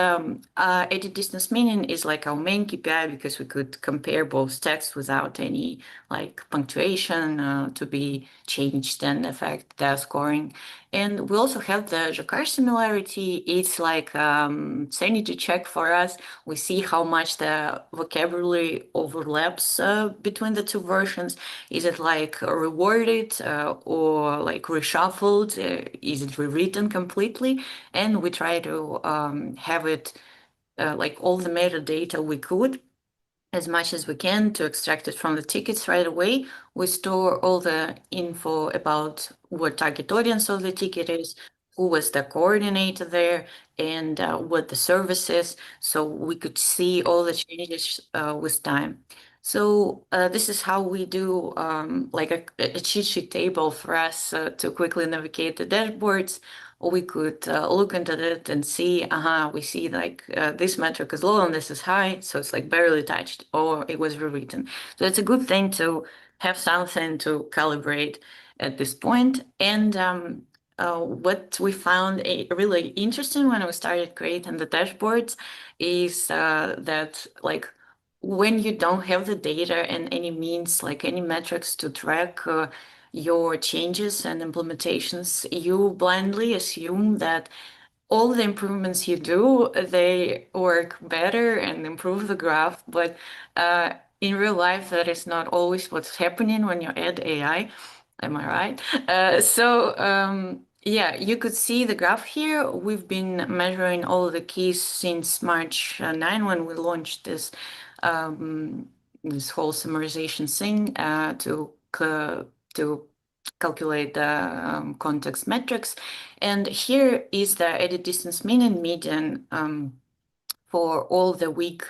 edit distance meaning is like our main KPI because we could compare both texts without any like punctuation to be changed and affect the scoring. And we also have the Jacquard similarity. It's like sanity check for us. We see how much the vocabulary overlaps between the two versions. Is it like reworded or like reshuffled? Is it rewritten completely? And we try to have it like all the metadata we could as much as we can to extract it from the tickets right away. We store all the info about what target audience of the ticket is, who was the coordinator there, and what the service is, so we could see all the changes with time. So this is how we do like a cheat sheet table for us to quickly navigate the dashboards. We could look into it and see, we see like this metric is low and this is high, so it's like barely touched, or it was rewritten. So it's a good thing to have something to calibrate at this point. And what we found really interesting when we started creating the dashboards is that like when you don't have the data and any means, like any metrics to track your changes and implementations, you blindly assume that all the improvements you do, they work better and improve the graph. But in real life, that is not always what's happening when you add AI. Am I right? Yeah, you could see the graph here. We've been measuring all the keys since March 9 when we launched this this whole summarization thing to calculate the context metrics. And here is the edit distance mean and median for all the week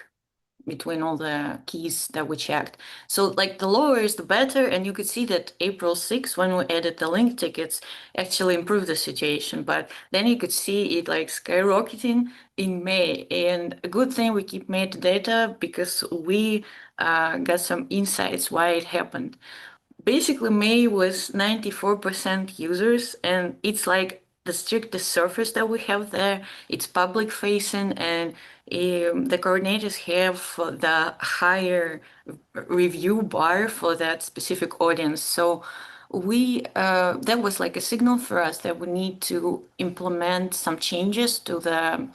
between all the keys that we checked. So like the lower is the better, and you could see that April 6, when we added the link tickets, actually improved the situation. But then you could see it like skyrocketing in May. And a good thing we keep metadata because we got some insights why it happened. Basically, May was 94% users, and it's like the strictest surface that we have there. It's public facing, and the coordinators have the higher review bar for that specific audience. So we that was like a signal for us that we need to implement some changes to the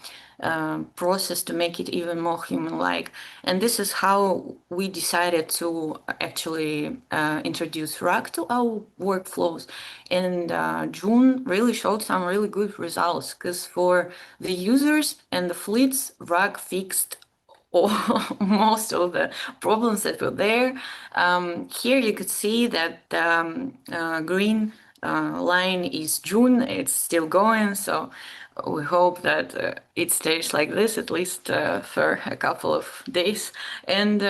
process to make it even more human-like. And this is how we decided to actually introduce RAG to our workflows. And June really showed some really good results, because for the users and the fleets, RAG fixed most of the problems that were there. Here you could see that green line is June. It's still going, so we hope that it stays like this at least for a couple of days. And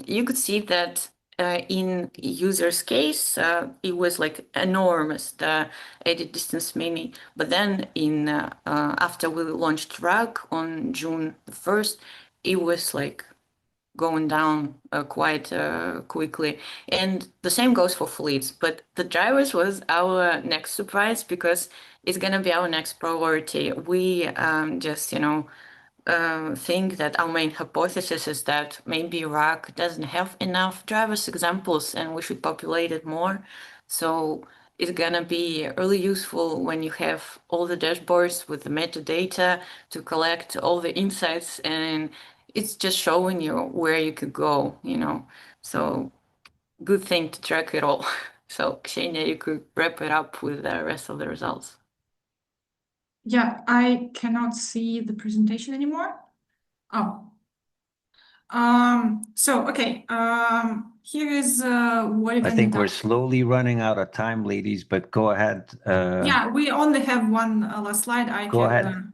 you could see that in user's case, it was like enormous, the edit distance mini. But then in after we launched RAG on June the 1st, it was like going down quite quickly. And the same goes for fleets. But the drivers was our next surprise, because it's going to be our next priority. We just, think that our main hypothesis is that maybe RAG doesn't have enough drivers examples and we should populate it more. So it's going to be really useful when you have all the dashboards with the metadata to collect all the insights, and it's just showing you where you could go, So good thing to track it all. So Ksenia, you could wrap it up with the rest of the results. Yeah, I cannot see the presentation anymore. Oh. Okay. Here is what it I think ended we're up. slowly running out of time, ladies, but go ahead. Yeah, we only have one last slide. Go ahead.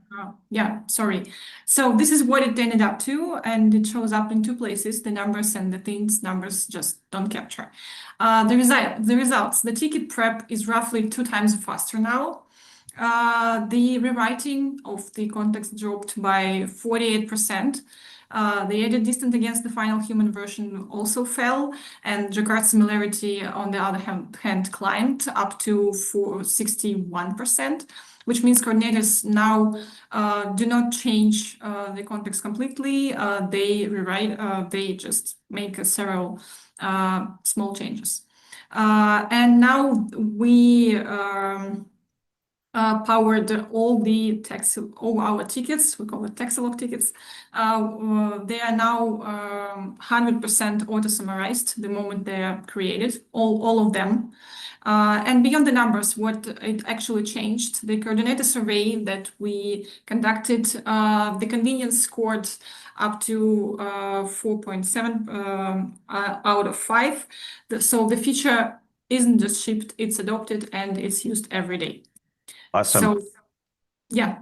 Yeah, sorry. So this is what it ended up to, and it shows up in two places, the numbers and the things numbers just don't capture. The results, the ticket prep is roughly 2 times faster now. The rewriting of the context dropped by 48%. The edit distance against the final human version also fell, and Jacquard similarity, on the other hand, climbed up to 61%, which means coordinators now do not change the context completely. They rewrite, they just make several small changes. And now we powered all our tickets. We call it Texalog tickets. They are now 100% auto-summarized the moment they are created, all of them. And beyond the numbers, what it actually changed, the coordinator survey that we conducted, the convenience scored up to 4.7 out of 5. So the feature isn't just shipped, it's adopted and it's used every day. Awesome. So, yeah.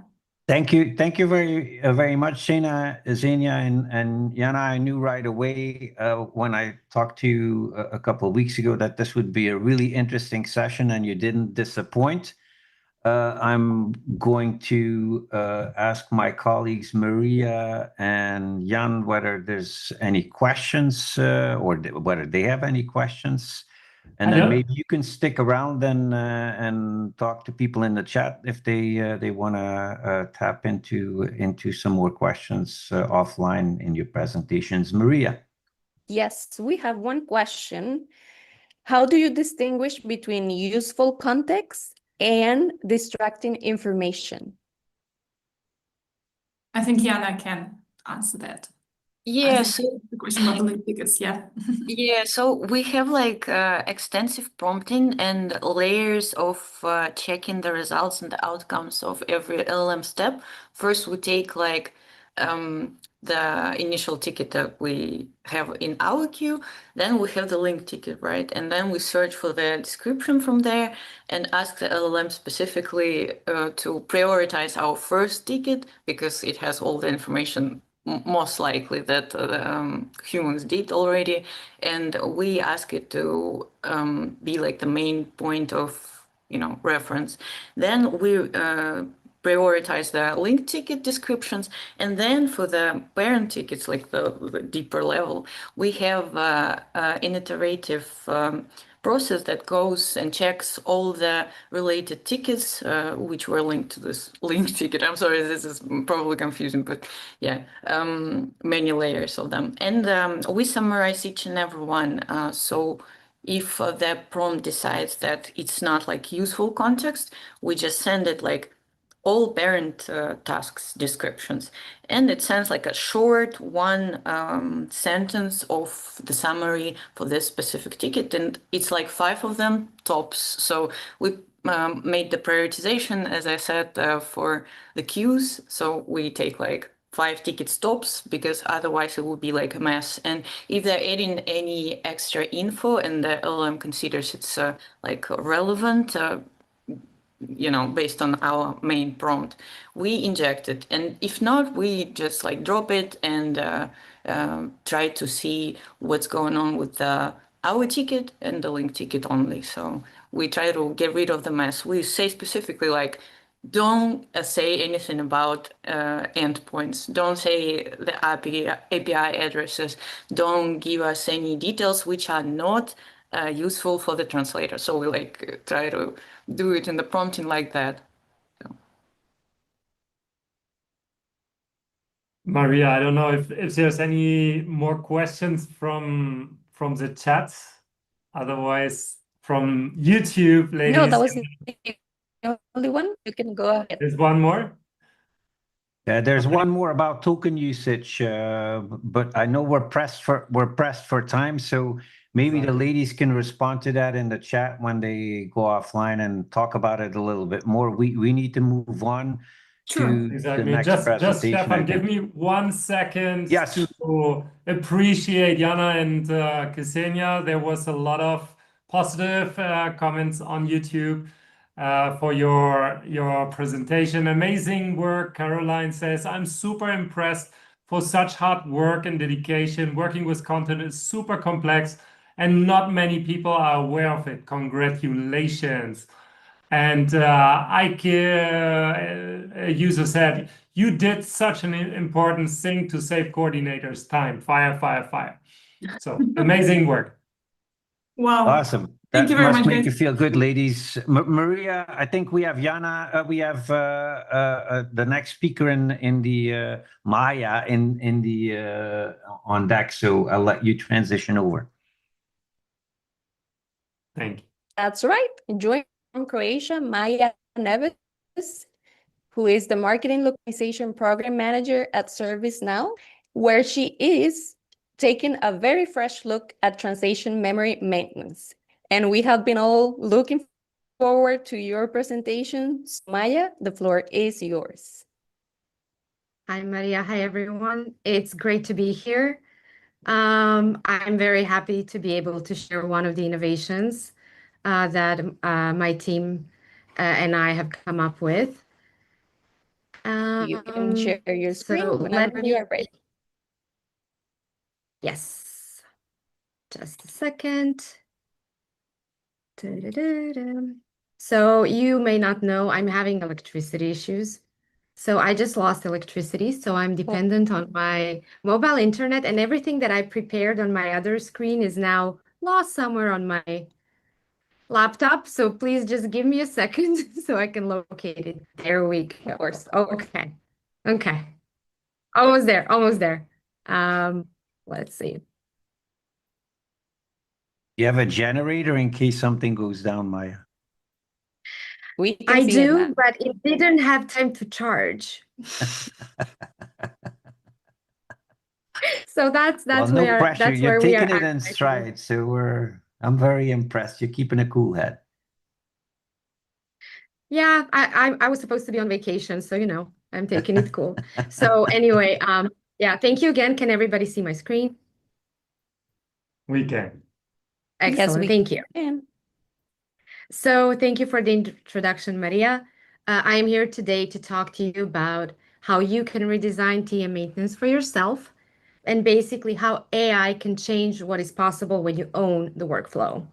Thank you very much, Xenia and Jana. I knew right away when I talked to you a couple of weeks ago that this would be a really interesting session, and you didn't disappoint. I'm going to ask my colleagues Maria and Jan whether there's any questions or whether they have any questions. And then maybe you can stick around and talk to people in the chat if they want to tap into some more questions offline in your presentations. Maria. Yes, we have one question. How do you distinguish between useful context and distracting information? I think Jana can answer that. Yes. The question about the link tickets, yeah. Yeah, so we have like extensive prompting and layers of checking the results and the outcomes of every LLM step. First, we take like the initial ticket that we have in our queue, then we have the link ticket, right? And then we search for the description from there and ask the LLM specifically to prioritize our first ticket because it has all the information most likely that humans did already, and we ask it to be like the main point of reference. Then we prioritize the link ticket descriptions, and then for the parent tickets, like the deeper level, we have an iterative process that goes and checks all the related tickets which were linked to this link ticket. I'm sorry, this is probably confusing, but yeah, many layers of them. And we summarize each and every one. So if the prompt decides that it's not like useful context, we just send it like all parent tasks descriptions, and it sends like a short one sentence of the summary for this specific ticket, and it's like 5 of them tops. So we made the prioritization, as I said, for the queues. So we take like 5 ticket stops, because otherwise it would be like a mess. And if they're adding any extra info and the LLM considers it's like relevant, based on our main prompt, we inject it. And if not, we just like drop it and try to see what's going on with our ticket and the link ticket only. So we try to get rid of the mess. We say specifically like, don't say anything about endpoints. Don't say the API addresses. Don't give us any details which are not useful for the translator. So we like try to do it in the prompting like that. Maria, I don't know if there's any more questions from the chat. Otherwise, from YouTube, ladies. No, that was the only one. You can go ahead. There's one more. There's one more about token usage, but I know we're pressed for time, so maybe the ladies can respond to that in the chat when they go offline and talk about it a little bit more. We need to move on to the next Just presentation. Stefan, give me 1 second Yes. to appreciate Jana and Ksenia. There was a lot of positive comments on YouTube for your presentation. Amazing work, Caroline says. I'm super impressed for such hard work and dedication. Working with content is super complex and not many people are aware of it. Congratulations. And Ike, a user said, you did such an important thing to save coordinators time. Fire, fire, fire. So amazing work. Wow. Awesome. Thank That you very must much, make guys. you feel good, ladies. Maria, I think we have Jana. We have the next speaker in the Maya in the on deck. So I'll let you transition over. Thank you. That's right. Join from Croatia, Maya Neves, who is the Marketing Localization Program Manager at ServiceNow, where she is taking a very fresh look at translation memory maintenance. And we have been all looking forward to your presentation. Maya, the floor is yours. Hi, Maria. Hi, everyone. It's great to be here. I'm very happy to be able to share one of the innovations that my team and I have come up with. You can share your screen so whenever you are ready. Yes. Just a second. Da-da-da-da. So you may not know, I'm having electricity issues. So I just lost electricity, so I'm dependent on my mobile internet, and everything that I prepared on my other screen is now lost somewhere on my laptop. So please just give me a second so I can locate it. There we go. Of course. Oh, okay. Okay. Almost there. Almost there. Let's see. You have a generator in case something goes down, Maya. I do, but it didn't have time to charge. So that's Well, no where pressure. that's You're where we are taking it at in right now. stride. So I'm very impressed. You're keeping a cool head. Yeah, I was supposed to be on vacation, so I'm taking it cool. So anyway, yeah, thank you again. Can everybody see my screen? We can. Excellent. Thank you. So thank you for the introduction, Maria. I am here today to talk to you about how you can redesign TM maintenance for yourself, and basically how AI can change what is possible when you own the workflow.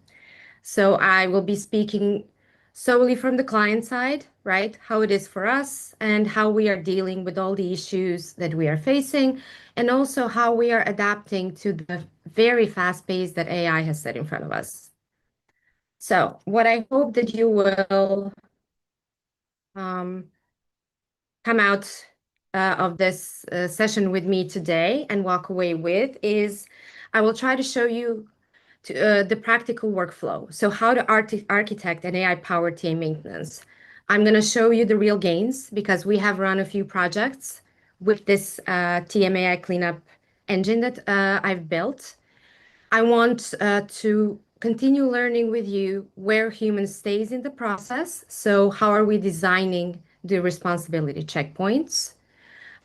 So I will be speaking solely from the client side, right? How it is for us and how we are dealing with all the issues that we are facing, and also how we are adapting to the very fast pace that AI has set in front of us. So what I hope that you will come out of this session with me today and walk away with is I will try to show you the practical workflow. So how to architect an AI-powered TA maintenance. I'm going to show you the real gains because we have run a few projects with this TMAI cleanup engine that I've built. I want to continue learning with you where human stays in the process. So how are we designing the responsibility checkpoints?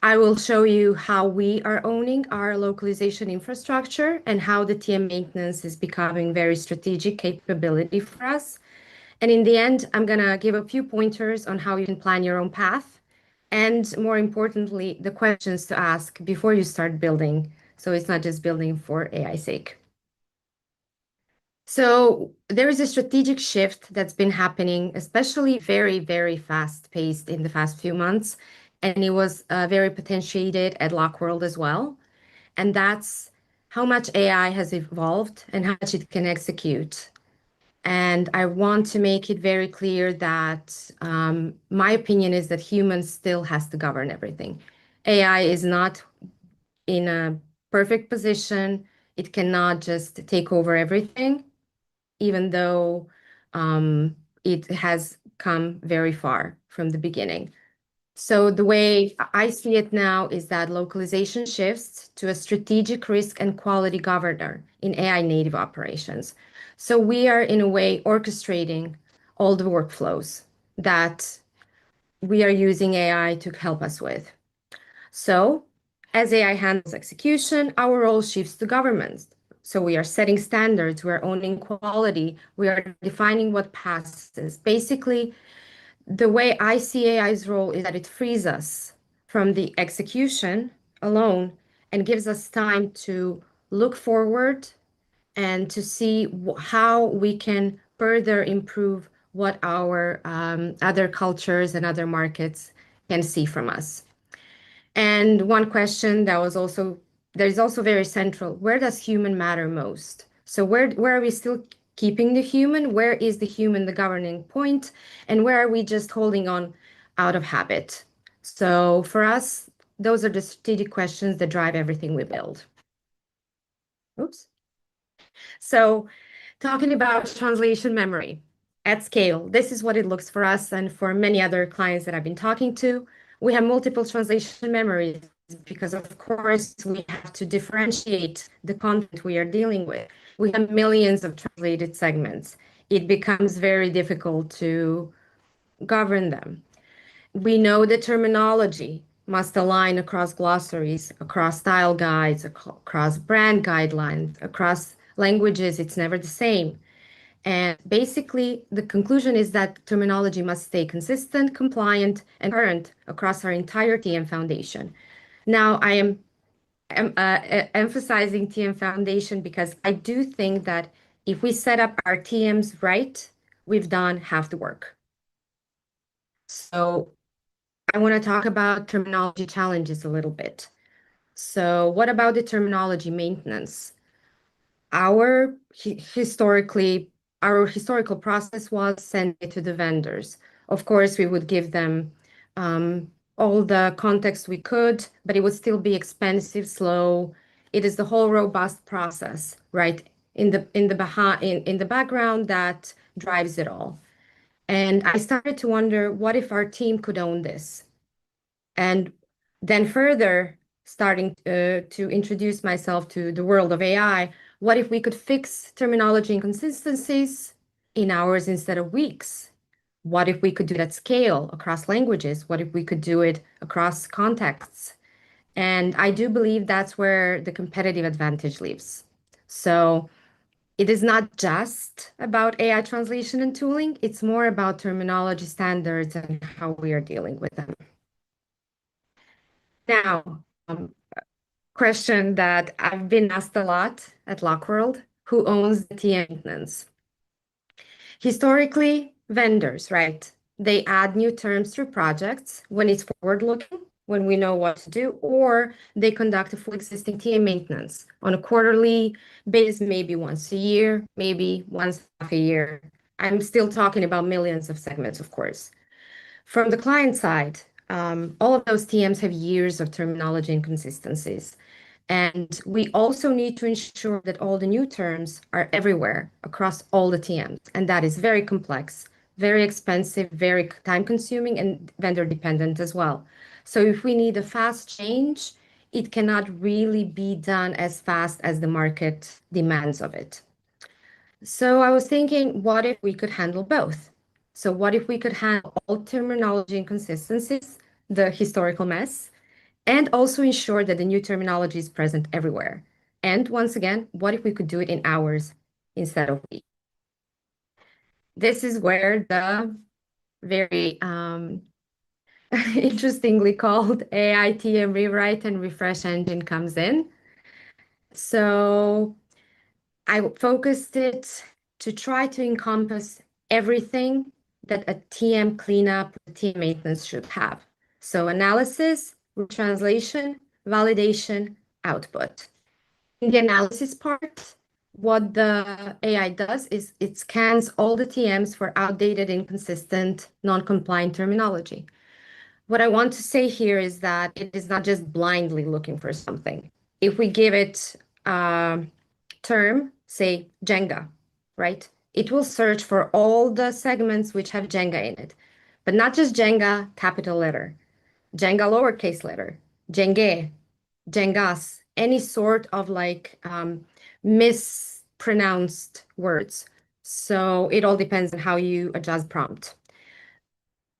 I will show you how we are owning our localization infrastructure and how the TM maintenance is becoming very strategic capability for us. And in the end, I'm going to give a few pointers on how you can plan your own path and, more importantly, the questions to ask before you start building. So it's not just building for AI's sake. So there is a strategic shift that's been happening, especially very, very fast-paced in the past few months. And it was very potentiated at Lockworld as well. And that's how much AI has evolved and how much it can execute. And I want to make it very clear that my opinion is that humans still has to govern everything. AI is not in a perfect position. It cannot just take over everything, even though it has come very far from the beginning. So the way I see it now is that localization shifts to a strategic risk and quality governor in AI native operations. So we are in a way orchestrating all the workflows that we are using AI to help us with. So as AI handles execution, our role shifts to governments. So we are setting standards, we're owning quality, we are defining what passes. Basically, the way I see AI's role is that it frees us from the execution alone and gives us time to look forward and to see how we can further improve what our other cultures and other markets can see from us. And one question that is also very central, where does human matter most? So where are we still keeping the human? Where is the human the governing point? And where are we just holding on out of habit? So for us, those are the strategic questions that drive everything we build. Oops. So talking about translation memory at scale, this is what it looks for us and for many other clients that I've been talking to. We have multiple translation memories because, of course, we have to differentiate the content we are dealing with. We have millions of translated segments. It becomes very difficult to govern them. We know the terminology must align across glossaries, across style guides, across brand guidelines, across languages. It's never the same. And basically, the conclusion is that terminology must stay consistent, compliant, and current across our entire TM foundation. Now, I am emphasizing TM foundation because I do think that if we set up our TMs right, we've done half the work. So I want to talk about terminology challenges a little bit. So what about the terminology maintenance? Our historical process was send it to the vendors. Of course, we would give them all the context we could, but it would still be expensive, slow. It is the whole robust process, right? In the background that drives it all. And I started to wonder, what if our team could own this? And then further, starting to introduce myself to the world of AI, what if we could fix terminology inconsistencies in hours instead of weeks? What if we could do it at scale across languages? What if we could do it across contexts? And I do believe that's where the competitive advantage lives. So it is not just about AI translation and tooling, it's more about terminology standards and how we are dealing with them. Now, question that I've been asked a lot at Lockworld, who owns the TM maintenance? Historically, vendors, right? They add new terms through projects when it's forward-looking, when we know what to do, or they conduct a full existing TM maintenance on a quarterly basis, maybe once a year, maybe once half a year. I'm still talking about millions of segments, of course. From the client side, all of those TMs have years of terminology inconsistencies. And we also need to ensure that all the new terms are everywhere across all the TMs. And that is very complex, very expensive, very time-consuming, and vendor-dependent as well. So if we need a fast change, it cannot really be done as fast as the market demands of it. So I was thinking, what if we could handle both? So what if we could handle all terminology inconsistencies, the historical mess, and also ensure that the new terminology is present everywhere? And once again, what if we could do it in hours instead of weeks? This is where the very interestingly called AI TM rewrite and refresh engine comes in. So I focused it to try to encompass everything that a TM cleanup, TM maintenance should have. So analysis, translation, validation, output. In the analysis part, what the AI does is it scans all the TMs for outdated, inconsistent, non-compliant terminology. What I want to say here is that it is not just blindly looking for something. If we give it a term, say Jenga, right? It will search for all the segments which have Jenga in it, but not just Jenga, capital letter, Jenga, lowercase letter, Jenge, Jengas, any sort of like mispronounced words. So it all depends on how you adjust prompt.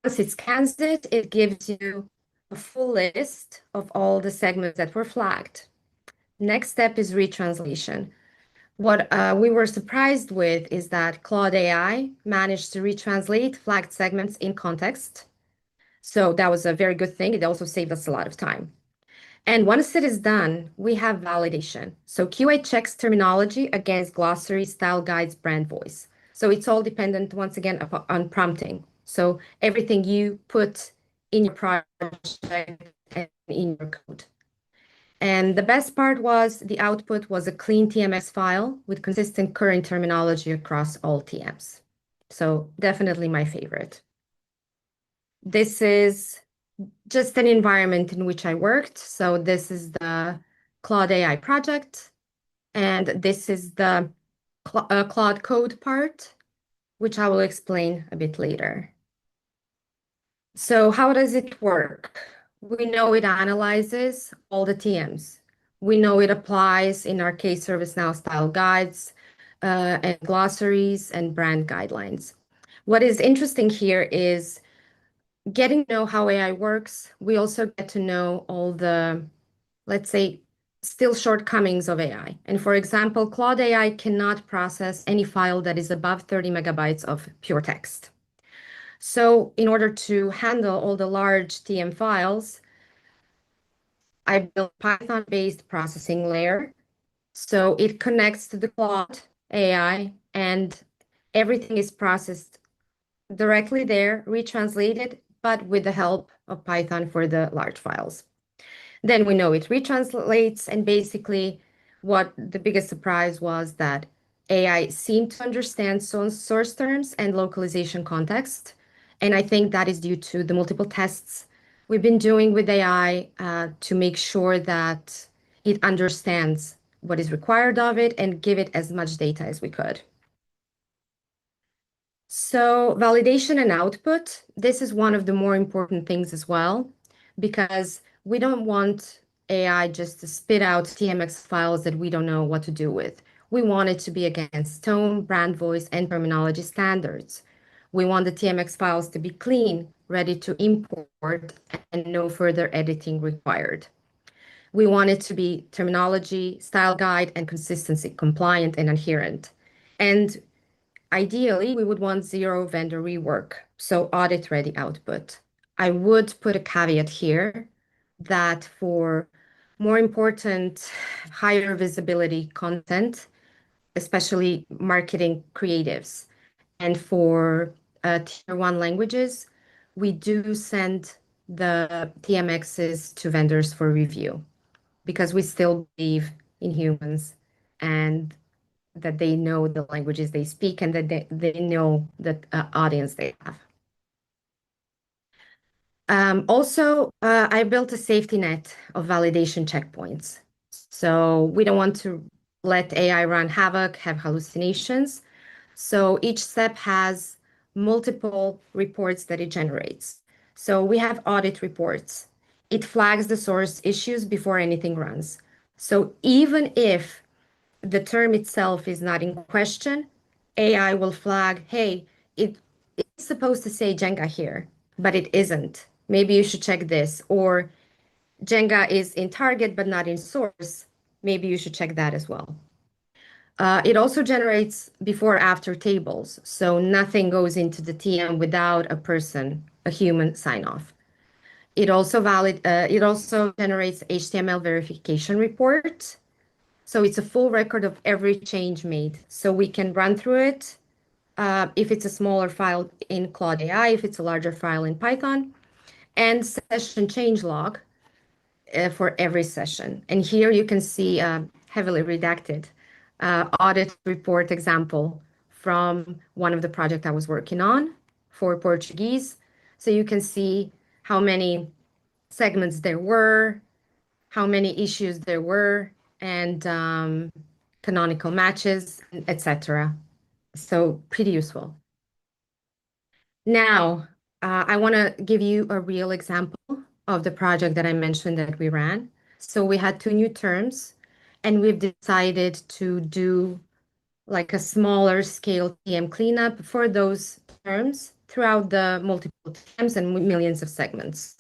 Once it scans it, it gives you a full list of all the segments that were flagged. Next step is retranslation. What we were surprised with is that Claude AI managed to retranslate flagged segments in context. So that was a very good thing. It also saved us a lot of time. And once it is done, we have validation. So QA checks terminology against glossary, style guides, brand voice. So it's all dependent, once again, on prompting. So everything you put in your project and in your code. And the best part was the output was a clean TMS file with consistent current terminology across all TMs. So definitely my favorite. This is just an environment in which I worked. So this is the Claude AI project, and this is the Claude Code part, which I will explain a bit later. So how does it work? We know it analyzes all the TMs. We know it applies, in our case, ServiceNow style guides and glossaries and brand guidelines. What is interesting here is getting to know how AI works. We also get to know all the, let's say, still shortcomings of AI. And for example, Claude AI cannot process any file that is above 30 megabytes of pure text. So in order to handle all the large TM files, I built a Python-based processing layer. So it connects to the Claude AI and everything is processed directly there, retranslated, but with the help of Python for the large files. Then we know it retranslates, and basically what the biggest surprise was that AI seemed to understand source terms and localization context. And I think that is due to the multiple tests we've been doing with AI to make sure that it understands what is required of it and give it as much data as we could. So validation and output, this is one of the more important things as well, because we don't want AI just to spit out TMX files that we don't know what to do with. We want it to be against tone, brand voice, and terminology standards. We want the TMX files to be clean, ready to import, and no further editing required. We want it to be terminology, style guide, and consistency compliant and adherent. And ideally, we would want zero vendor rework, so audit-ready output. I would put a caveat here that for more important, higher visibility content, especially marketing creatives, and for tier 1 languages, we do send the TMXs to vendors for review because we still believe in humans and that they know the languages they speak and that they know the audience they have. Also, I built a safety net of validation checkpoints. So we don't want to let AI run havoc, have hallucinations. So each step has multiple reports that it generates. So we have audit reports. It flags the source issues before anything runs. So even if the term itself is not in question, AI will flag, hey, it's supposed to say Jenga here, but it isn't. Maybe you should check this. Or Jenga is in target, but not in source. Maybe you should check that as well. It also generates before-after tables, so nothing goes into the TM without a person, a human sign-off. It also generates HTML verification report, so it's a full record of every change made. So we can run through it if it's a smaller file in Claude AI, if it's a larger file in Python, and session change log for every session. And here you can see heavily redacted audit report example from one of the projects I was working on for Portuguese. So you can see how many segments there were, how many issues there were, and canonical matches, etc. So pretty useful. Now, I want to give you a real example of the project that I mentioned that we ran. So we had 2 new terms, and we've decided to do like a smaller scale TM cleanup for those terms throughout the multiple TMs and millions of segments.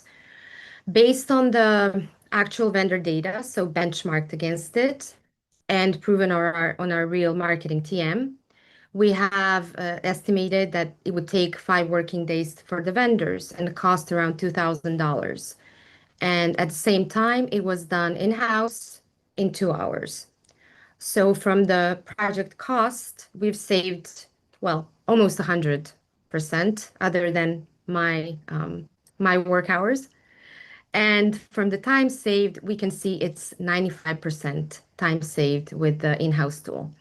Based on the actual vendor data, so benchmarked against it and proven on our real marketing TM, we have estimated that it would take 5 working days for the vendors and cost around $2,000. And at the same time, it was done in-house in 2 hours. So from the project cost, we've saved, well, almost 100%, other than my work hours. And from the time saved, we can see it's 95% time saved with the in-house tool.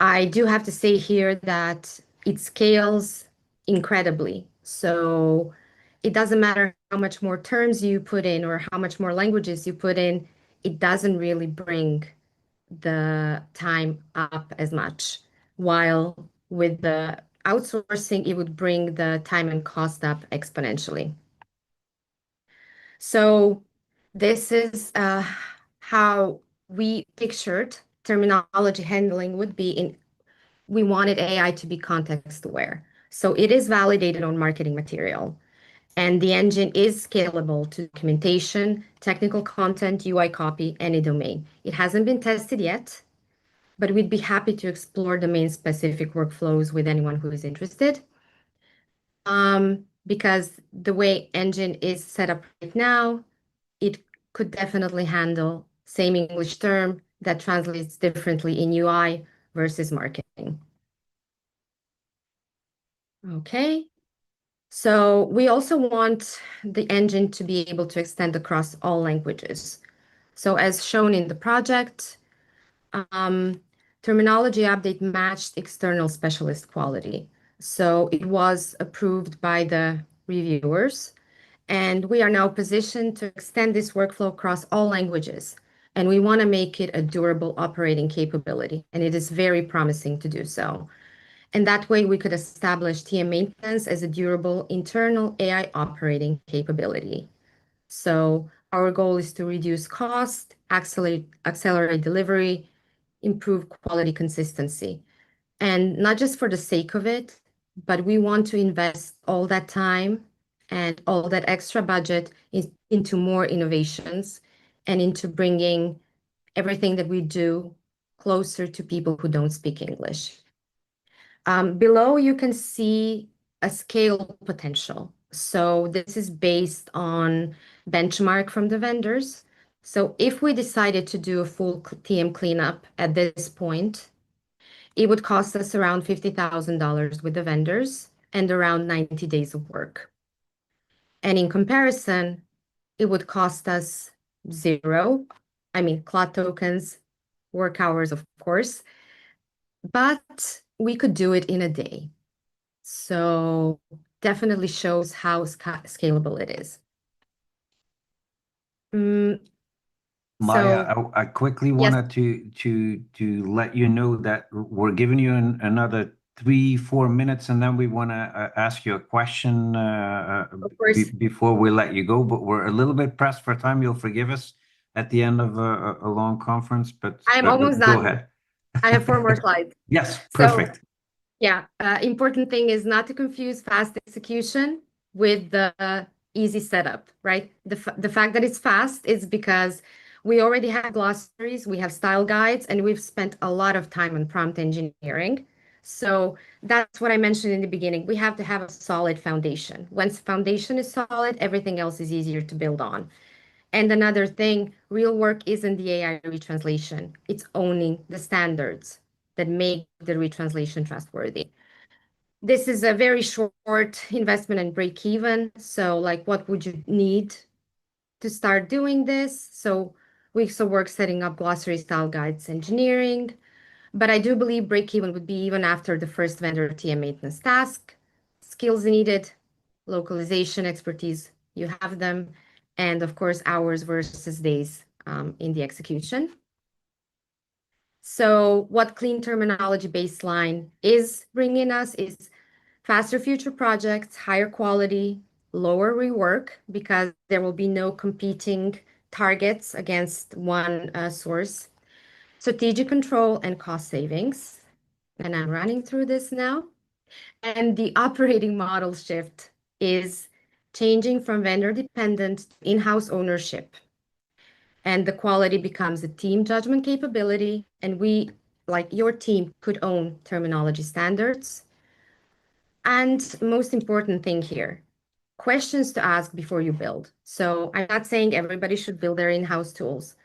I do have to say here that it scales incredibly. So it doesn't matter how much more terms you put in or how much more languages you put in, it doesn't really bring the time up as much. While with the outsourcing, it would bring the time and cost up exponentially. So this is how we pictured terminology handling would be in. We wanted AI to be context aware. So it is validated on marketing material. And the engine is scalable to documentation, technical content, UI copy, any domain. It hasn't been tested yet, but we'd be happy to explore domain-specific workflows with anyone who is interested. Because the way engine is set up right now, it could definitely handle same English term that translates differently in UI versus marketing. Okay. So we also want the engine to be able to extend across all languages. So as shown in the project, terminology update matched external specialist quality. So it was approved by the reviewers, and we are now positioned to extend this workflow across all languages. And we want to make it a durable operating capability, and it is very promising to do so. And that way we could establish TM maintenance as a durable internal AI operating capability. So our goal is to reduce cost, accelerate delivery, improve quality consistency. And not just for the sake of it, but we want to invest all that time and all that extra budget into more innovations and into bringing everything that we do closer to people who don't speak English. Below, you can see a scale potential. So this is based on benchmark from the vendors. So if we decided to do a full TM cleanup at this point, it would cost us around $50,000 with the vendors and around 90 days of work. And in comparison, it would cost us 0. I mean, cloud tokens, work hours, of course, but we could do it in a day. So definitely shows how scalable it is. Maya, So I quickly yes. wanted to let you know that we're giving you another 3-4 minutes, and then we want to ask you a question before we let you go. But we're a little bit pressed for time. You'll forgive us at the end of a long conference, but I'm almost go done. ahead. I have 4 more slides. Yes, perfect. So, yeah, important thing is not to confuse fast execution with the easy setup, right? The fact that it's fast is because we already have glossaries, we have style guides, and we've spent a lot of time on prompt engineering. So that's what I mentioned in the beginning. We have to have a solid foundation. Once the foundation is solid, everything else is easier to build on. And another thing, real work isn't the AI retranslation. It's owning the standards that make the retranslation trustworthy. This is a very short investment and break even. So like, what would you need to start doing this? So weeks of work setting up glossary, style guides, engineering. But I do believe break even would be even after the first vendor TM maintenance task. Skills needed, localization expertise, you have them, and of course hours versus days in the execution. So what clean terminology baseline is bringing us is faster future projects, higher quality, lower rework, because there will be no competing targets against one source, strategic control and cost savings. And I'm running through this now. And the operating model shift is changing from vendor dependent to in-house ownership. And the quality becomes a team judgment capability. And we, like your team, could own terminology standards. And most important thing here, questions to ask before you build. So I'm not saying everybody should build their in-house tools.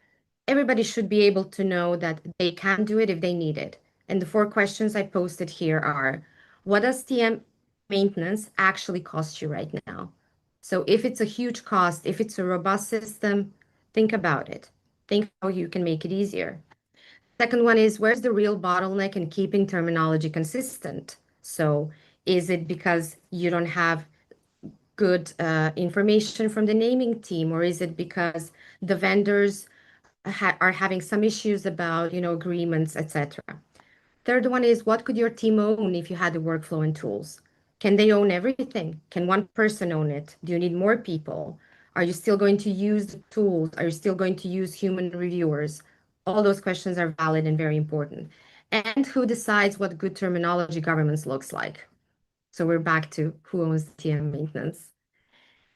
Everybody should be able to know that they can do it if they need it. And the 4 questions I posted here are, what does TM maintenance actually cost you right now? So if it's a huge cost, if it's a robust system, think about it. Think how you can make it easier. Second one is, where's the real bottleneck in keeping terminology consistent? So is it because you don't have good information from the naming team, or is it because the vendors are having some issues about, agreements, etc. Third one is, what could your team own if you had the workflow and tools? Can they own everything? Can one person own it? Do you need more people? Are you still going to use the tools? Are you still going to use human reviewers? All those questions are valid and very important. And who decides what good terminology governance looks like? So we're back to who owns TM maintenance.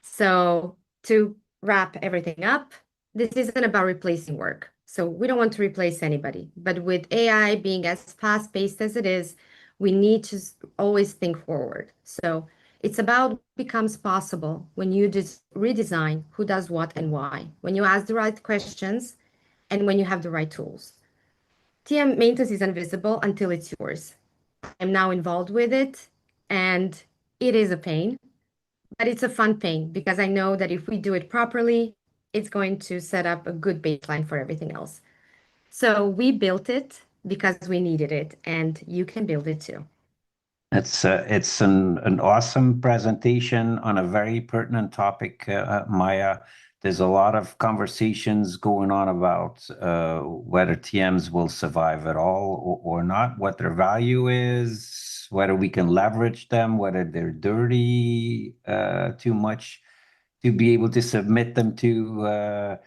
So to wrap everything up, this isn't about replacing work. So we don't want to replace anybody. But with AI being as fast-paced as it is, we need to always think forward. So it's about what becomes possible when you just redesign who does what and why, when you ask the right questions and when you have the right tools. TM maintenance is invisible until it's yours. I'm now involved with it, and it is a pain. But it's a fun pain because I know that if we do it properly, it's going to set up a good baseline for everything else. So we built it because we needed it, and you can build it too. It's an awesome presentation on a very pertinent topic, Maya. There's a lot of conversations going on about whether TMs will survive at all or not, what their value is, whether we can leverage them, whether they're dirty too much to be able to submit them to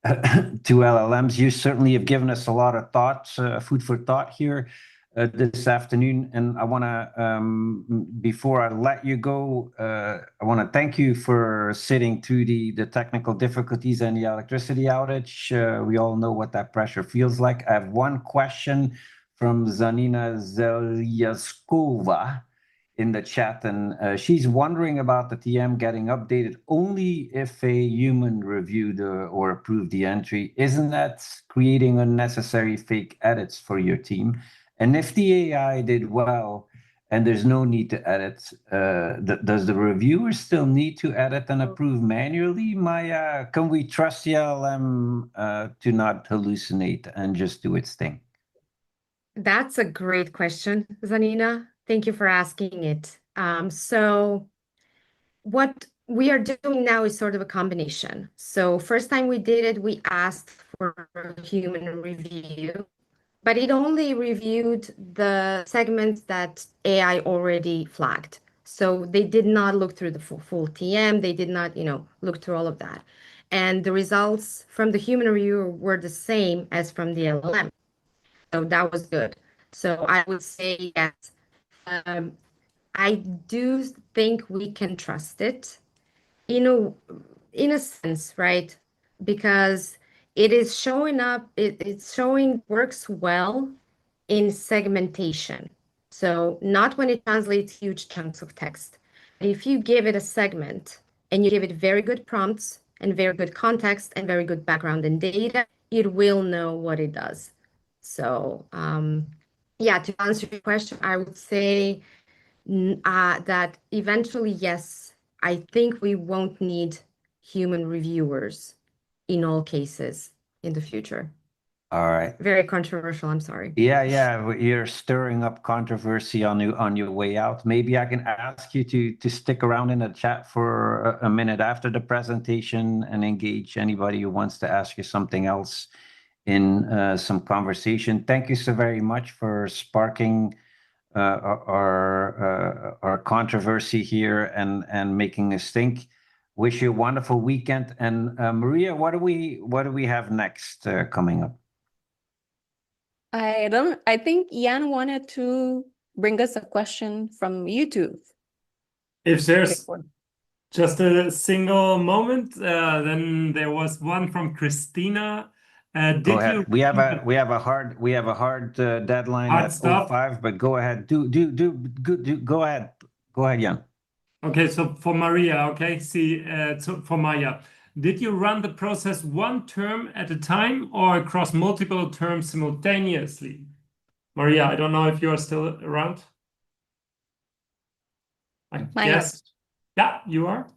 LLMs. You certainly have given us a lot of thoughts, food for thought here this afternoon. And I want to, before I let you go, I want to thank you for sitting through the technical difficulties and the electricity outage. We all know what that pressure feels like. I have one question from Zanina Zelyaskova in the chat, and she's wondering about the TM getting updated only if a human reviewed or approved the entry. Isn't that creating unnecessary fake edits for your team? And if the AI did well and there's no need to edit, does the reviewer still need to edit and approve manually? Maya, can we trust the LLM to not hallucinate and just do its thing? That's a great question, Zanina. Thank you for asking it. So what we are doing now is sort of a combination. So first time we did it, we asked for a human review. but it only reviewed the segments that AI already flagged. So they did not look through the full TM. They did not, look through all of that. And the results from the human reviewer were the same as from the LLM. So that was good. So I would say yes. I do think we can trust it in a sense, right? Because it is showing up, it's showing works well in segmentation. So not when it translates huge chunks of text. If you give it a segment and you give it very good prompts and very good context and very good background and data, it will know what it does. So yeah, to answer your question, I would say that eventually, yes, I think we won't need human reviewers in all cases in the future. All right. Very controversial, I'm sorry. Yeah, you're stirring up controversy on your way out. Maybe I can ask you to stick around in the chat for a minute after the presentation and engage anybody who wants to ask you something else in some conversation. Thank you so very much for sparking our controversy here and making us think. Wish you a wonderful weekend. And Maria, what do we have next coming up? I think Jan wanted to bring us a question from YouTube. If there's just a single moment, then there was one from Christina. Go ahead. We have a hard deadline Hard at stop. 05, but go ahead. Go ahead. Go ahead, Jan. Okay, so for Maria, okay, so for Maya, did you run the process one term at a time or across multiple terms simultaneously? Maria, I don't know if you are still around. I guess. Yeah, you are.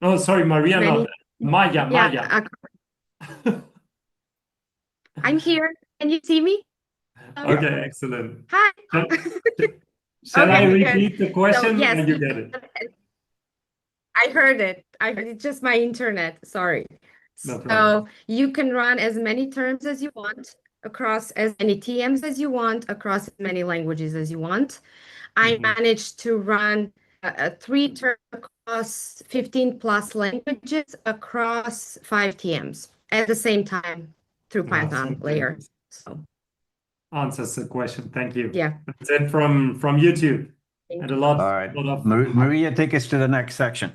Oh, sorry, Maria, not Maya. Yeah, I'm here. Can you see me? Okay, excellent. Hi. Shall I repeat the question? So, yes, or you get it? I heard it. It's just my internet. Sorry. No problem. So you can run as many terms as you want across as many TMs as you want across as many languages as you want. I managed to run a 3 term across 15 plus languages across 5 TMs at the same time through Python layer. So answers the question. Thank you. Yeah. That's it from YouTube. And a lot. All right. Lot of Maria, take us to the next section.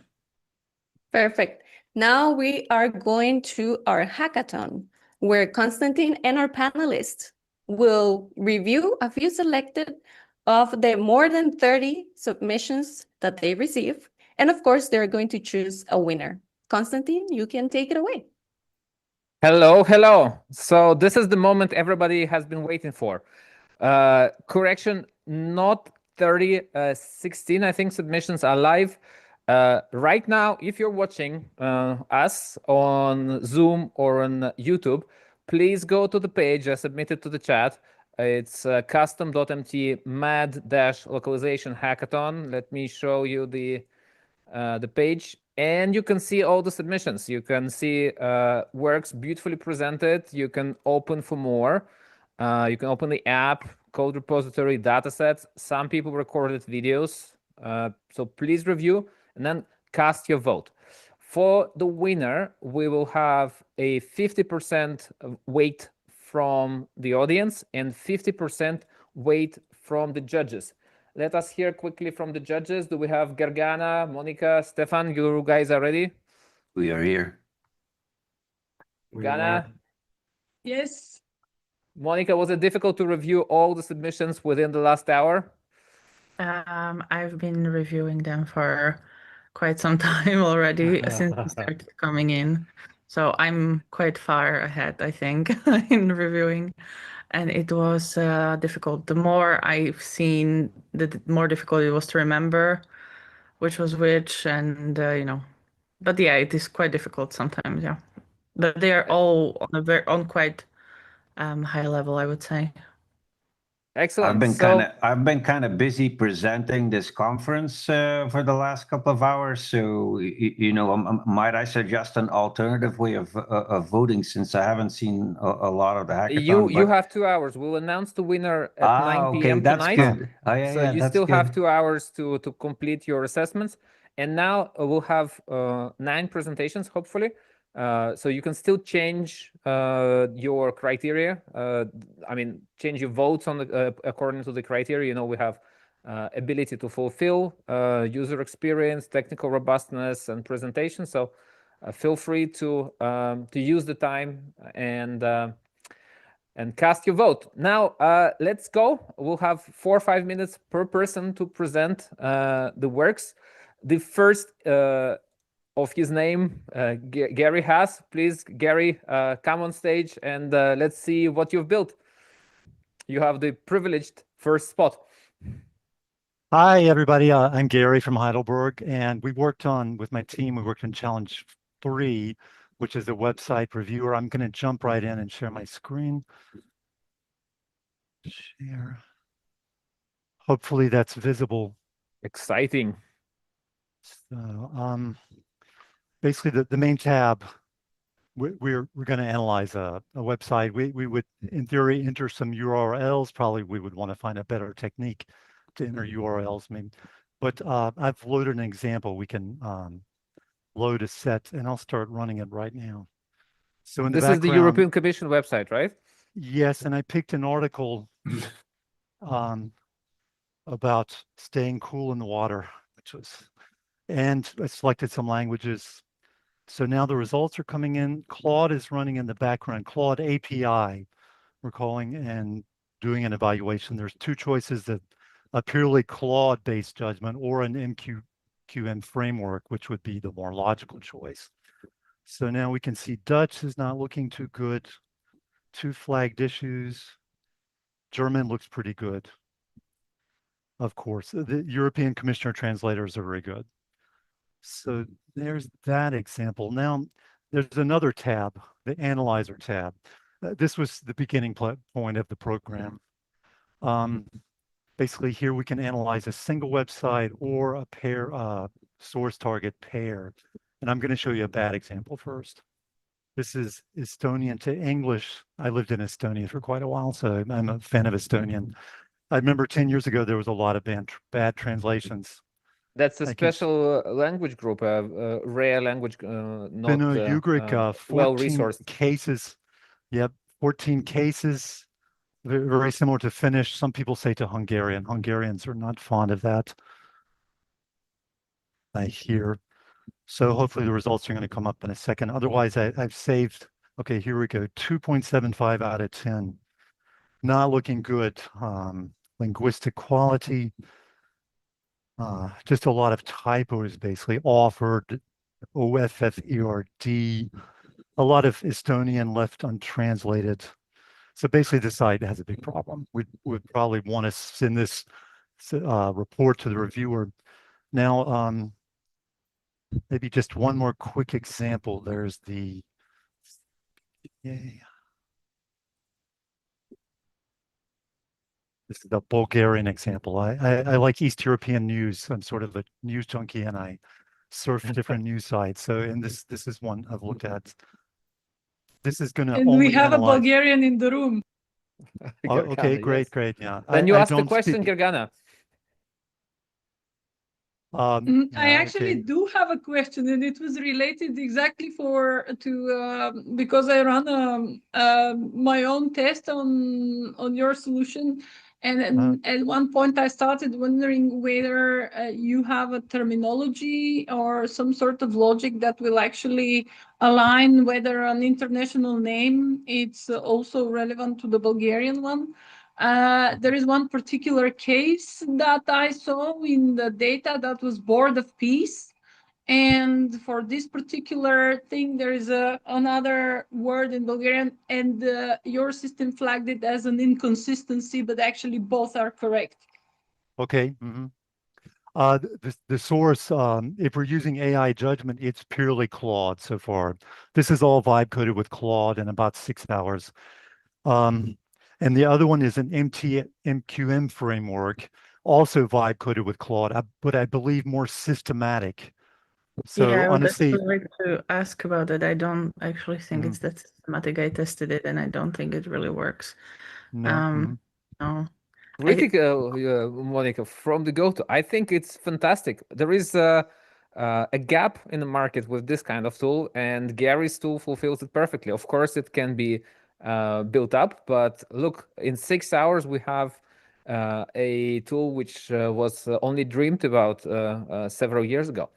Perfect. Now we are going to our hackathon, where Konstantin and our panelists will review a few selected of the more than 30 submissions that they receive. And of course, they're going to choose a winner. Konstantin, you can take it away. Hello. So this is the moment everybody has been waiting for. Correction, not 30, 16, I think, submissions are live. Right now, if you're watching us on Zoom or on YouTube, please go to the page I submitted to the chat. It's custom.mt mad-localization hackathon. Let me show you the page, and you can see all the submissions. You can see works beautifully presented. You can open for more. You can open the app, code repository, datasets. Some people recorded videos. So please review and then cast your vote. For the winner, we will have a 50% weight from the audience and 50% weight from the judges. Let us hear quickly from the judges. Do we have Gergana, Monica, Stefan? You guys are ready? We are here. Gergana? Yes. Monica, was it difficult to review all the submissions within the last hour? I've been reviewing them for quite some time already since we started coming in. So I'm quite far ahead, I think, in reviewing. And it was difficult. The more I've seen, the more difficult it was to remember which was which. And, but yeah, it is quite difficult sometimes, yeah. But they are all on quite high level, I would say. Excellent. I've been kind of busy presenting this conference for the last couple of hours. So might I suggest an alternative way of voting, since I haven't seen a lot of the hackathon? You have 2 hours. We'll announce the winner at 9 p.m. That's tonight. good. So you still have 2 hours to complete your assessments. And now we'll have 9 presentations, hopefully. So you can still change your criteria. Change your votes on according to the criteria. We have ability to fulfill, user experience, technical robustness, and presentation. So feel free to use the time and cast your vote. Now let's go. We'll have 4 or 5 minutes per person to present the works. The first of his name, Gary has. Please, Gary, come on stage and let's see what you've built. You have the privileged first spot. Hi, everybody. I'm Gary from Heidelberg, and with my team, we worked on Challenge 3, which is a website reviewer. I'm going to jump right in and share my screen. Share. Hopefully that's visible. Exciting. So, basically, the main tab, we're going to analyze a website. We would, in theory, enter some URLs. Probably we would want to find a better technique to enter URLs, maybe. But I've loaded an example. We can load a set, and I'll start running it right now. So in the background, this is the European Commission website, right? Yes, and I picked an article about staying cool in the water, and I selected some languages. So now the results are coming in. Claude is running in the background. Claude API, we're calling and doing an evaluation. There's 2 choices: that a purely Claude-based judgment or an MQM framework, which would be the more logical choice. So now we can see Dutch is not looking too good. 2 flagged issues. German looks pretty good. Of course, the European Commissioner translators are very good. So there's that example. Now there's another tab, the Analyzer tab. This was the beginning point of the program. Basically, here we can analyze a single website or a pair, source target pair. And I'm going to show you a bad example first. This is Estonian to English. I lived in Estonia for quite a while, so I'm a fan of Estonian. I remember 10 years ago, there was a lot of bad translations. That's a special language group, rare language, not Ugric, well-resourced. cases. Yep, 14 cases, very similar to Finnish. Some people say to Hungarian. Hungarians are not fond of that, I hear. So hopefully the results are going to come up in a second. Otherwise, I've saved. Okay, here we go. 2.75 out of 10. Not looking good. Linguistic quality. Just a lot of typos, basically. Offered, OFFERD. A lot of Estonian left untranslated. So basically, the site has a big problem. We'd probably want to send this report to the reviewer. Now, maybe just one more quick example. There's the, this is the Bulgarian example. I like East European news. I'm sort of a news junkie, and I surf different news sites. So, and this is one I've looked at. This is going to and we have a Bulgarian in the room. Oh, okay, great, great. Yeah. Then you ask the question, Gergana. I actually do have a question, and it was related exactly because I run my own test on your solution, and at one point I started wondering whether you have a terminology or some sort of logic that will actually align whether an international name it's also relevant to the Bulgarian one. There is one particular case that I saw in the data that was Board of Peace. And for this particular thing, there is another word in Bulgarian, and your system flagged it as an inconsistency, but actually both are correct. Okay. The source, if we're using AI judgment, it's purely Claude so far. This is all vibe coded with Claude in about 6 hours. And the other one is an MQM framework, also vibe coded with Claude, but I believe more systematic. So yeah, I would honestly, actually like to ask about it. I don't actually think Mhm. it's that systematic. I tested it and I don't think it really works. No. No. Really, Monica, from the go-to, I think it's fantastic. There is a gap in the market with this kind of tool, and Gary's tool fulfills it perfectly. Of course, it can be built up, but look, in 6 hours, we have a tool which was only dreamed about several years ago.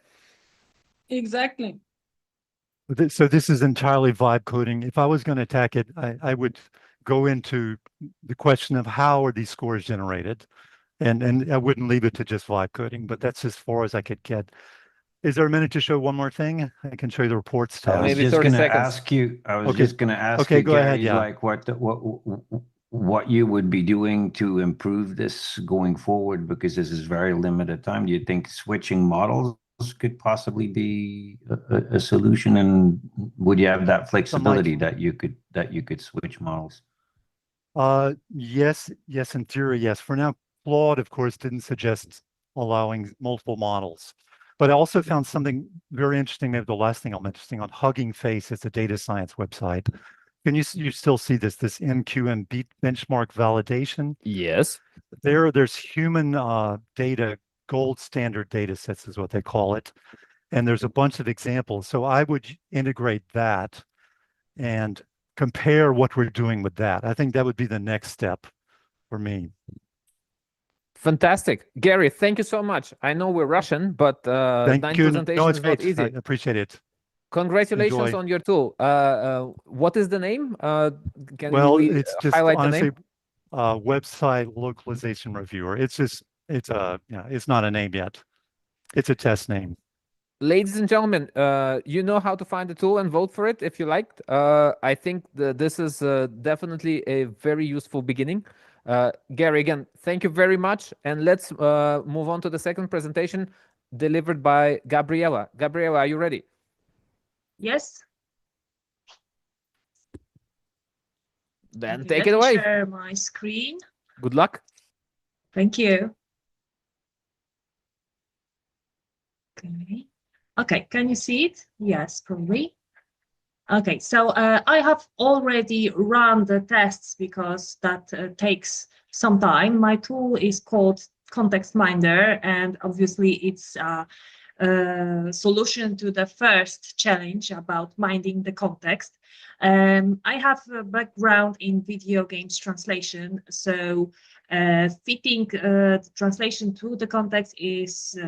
Exactly. So this is entirely vibe coding. If I was going to attack it, I would go into the question of how are these scores generated, and I wouldn't leave it to just vibe coding, but that's as far as I could get. Is there a minute to show one more thing? I can show you the reports tab. I was just going to ask you. I was just going to ask you, go Gary, ahead, yeah. like what you would be doing to improve this going forward, because this is very limited time. Do you think switching models could possibly be a solution, and would you have that flexibility that you could switch models? Yes, in theory, yes. For now, Claude, of course, didn't suggest allowing multiple models. But I also found something very interesting, maybe the last thing I'll mention, on Hugging Face. It's a data science website. Can you still see this MQM benchmark validation? Yes. There's human data, gold standard data sets is what they call it. And there's a bunch of examples. So I would integrate that and compare what we're doing with that. I think that would be the next step for me. Fantastic. Gary, thank you so much. I know we're Russian, but Thank 9 you. presentation No, it's is not great. easy. I appreciate it. Congratulations Enjoy. on your tool. What is the name? Can we it's just highlight honestly, the name? website localization reviewer. It's not a name yet. It's a test name. Ladies and gentlemen, you know how to find the tool and vote for it if you liked. I think this is definitely a very useful beginning. Gary, again, thank you very much. And let's move on to the second presentation delivered by Gabriela. Gabriela, are you ready? Yes. Then Okay, take let it me away. share my screen. Good luck. Thank you. Okay. Okay, can you see it? Yes, probably. Okay, so I have already run the tests because that takes some time. My tool is called Context Minder, and obviously it's a solution to the first challenge about minding the context. I have a background in video games translation, so fitting the translation to the context is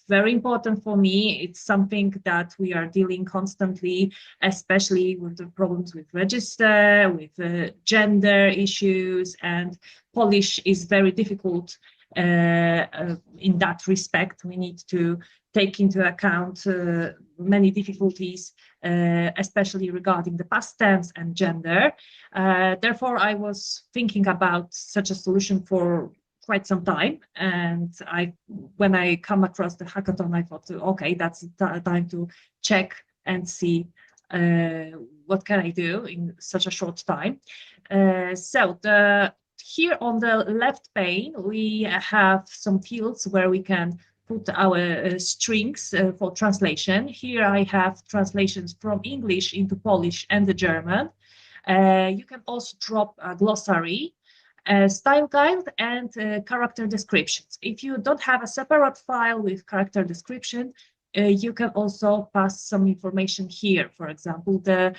very important for me. It's something that we are dealing constantly, especially with the problems with register, with gender issues, and Polish is very difficult in that respect. We need to take into account many difficulties, especially regarding the past tense and gender. Therefore, I was thinking about such a solution for quite some time, and when I come across the hackathon, I thought, okay, that's time to check and see what can I do in such a short time. Here on the left pane, we have some fields where we can put our strings for translation. Here I have translations from English into Polish and the German. You can also drop a glossary, style guide, and character descriptions. If you don't have a separate file with character description, you can also pass some information here. For example, the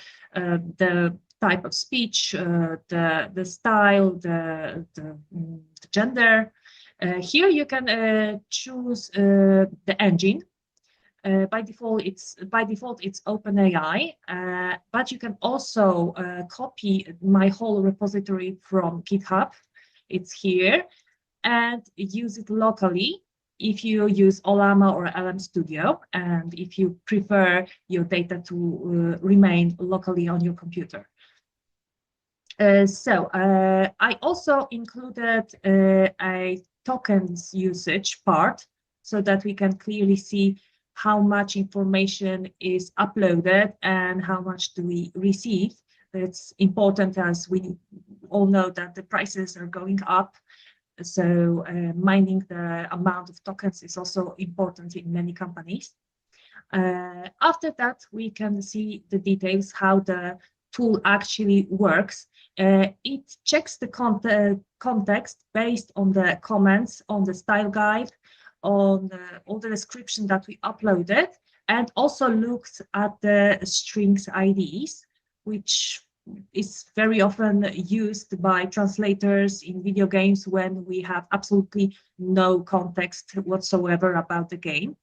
type of speech, the style, the gender. Here you can choose the engine. By default, it's OpenAI, but you can also copy my whole repository from GitHub. It's here, and use it locally if you use Olama or LM Studio, and if you prefer your data to remain locally on your computer. I also included a tokens usage part so that we can clearly see how much information is uploaded and how much do we receive It's important, as we all know that the prices are going up. So mining the amount of tokens is also important in many companies. After that, we can see the details, how the tool actually works. It checks the context based on the comments, on the style guide, on all the description that we uploaded, and also looks at the strings IDs, which is very often used by translators in video games when we have absolutely no context whatsoever about the game.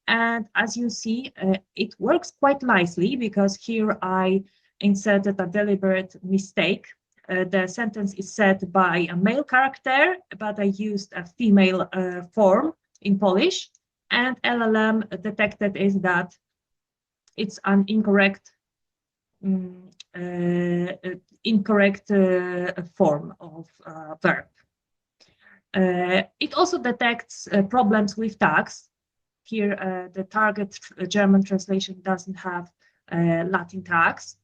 And as you see, it works quite nicely, because here I inserted a deliberate mistake. The sentence is said by a male character, but I used a female form in Polish, and LLM detected is that it's an incorrect form of verb. It also detects problems with tags. Here, the target German translation doesn't have Latin tags.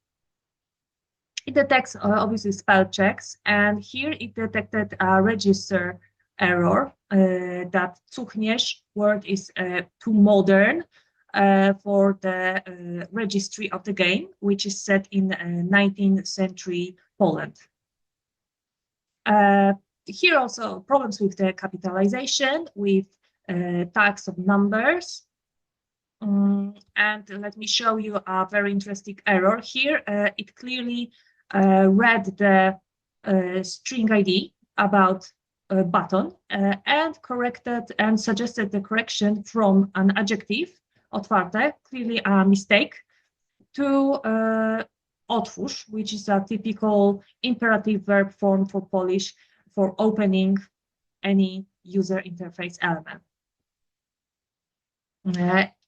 It detects obviously spell checks, and here it detected a register error that cuchniesz word is too modern for the registry of the game, which is set in 19th century Poland. Here also problems with the capitalization, with tags of numbers. And let me show you a very interesting error here. It clearly read the string ID about a button and corrected and suggested the correction from an adjective, otwarte, clearly a mistake, to otwórz, which is a typical imperative verb form for Polish for opening any user interface element.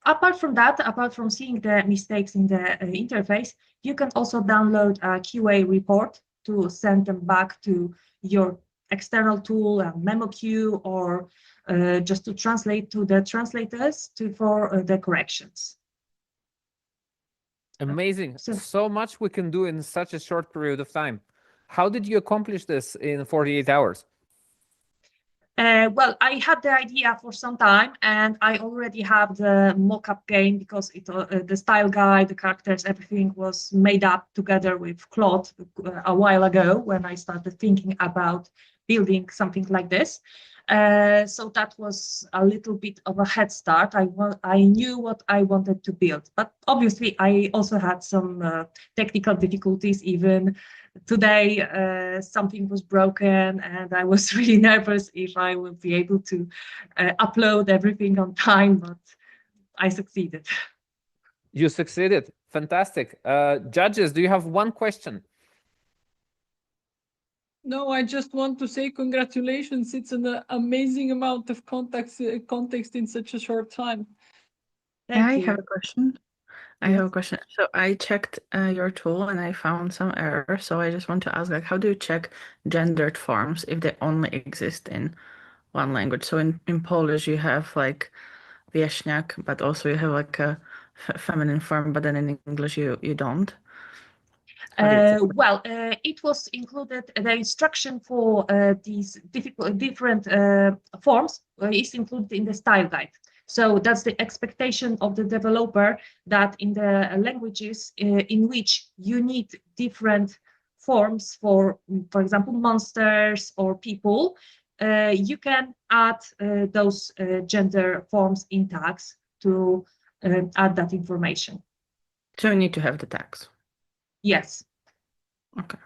Apart from that, apart from seeing the mistakes in the interface, you can also download a QA report to send them back to your external tool, a memo queue, or just to translate to the translators for the corrections. Amazing. So much we can do in such a short period of time. How did you accomplish this in 48 hours? Well, I had the idea for some time, and I already have the mock-up game, because the style guide, the characters, everything was made up together with Claude a while ago when I started thinking about building something like this. So that was a little bit of a head start. I knew what I wanted to build, but obviously I also had some technical difficulties. Even today, something was broken, and I was really nervous if I would be able to upload everything on time, but I succeeded. You succeeded. Fantastic. Judges, do you have one question? No, I just want to say congratulations. It's an amazing amount of context in such a short time. I have a question. I have a question. So I checked your tool and I found some errors. So I just want to ask, like, how do you check gendered forms if they only exist in one language? So in Polish, you have like wieśniak, but also you have like a feminine form, but then in English you don't. Well, it was included, the instruction for these different forms is included in the style guide. So that's the expectation of the developer, that in the languages in which you need different forms for example, monsters or people, you can add those gender forms in tags to add that information. So you need to have the tags. Yes. Okay.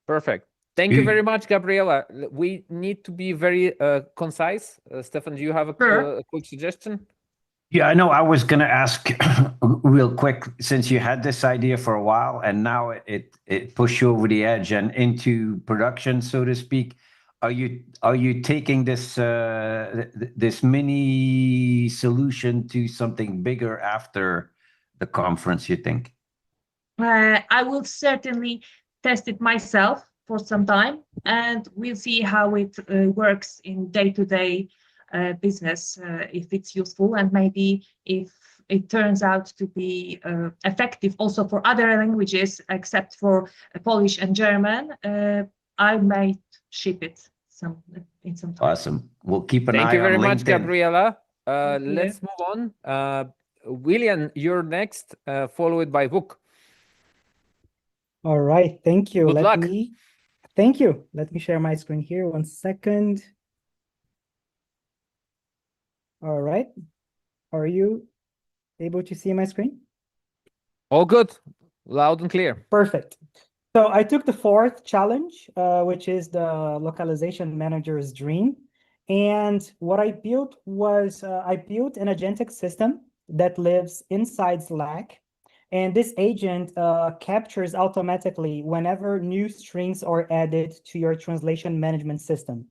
Perfect. Thank you very much, Gabriela. We need to be very concise. Stefan, do you have a quick suggestion? Yeah, I know. I was going to ask real quick, since you had this idea for a while and now it pushed you over the edge and into production, so to speak. Are you taking this this mini solution to something bigger after the conference, you think? I will certainly test it myself for some time, and we'll see how it works in day-to-day business, if it's useful, and maybe if it turns out to be effective also for other languages except for Polish and German, I might ship it in some time. Awesome. We'll keep an Thank eye you very on much, LinkedIn. Gabriela. Thank you. Let's move on. William, you're next, followed by Vuk. All right, thank you. Good luck. Thank you. Let me share my screen here. 1 second. All right. Are you able to see my screen? All good. Loud and clear. Perfect. So I took the 4th challenge, which is the localization manager's dream. And what I built was I built an agentic system that lives inside Slack. And this agent captures automatically whenever new strings are added to your translation management system.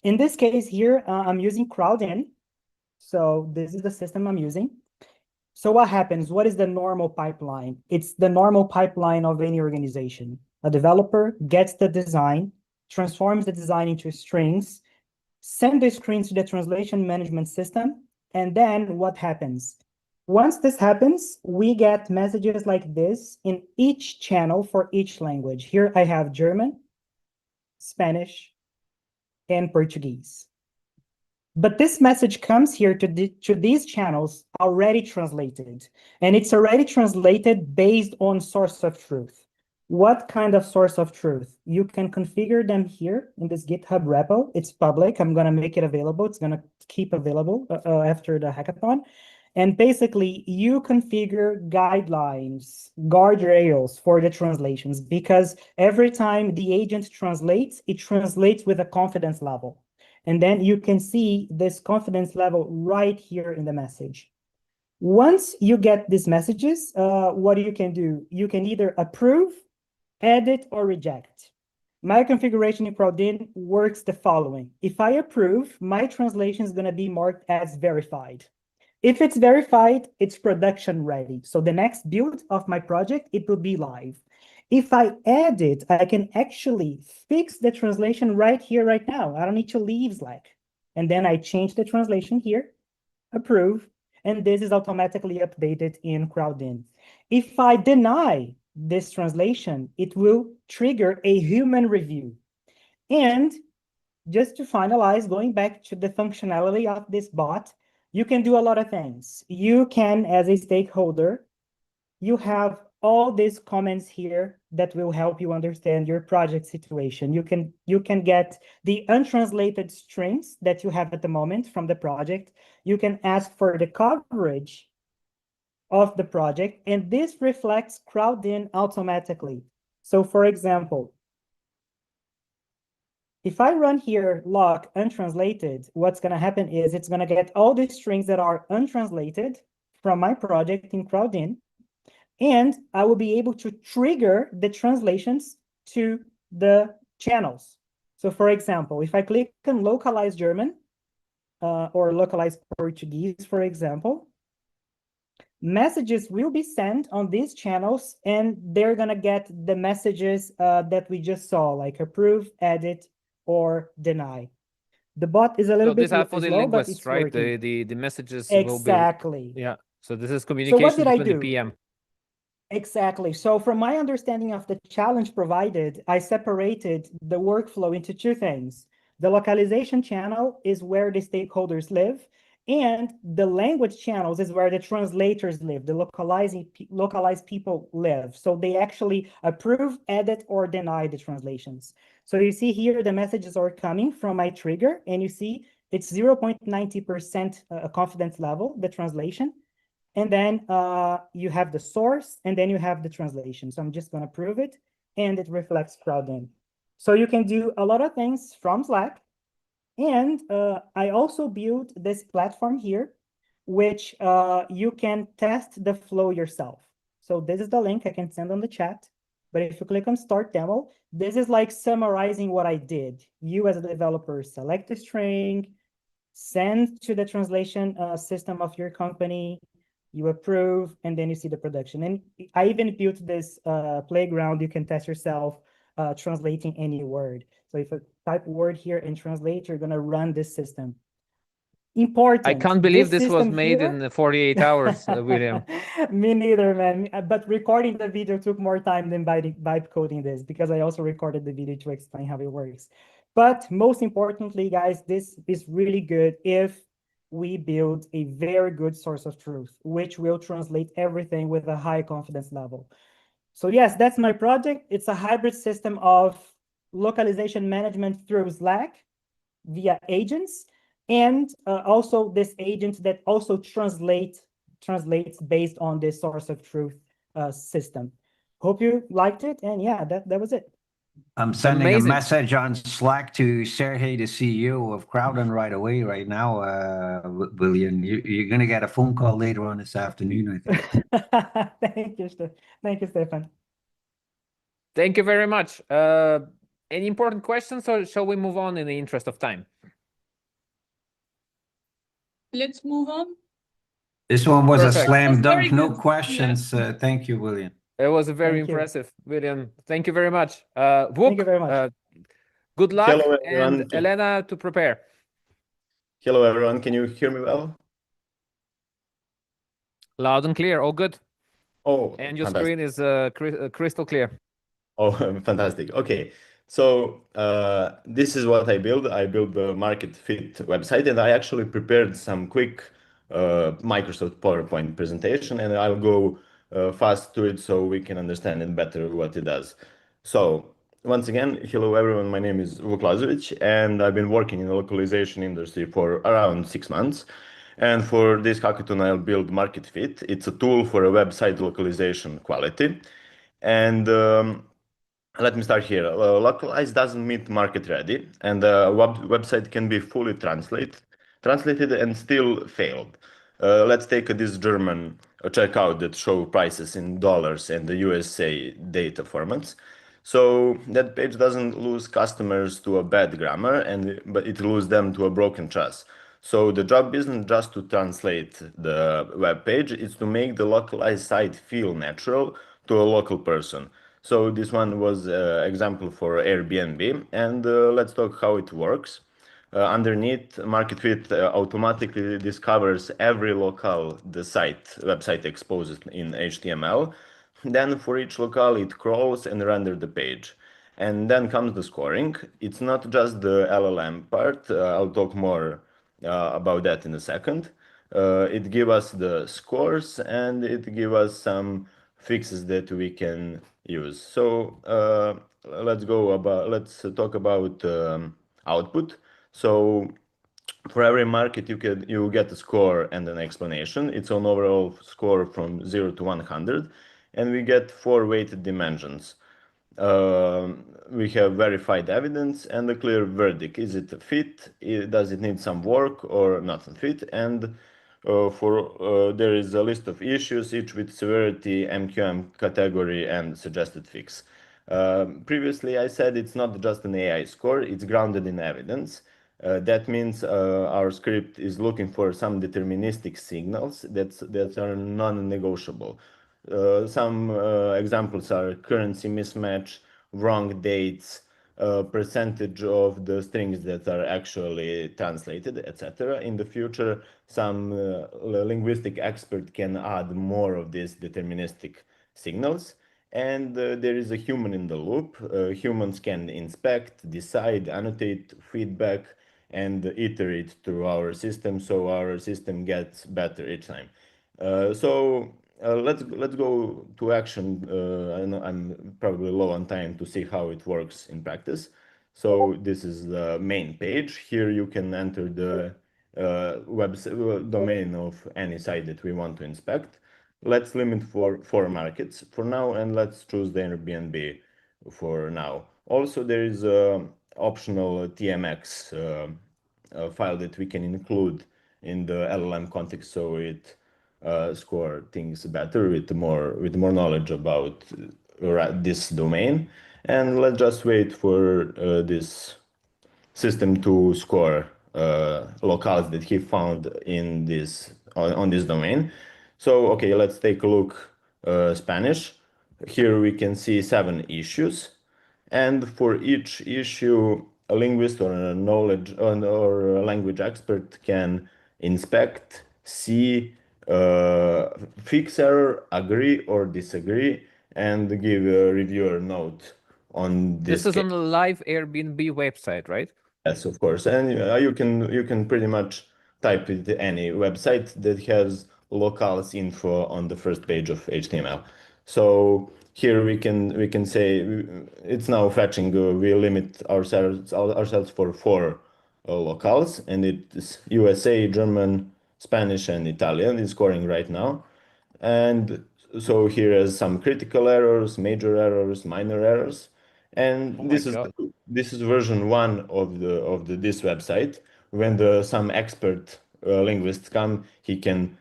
In this case here, I'm using Crowdin. So this is the system I'm using. So what happens? What is the normal pipeline? It's the normal pipeline of any organization. A developer gets the design, transforms the design into strings, sends the strings to the translation management system, and then what happens? Once this happens, we get messages like this in each channel for each language. Here I have German, Spanish, and Portuguese. But this message comes here to these channels already translated, and it's already translated based on source of truth. What kind of source of truth? You can configure them here in this GitHub repo. It's public. I'm going to make it available. It's going to keep available after the hackathon. And basically, you configure guidelines, guardrails for the translations, because every time the agent translates, it translates with a confidence level. And then you can see this confidence level right here in the message. Once you get these messages, what you can do? You can either approve, edit, or reject. My configuration in Crowdin works the following. If I approve, my translation is going to be marked as verified. If it's verified, it's production ready. So the next build of my project, it will be live. If I edit, I can actually fix the translation right here, right now. I don't need to leave Slack. And then I change the translation here, approve, and this is automatically updated in Crowdin. If I deny this translation, it will trigger a human review. And just to finalize, going back to the functionality of this bot, you can do a lot of things. You can, as a stakeholder, you have all these comments here that will help you understand your project situation. You can get the untranslated strings that you have at the moment from the project. You can ask for the coverage of the project, and this reflects Crowdin automatically. So for example, if I run here log untranslated, what's going to happen is it's going to get all the strings that are untranslated from my project in Crowdin, and I will be able to trigger the translations to the channels. So for example, if I click on localize German or localize Portuguese, for example, messages will be sent on these channels, and they're going to get the messages that we just saw, like approve, edit, or deny. The bot is a little bit these are for the slow, but linguists, it's right? working. The messages Exactly. will be... Yeah. So this is So communication what did I between the do? PM. Exactly. So from my understanding of the challenge provided, I separated the workflow into 2 things. The localization channel is where the stakeholders live, and the language channels is where the translators live, the localized people live. So they actually approve, edit, or deny the translations. So you see here, the messages are coming from my trigger, and you see it's 0.90% confidence level, the translation. And then you have the source, and then you have the translation. So I'm just going to prove it, and it reflects Crowdin. So you can do a lot of things from Slack. And I also built this platform here, which you can test the flow yourself. So this is the link I can send on the chat. But if you click on Start Demo, this is like summarizing what I did. You as a developer select a string, send to the translation system of your company, you approve, and then you see the production. And I even built this playground. You can test yourself translating any word. So if I type word here and translate, you're going to run this system. important. I can't believe this was system made here- in 48 hours, William. Me neither, man. But recording the video took more time than vibe coding this, because I also recorded the video to explain how it works. But most importantly, guys, this is really good if we build a very good source of truth, which will translate everything with a high confidence level. So yes, that's my project. It's a hybrid system of localization management through Slack via agents, and also this agent that also translates based on this source of truth system. Hope you liked it, and yeah, that was it. I'm sending Amazing. a message on Slack to Sergey, the CEO of Crowdon, right away, right now. William, you're going to get a phone call later on this afternoon, I think. Thank you, Stefan. Thank you very much. Any important questions, or shall we move on in the interest of time? Let's move on. This one was Perfect. a slam Very dunk, no good. questions. Thank you, William. It was very Thank you. impressive, William. Thank you very much. Thank you very much. Good luck, Hello, everyone. and Elena to prepare. Hello, everyone. Can you hear me well? Loud and clear, all good. Oh, And your fantastic. screen is crystal clear. Oh, fantastic. Okay. So this is what I built. I built the market fit website, and I actually prepared some quick Microsoft PowerPoint presentation, and I'll go fast through it so we can understand it better what it does. So once again, hello everyone. My name is Vuk Lazovic, and I've been working in the localization industry for around 6 months. And for this hackathon, I'll build Market Fit. It's a tool for a website localization quality. And let me start here. Localize doesn't mean market ready, and a website can be fully translated and still failed. Let's take this German checkout that show prices in dollars and the USA data formats. So that page doesn't lose customers to a bad grammar, but it loses them to a broken trust. So the job isn't just to translate the web page, it's to make the localized site feel natural to a local person. So this one was example for Airbnb, and let's talk how it works. Underneath, Market Fit automatically discovers every locale the website exposes in HTML. Then for each locale, it crawls and renders the page. And then comes the scoring. It's not just the LLM part. I'll talk more about that in a second. It gives us the scores, and it gives us some fixes that we can use. So let's talk about output. So for every market, you get a score and an explanation. It's an overall score from 0 to 100, and we get 4 weighted dimensions. We have verified evidence and a clear verdict. Is it a fit? Does it need some work or not a fit? And there is a list of issues, each with severity, MQM category, and suggested fix. Previously, I said it's not just an AI score, it's grounded in evidence. That means our script is looking for some deterministic signals that are non-negotiable. Some examples are currency mismatch, wrong dates, percentage of the strings that are actually translated, etc. In the future, some linguistic expert can add more of these deterministic signals. And there is a human in the loop. Humans can inspect, decide, annotate, feedback, and iterate through our system, so our system gets better each time. Let's go to action. I'm probably low on time to see how it works in practice. So this is the main page. Here you can enter the domain of any site that we want to inspect. Let's limit for 4 markets for now, and let's choose the Airbnb for now. Also, there is an optional TMX file that we can include in the LLM context, so it score things better with more knowledge about this domain. And let's just wait for this system to score locales that he found in on this domain. So okay, let's take a look Spanish. Here we can see 7 issues, and for each issue a linguist or a language expert can inspect, see, fix error, agree or disagree, and give a reviewer note on this. This is on the live Airbnb website, right? Yes, of course. And you can pretty much type it any website that has locales info on the first page of HTML. So here we can say it's now fetching. We limit ourselves for 4 locales, and it's USA, German, Spanish, and Italian is scoring right now. And so here is some critical errors, major errors, minor errors. And this is version 1 of this website. When some expert linguists come, he can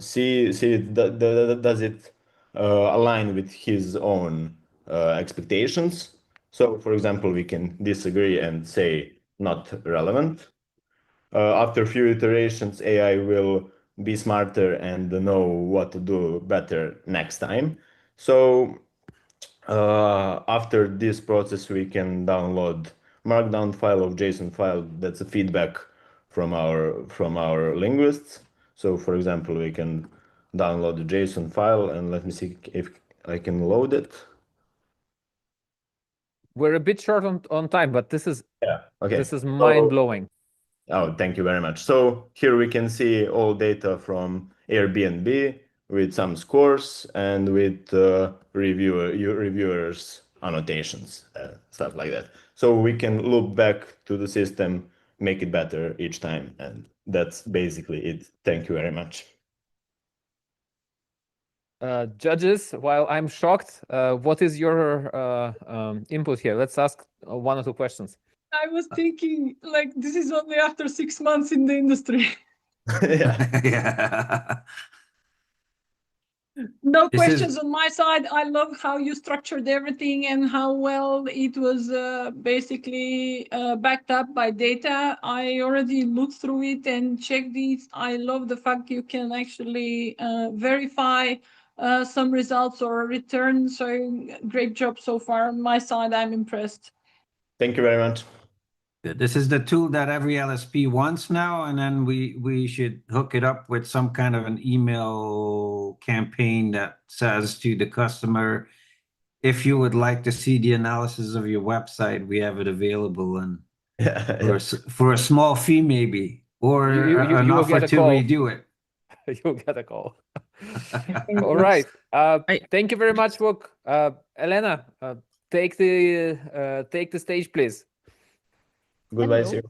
see does it align with his own expectations. So, for example, we can disagree and say not relevant. After a few iterations, AI will be smarter and know what to do better next time. So after this process, we can download markdown file of JSON file. That's a feedback from our linguists. So for example, we can download the JSON file, and let me see if I can load it. We're a bit short on time, but this is okay. This is mind-blowing. Oh, thank you very much. So here we can see all data from Airbnb with some scores and with reviewers' annotations, stuff like that. So we can look back to the system, make it better each time. And that's basically it. Thank you very much. Judges, while I'm shocked, what is your input here? Let's ask 1 or 2 questions. I was thinking, like, this is only after 6 months in the industry. Yeah. No This questions is- on my side. I love how you structured everything and how well it was basically backed up by data. I already looked through it and checked it. I love the fact you can actually verify some results or return. So great job so far on my side. I'm impressed. Thank you very much. This is the tool that every LSP wants now, and then we should hook it up with some kind of an email campaign that says to the customer, if you would like to see the analysis of your website, we have it available, and for a small fee maybe, or an will offer get a to call. redo it. You'll get a call. All right. Thank you very much, Vuk. Elena, take the stage, please. Goodbye, Hello. Sir.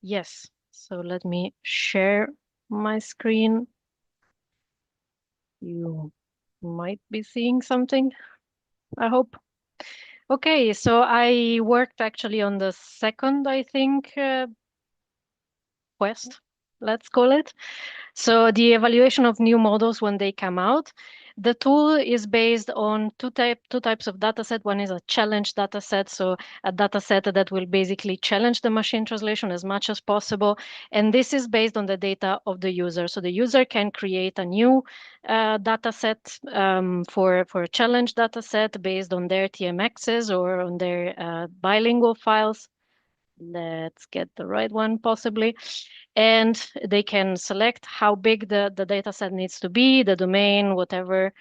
Yes, so let me share my screen. You might be seeing something, I hope. Okay, so I worked actually on the second, I think, quest, let's call it. So the evaluation of new models when they come out. The tool is based on two types of dataset. One is a challenge dataset, so a dataset that will basically challenge the machine translation as much as possible. And this is based on the data of the user. So the user can create a new dataset for a challenge dataset based on their TMXs or on their bilingual files. Let's get the right one possibly. And they can select how big the data set needs to be, the domain, whatever.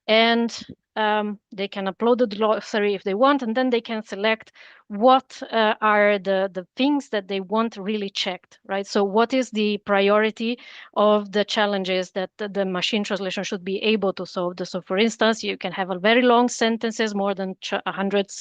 And they can upload the glossary if they want, and then they can select what are the things that they want really checked, right? So what is the priority of the challenges that the machine translation should be able to solve? So for instance, you can have a very long sentences, more than 100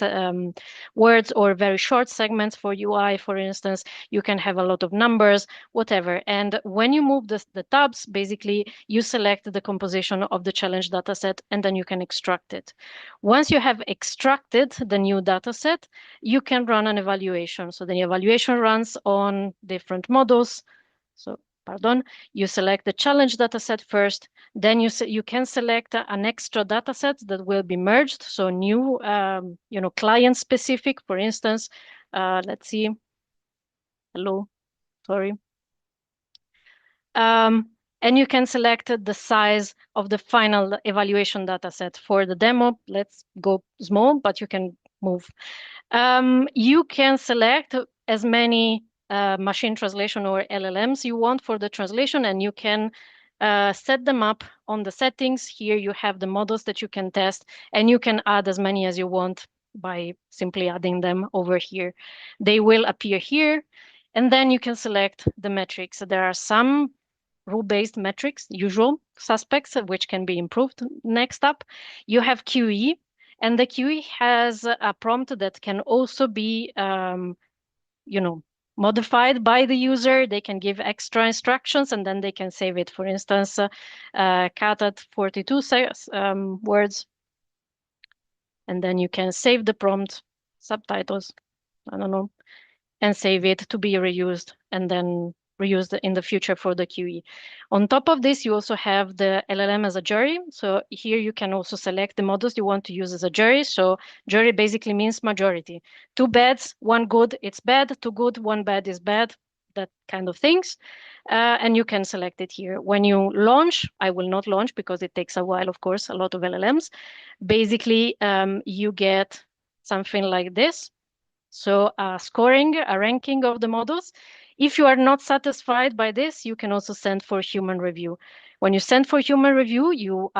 words, or very short segments for UI, for instance. You can have a lot of numbers, whatever. And when you move the tabs, basically, you select the composition of the challenge dataset, and then you can extract it. Once you have extracted the new dataset, you can run an evaluation. So the evaluation runs on different models. So, you select the challenge dataset first, then you can select an extra dataset that will be merged. So new, client specific, for instance. Let's see. Hello, sorry. And you can select the size of the final evaluation dataset. For the demo, let's go small, but you can move. You can select as many machine translation or LLMs you want for the translation, and you can set them up on the settings. Here you have the models that you can test, and you can add as many as you want by simply adding them over here. They will appear here, and then you can select the metrics. So there are some rule-based metrics, usual suspects, which can be improved. Next up, you have QE, and the QE has a prompt that can also be, modified by the user. They can give extra instructions, and then they can save it. For instance, cut at 42 words, and then you can save the prompt, subtitles, I don't know, and save it to be reused, and then reused in the future for the QE. On top of this, you also have the LLM as a jury. So here you can also select the models you want to use as a jury. So jury basically means majority. 2 bads, 1 good, it's bad. 2 good, 1 bad is bad. That kind of things. And you can select it here. When you launch, I will not launch because it takes a while, of course, a lot of LLMs. Basically, you get something like this. So scoring, a ranking of the models. If you are not satisfied by this, you can also send for human review. When you send for human review, you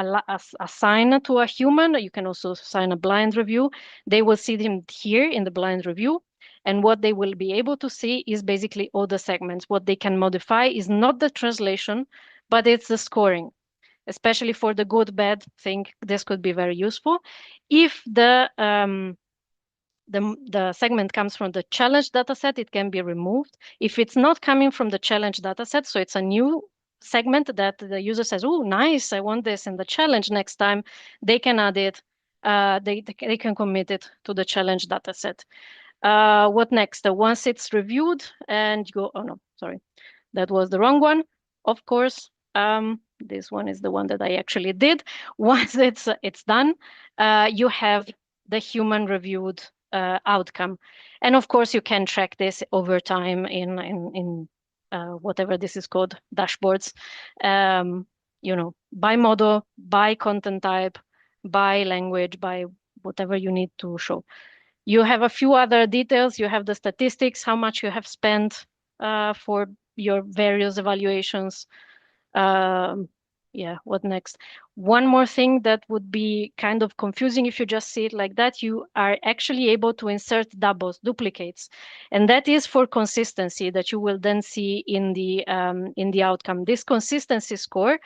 assign to a human. You can also assign a blind review. They will see them here in the blind review. And what they will be able to see is basically all the segments. What they can modify is not the translation, but it's the scoring. Especially for the good, bad thing, this could be very useful. If the segment comes from the challenge dataset, it can be removed. If it's not coming from the challenge dataset, so it's a new segment that the user says, oh, nice, I want this in the challenge next time, they can add it. They can commit it to the challenge dataset. What next? Once it's reviewed and you go, oh no, sorry, that was the wrong one. Of course, this one is the one that I actually did. Once it's done, you have the human reviewed outcome. And of course, you can track this over time in whatever this is called, dashboards, by model, by content type, by language, by whatever you need to show. You have a few other details. You have the statistics, how much you have spent for your various evaluations. Yeah, what next? One more thing that would be kind of confusing if you just see it like that, you are actually able to insert doubles, duplicates. And that is for consistency that you will then see in the outcome. This consistency score,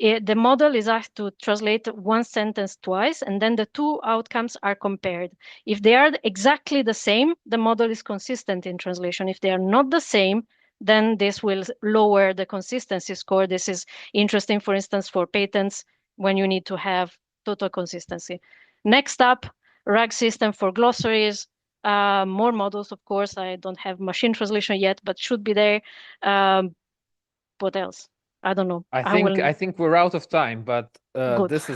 the model is asked to translate one sentence twice, and then the 2 outcomes are compared. If they are exactly the same, the model is consistent in translation. If they are not the same, then this will lower the consistency score. This is interesting, for instance, for patents when you need to have total consistency. Next up, RAG system for glossaries. More models, of course. I don't have machine translation yet, but should be there. What else? I don't know. I think we're out of time, but this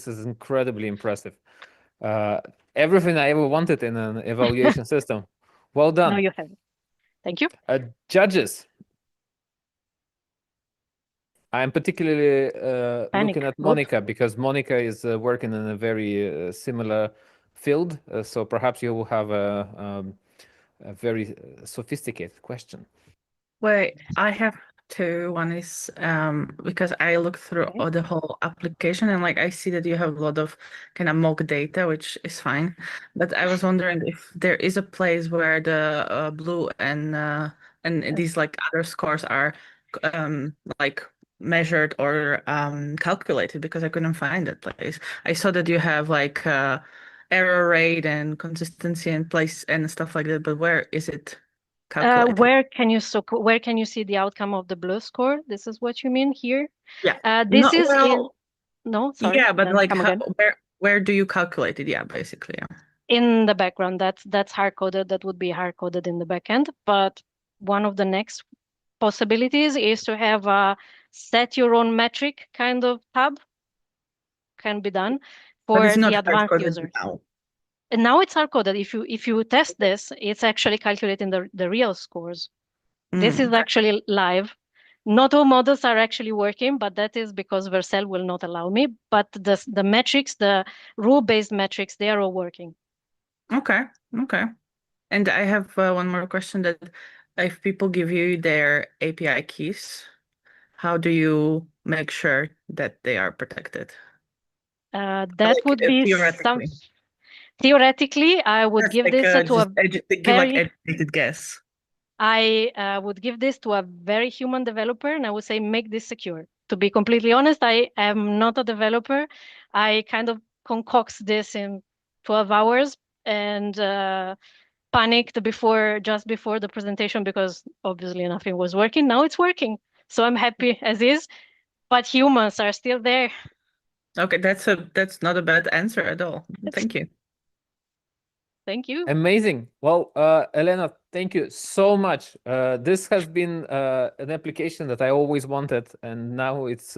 is incredibly impressive. Everything I ever wanted in an evaluation system. Well done. No, you have it. Thank you. Judges. I'm particularly looking at Monica because Monica is working in a very similar field. So perhaps you will have a very sophisticated question. Wait, I have 2. One is because I looked through the whole application and I see that you have a lot of kind of mock data, which is fine. But I was wondering if there is a place where the blue and these other scores are measured or calculated, because I couldn't find that place. I saw that you have error rate and consistency in place and stuff like that, but where is it? Where can you see the outcome of the blue score? This is what you mean here? Yeah. This is no, sorry. Yeah, but where do you calculate it? Yeah, basically. Yeah. In the background, that's hard coded. That would be hard coded in the backend. But one of the next possibilities is to have a set your own metric kind of tab. Can be done for the advanced users. And now it's hard-coded. If you test this, it's actually calculating the real scores. This is actually live. Not all models are actually working, but that is because Vercel will not allow me. But the metrics, the rule-based metrics, they are all working. Okay. And I have one more question that if people give you their API keys, how do you make sure that they are protected? That would be some. Theoretically. Theoretically, I would Yes, give like, this to a give like very. educated guess. I would give this to a very human developer, and I would say make this secure. To be completely honest, I am not a developer. I kind of concoct this in 12 hours and panicked just before the presentation because obviously nothing was working. Now it's working, so I'm happy as is. But humans are still there. Okay, that's not a bad answer at all. Thank you. Thank you. Amazing. Well, Elena, thank you so much. This has been an application that I always wanted, and now it's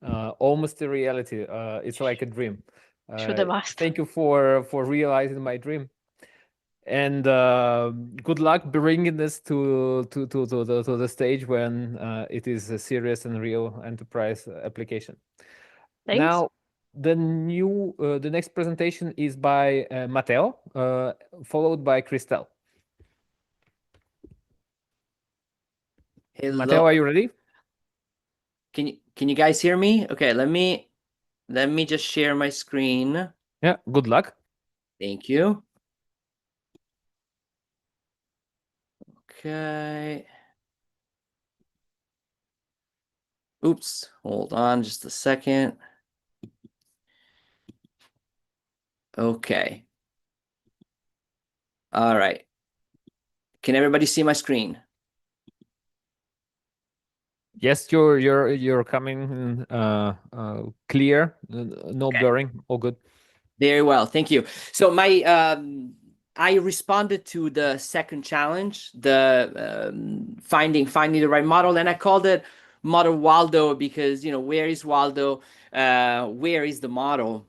almost a reality. It's like a dream. Should have asked. Thank you for realizing my dream, and good luck bringing this to the stage when it is a serious and real enterprise application. Thanks. Now, the next presentation is by Matteo, followed by Christelle. Hello. Matteo, are you ready? Can you guys hear me? Okay, let me just share my screen. Yeah, good luck. Thank you. Okay. Oops, hold on just a second. Okay. All right. Can everybody see my screen? Yes, you're coming clear, no blurring, all good. Very well, thank you. So I responded to the second challenge, the finding the right model, and I called it Model Waldo because where is Waldo? Where is the model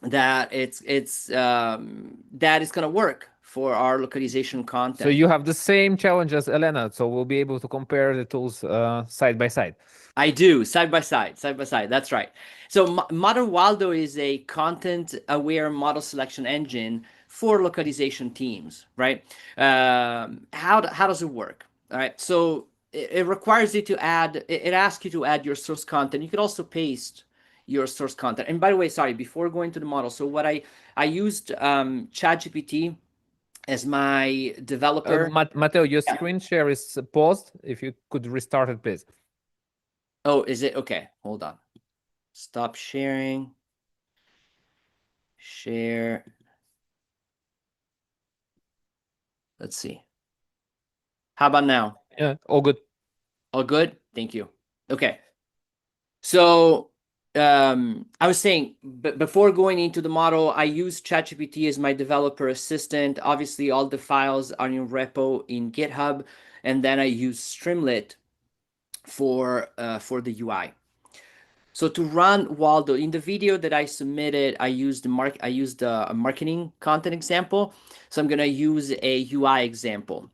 that that is going to work for our localization content? So you have the same challenge as Elena, so we'll be able to compare the tools side by side. I do, side by side. That's right. So Model Waldo is a content-aware model selection engine for localization teams, right? How does it work? All right, so it requires you to add. It asks you to add your source content. You could also paste your source content. And by the way, sorry, before going to the model, so what I used ChatGPT as my developer. Matteo, your screen share is paused. If you could restart it, please. Oh, is it? Okay, hold on. Stop sharing. Share. Let's see. How about now? Yeah, all good. All good? Thank you. Okay. So I was saying, before going into the model, I use ChatGPT as my developer assistant. Obviously, all the files are in repo in GitHub, and then I use Streamlit for the UI. So to run Waldo, in the video that I submitted, I used a marketing content example. So I'm gonna use a UI example.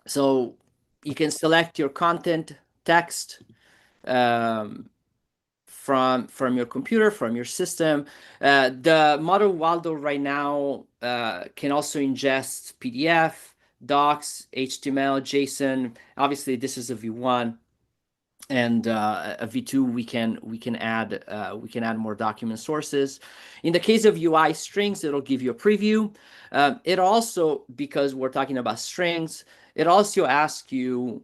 So you can select your content text from your computer, from your system. The Model Waldo right now can also ingest PDF, docs, HTML, JSON. Obviously, this is a V1, and a V2 we can add more document sources. In the case of UI strings, it'll give you a preview. It also, because we're talking about strings, it also asks you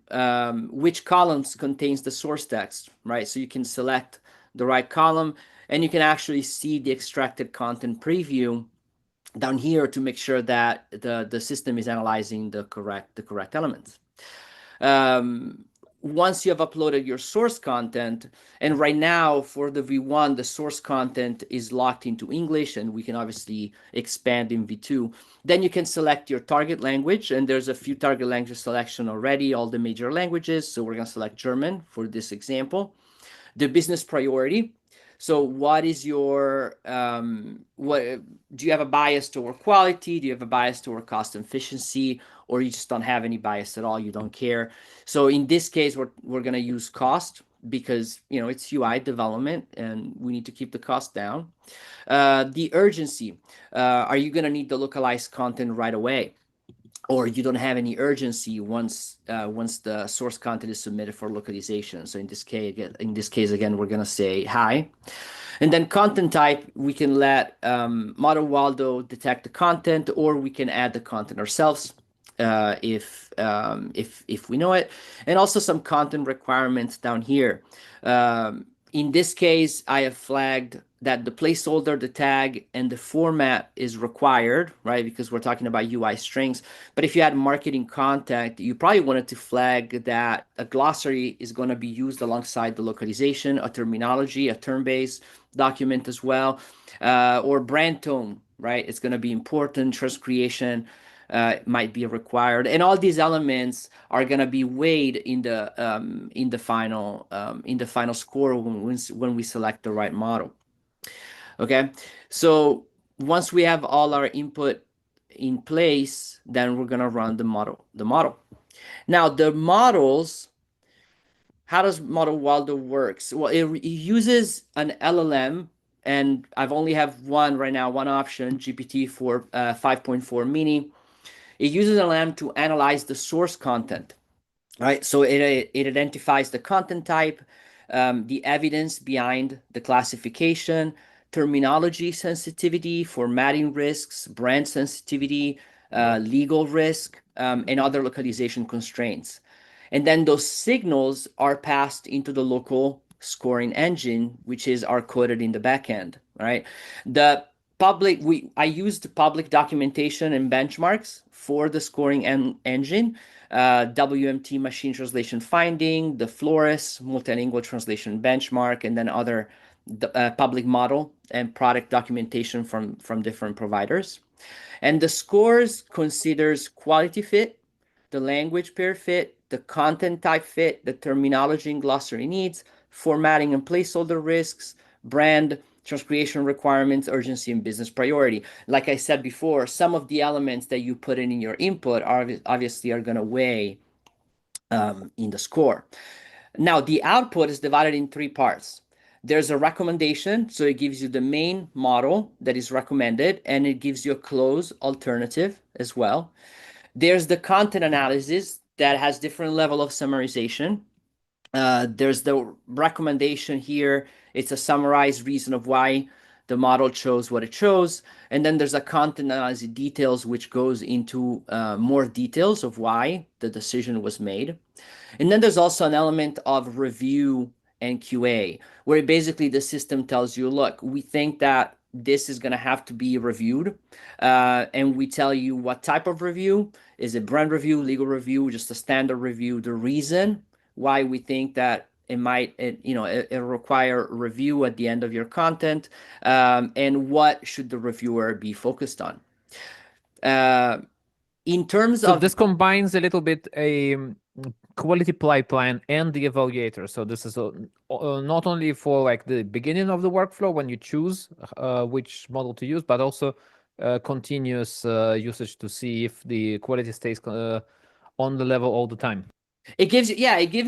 which columns contains the source text, right? So you can select the right column, and you can actually see the extracted content preview down here to make sure that the system is analyzing the correct elements. Once you have uploaded your source content, and right now for the V1, the source content is locked into English, and we can obviously expand in V2, then you can select your target language, and there's a few target language selection already, all the major languages. So we're going to select German for this example. The business priority. So what is your, do you have a bias toward quality? Do you have a bias toward cost and efficiency? Or you just don't have any bias at all, you don't care? So in this case, we're going to use cost because, it's UI development and we need to keep the cost down. The urgency, are you going to need the localized content right away? or you don't have any urgency once the source content is submitted for localization. So in this case again, we're gonna say hi. And then content type, we can let Model Waldo detect the content, or we can add the content ourselves if we know it. And also some content requirements down here. In this case, I have flagged that the placeholder, the tag, and the format is required, right? Because we're talking about UI strings. But if you had marketing content, you probably wanted to flag that a glossary is going to be used alongside the localization, a terminology, a term-based document as well, or brand tone, right? It's going to be important. Trust creation might be required, and all these elements are going to be weighed in the final score when we select the right model. Okay, so once we have all our input in place, then we're going to run the model. Now the models, how does Model Waldo works? Well, it uses an LLM, and I've only have one right now, one option, GPT 5.4 mini. It uses an LLM to analyze the source content, right? So it identifies the content type, the evidence behind the classification, terminology sensitivity, formatting risks, brand sensitivity, legal risk, and other localization constraints. And then those signals are passed into the local scoring engine, which is coded in the backend, right? I used public documentation and benchmarks for the scoring engine, WMT machine translation finding, the Flores multilingual translation benchmark, and then other public model and product documentation from different providers. And the scores considers quality fit, the language pair fit, the content type fit, the terminology and glossary needs, formatting and placeholder risks, brand, transcreation requirements, urgency, and business priority. Like I said before, some of the elements that you put in your input obviously are going to weigh in the score. Now, the output is divided in three parts. There's a recommendation, so it gives you the main model that is recommended, and it gives you a close alternative as well. There's the content analysis that has different level of summarization. There's the recommendation here. It's a summarized reason of why the model chose what it chose. And then there's a content analysis details, which goes into more details of why the decision was made. And then there's also an element of review and QA, where basically the system tells you, look, we think that this is going to have to be reviewed. And we tell you what type of review. Is it brand review, legal review, just a standard review, the reason why we think that it might require review at the end of your content, and what should the reviewer be focused on. In terms of this combines a little bit a quality pipeline and the evaluator. So this is not only for like the beginning of the workflow when you choose which model to use, but also continuous usage to see if the quality stays on the level all the time. It gives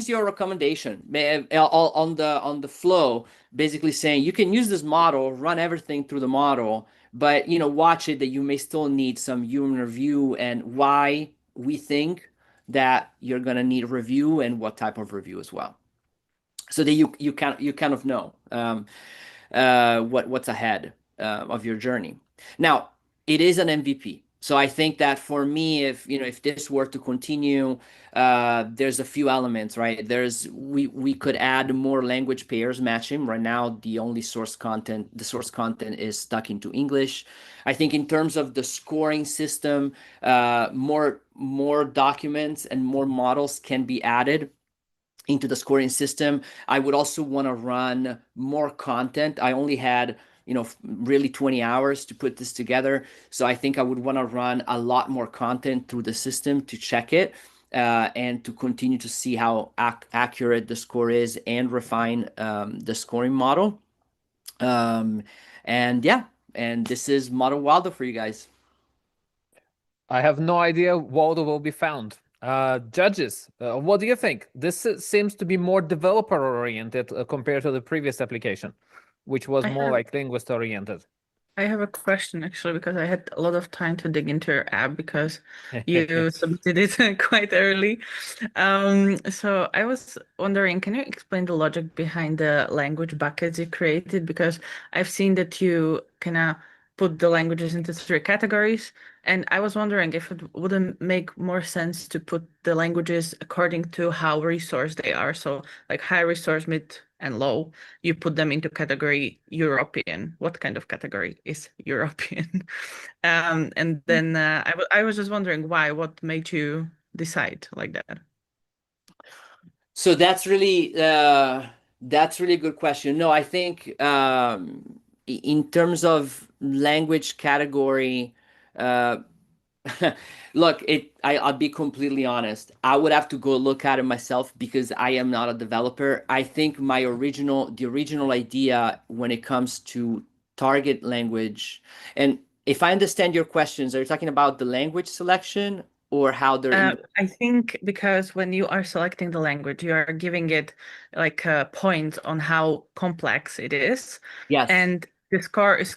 you a recommendation on the flow, basically saying you can use this model, run everything through the model, but watch it that you may still need some human review and why we think that you're gonna need review and what type of review as well, so that you kind of know what's ahead of your journey. Now, it is an MVP. So I think that for me, if this were to continue, there's a few elements, right? We could add more language pairs matching. Right now, the source content is stuck into English. I think in terms of the scoring system, more documents and more models can be added into the scoring system. I would also want to run more content. I only had really 20 hours to put this together. So I think I would want to run a lot more content through the system to check it and to continue to see how accurate the score is and refine the scoring model. And this is Model Waldo for you guys. I have no idea Waldo will be found. Judges, what do you think? This seems to be more developer oriented compared to the previous application, which was more like linguist oriented. I have a question actually, because I had a lot of time to dig into your app because you submitted it quite early. So I was wondering, can you explain the logic behind the language buckets you created? Because I've seen that you kind of put the languages into 3 categories, and I was wondering if it wouldn't make more sense to put the languages according to how resourced they are. So like high resource, mid, and low, you put them into category European. What kind of category is European? And then I was just wondering why, what made you decide like that? So that's really a good question. No, I think in terms of language category, look, I'll be completely honest. I would have to go look at it myself because I am not a developer. I think the original idea when it comes to target language, and if I understand your questions, are you talking about the language selection or how they're I think because when you are selecting the language, you are giving it like a point on how complex it is. Yes. And the score is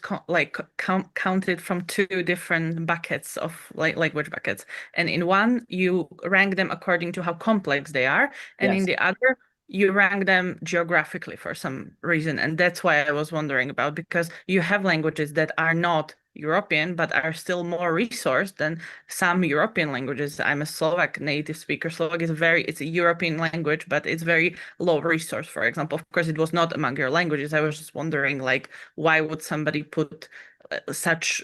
counted from 2 different buckets of language buckets. And in one, you rank them according to how complex they are. And in Yes. the other, you rank them geographically for some reason. And that's why I was wondering about, because you have languages that are not European, but are still more resourced than some European languages. I'm a Slovak native speaker. Slovak is it's a European language, but it's very low resource, for example. Of course, it was not among your languages. I was just wondering, like, why would somebody put such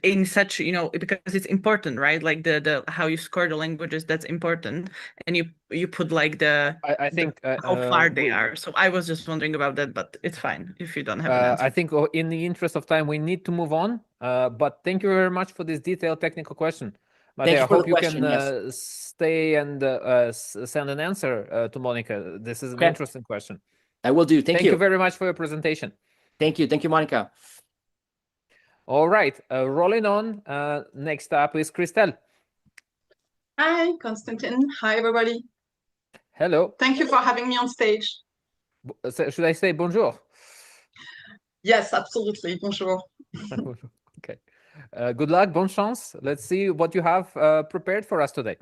in such, because it's important, right? Like the how you score the languages, that's important. And you put like I think how far they are. So I was just wondering about that, but it's fine if you don't have an answer. I think in the interest of time, we need to move on. But thank you very much for this detailed technical question. But I hope you can stay and send an answer to Monica. This is an interesting question. I will do. Thank you. Thank you very much for your presentation. Thank you. Thank you, Monica. All right, rolling on. Next up is Christelle. Hi, Konstantin. Hi, everybody. Hello. Thank you for having me on stage. Should I say bonjour? Yes, absolutely. Bonjour. Okay. Good luck, bonne chance. Let's see what you have prepared for us today.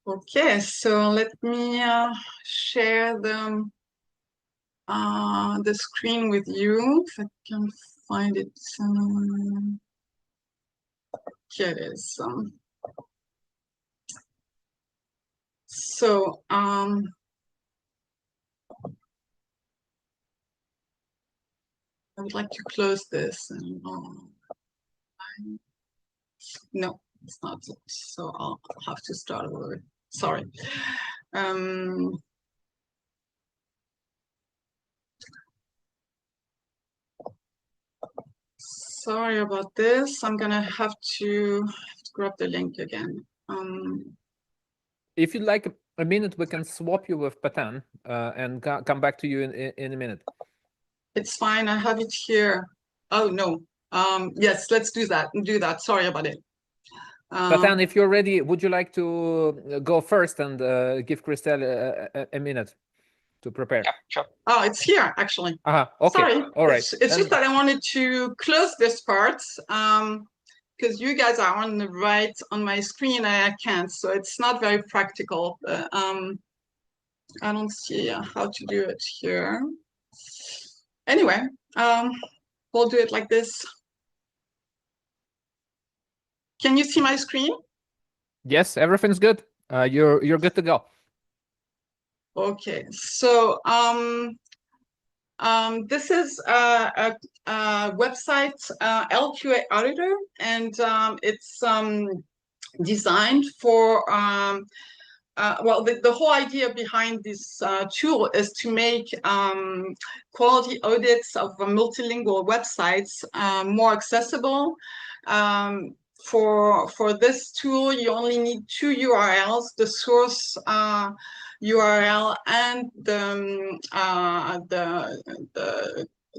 Okay, so let me share the screen with you. If I can find it. Here it is. So I would like to close this. And, no, it's not. So I'll have to start over. Sorry. Sorry about this. I'm gonna have to grab the link again. If you'd like a minute, we can swap you with Patan and come back to you in a minute. It's fine. I have it here. Oh no. Yes, let's do that. Sorry about it. Patan, if you're ready, would you like to go first and give Christelle a minute to prepare? Yeah, sure. Oh, it's here actually. Okay. Sorry. All right. It's just that I wanted to close this part because you guys are on the right on my screen. I can't, so it's not very practical. But, I don't see how to do it here. Anyway, we'll do it like this. Can you see my screen? Yes, everything's good. You're good to go. Okay, so this is a website, LQA Auditor, and it's designed for well, the whole idea behind this tool is to make quality audits of multilingual websites more accessible. For this tool, you only need 2 URLs: the source URL and the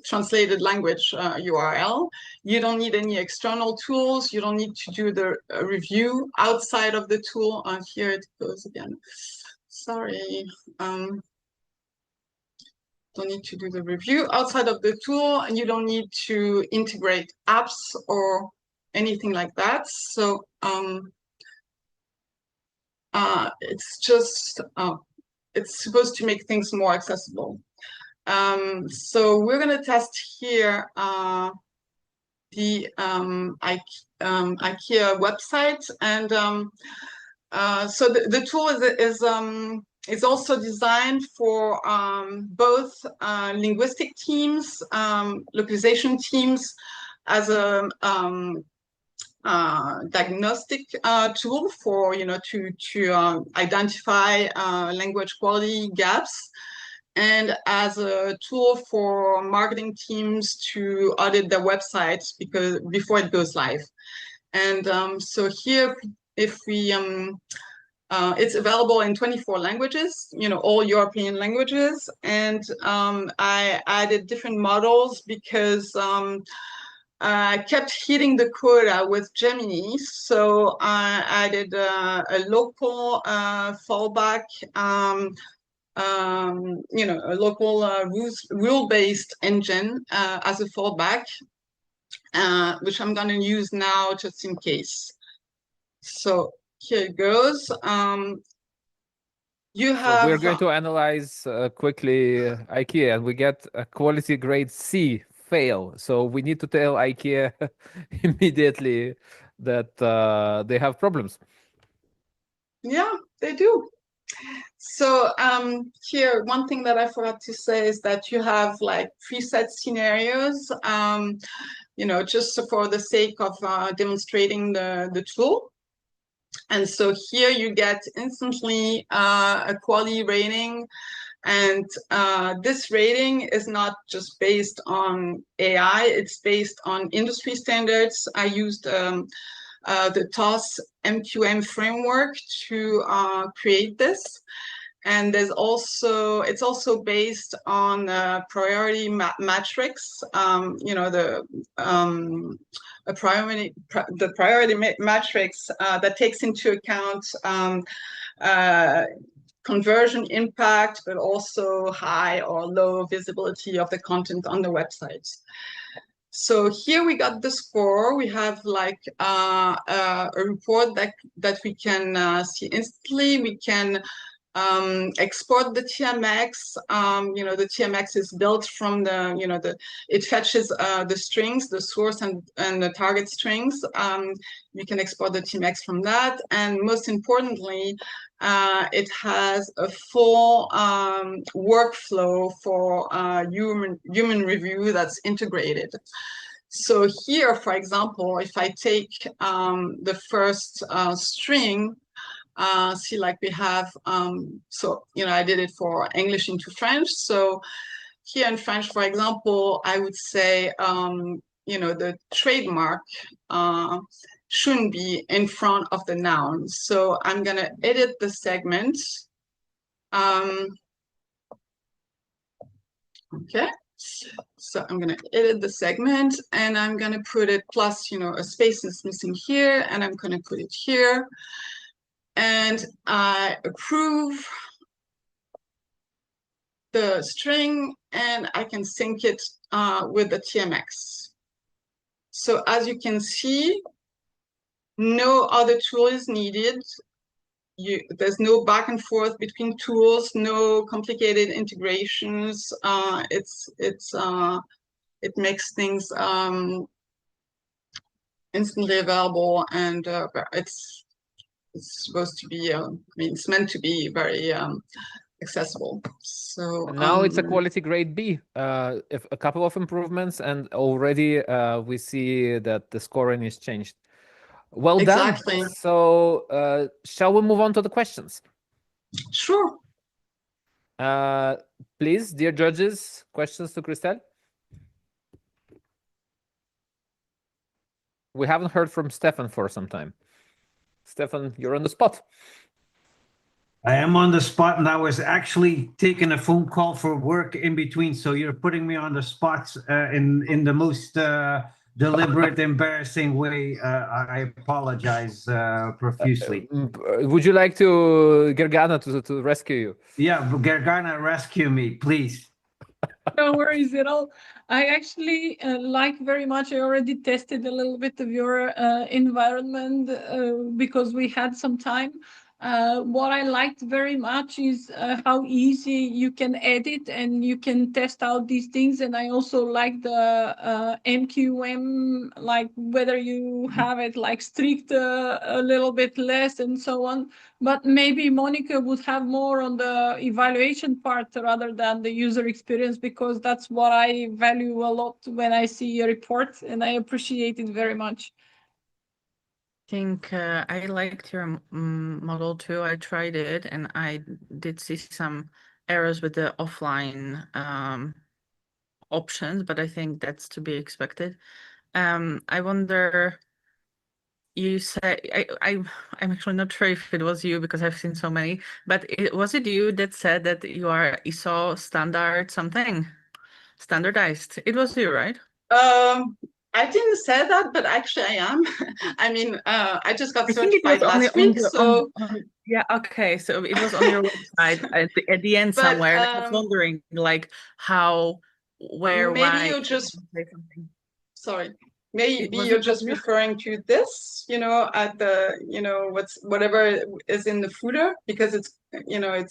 translated language URL. You don't need any external tools. You don't need to do the review outside of the tool. Here it goes again. Sorry. don't need to do the review. Outside of the tool, and you don't need to integrate apps or anything like that. So it's just it's supposed to make things more accessible. So we're going to test here the IKEA website, and so the tool is also designed for both linguistic teams, localization teams, as a diagnostic tool for to identify language quality gaps, and as a tool for marketing teams to audit their websites before it goes live. And so here, if we it's available in 24 languages, all European languages, and I added different models because I kept hitting the quota with Gemini, so I added a local fallback, a local rule-based engine as a fallback, which I'm going to use now just in case. So here it goes. We're going to analyze quickly IKEA, and we get a quality grade C fail. So we need to tell IKEA immediately that they have problems. Yeah, they do. So here, one thing that I forgot to say is that you have like preset scenarios, just for the sake of demonstrating the tool. And so here you get instantly a quality rating. And this rating is not just based on AI, it's based on industry standards. I used the TOS MQM framework to create this. And it's also based on priority matrix, the priority matrix that takes into account conversion impact, but also high or low visibility of the content on the website. So here we got the score. We have like a report that we can see instantly. We can export the TMX. The TMX is built from it fetches the strings, the source and the target strings. You can export the TMX from that. And most importantly, it has a full workflow for human review that's integrated. So here, for example, if I take the first string, see, like we have, I did it for English into French. So here in French, for example, I would say, the trademark shouldn't be in front of the noun. So I'm going to edit the segment. Okay. So I'm going to edit the segment, and I'm going to put it plus, a space is missing here, and I'm going to put it here. And I approve the string, and I can sync it with the TMX. So as you can see, no other tool is needed. There's no back and forth between tools, no complicated integrations. It makes things instantly available, and it's supposed to be, it's meant to be very accessible. So now it's a quality grade B. If a couple of improvements, and already we see that the scoring is changed. Well exactly. done. So shall we move on to the questions? Sure. Please, dear judges, questions to Christelle? We haven't heard from Stefan for some time. Stefan, you're on the spot. I am on the spot, and I was actually taking a phone call for work in between. So you're putting me on the spot in the most deliberate, embarrassing way. I apologize profusely. Would you like to Gergana to rescue you? Yeah, Gergana, rescue me, please. No worries at all. I actually like very much. I already tested a little bit of your environment because we had some time. What I liked very much is how easy you can edit and you can test out these things. And I also like the MQM, like whether you have it like strict a little bit less and so on. But maybe Monica would have more on the evaluation part rather than the user experience, because that's what I value a lot when I see a report, and I appreciate it very much. I think I liked your model too. I tried it and I did see some errors with the offline options, but I think that's to be expected. I wonder, you say, I'm actually not sure if it was you because I've seen so many, but was it you that said that you are ISO standard something? Standardized. It was you, right? I didn't say that, but actually I am. I mean, I just got I think it was certified only last week, so yeah, okay. So it was on your website at the end But, somewhere. And I was wondering, like, how, where, maybe why. you just say something. sorry. Maybe Was you're it just you? referring to this, you know, at the, you know, whatever is in the footer, because it's, you know,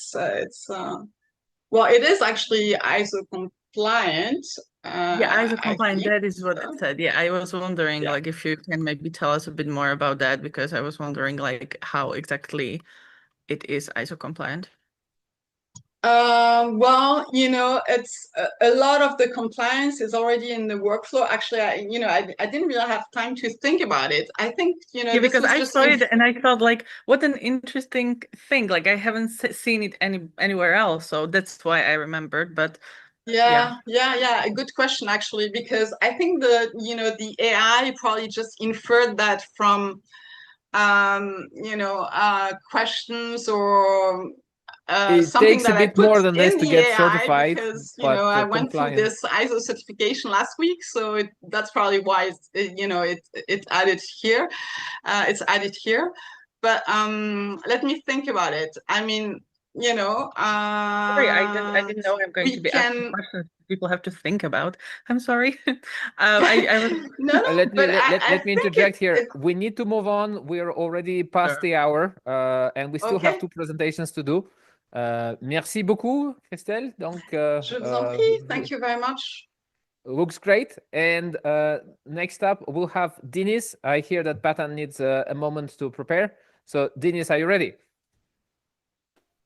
well, it is actually ISO compliant. Yeah, ISO I compliant. think. That is what it said. Yeah, I was wondering, Yeah. like, if you can maybe tell us a bit more about that, because I was wondering, like, how exactly it is ISO compliant. Well, you know, it's a lot of the compliance is already in the workflow. Actually, I didn't really have time to think about it. I think, you know, Yeah, this because was I just saw it and I thought, like, what an interesting thing. Like, I haven't seen it anywhere else, so that's why I remembered. But yeah, a good question actually, because I think the AI probably just inferred that from questions or It something takes a that I bit put more than this in to the get AI, certified, because but I went through compliant. this ISO certification last week, so that's probably why it's added here. It's added here, but let me think about it. I mean, sorry, I didn't know I'm going to be asking can. questions people have to think about. I'm sorry. I was No, let but me let me think interject here. We need to move on. We're already past the hour, and we still have Okay. 2 presentations to do. Merci beaucoup, Christelle. Donc, Je vous en prie. Thank you very much. looks great. And next up, we'll have Denis. I hear that Patan needs a moment to prepare. So, Denis, are you ready?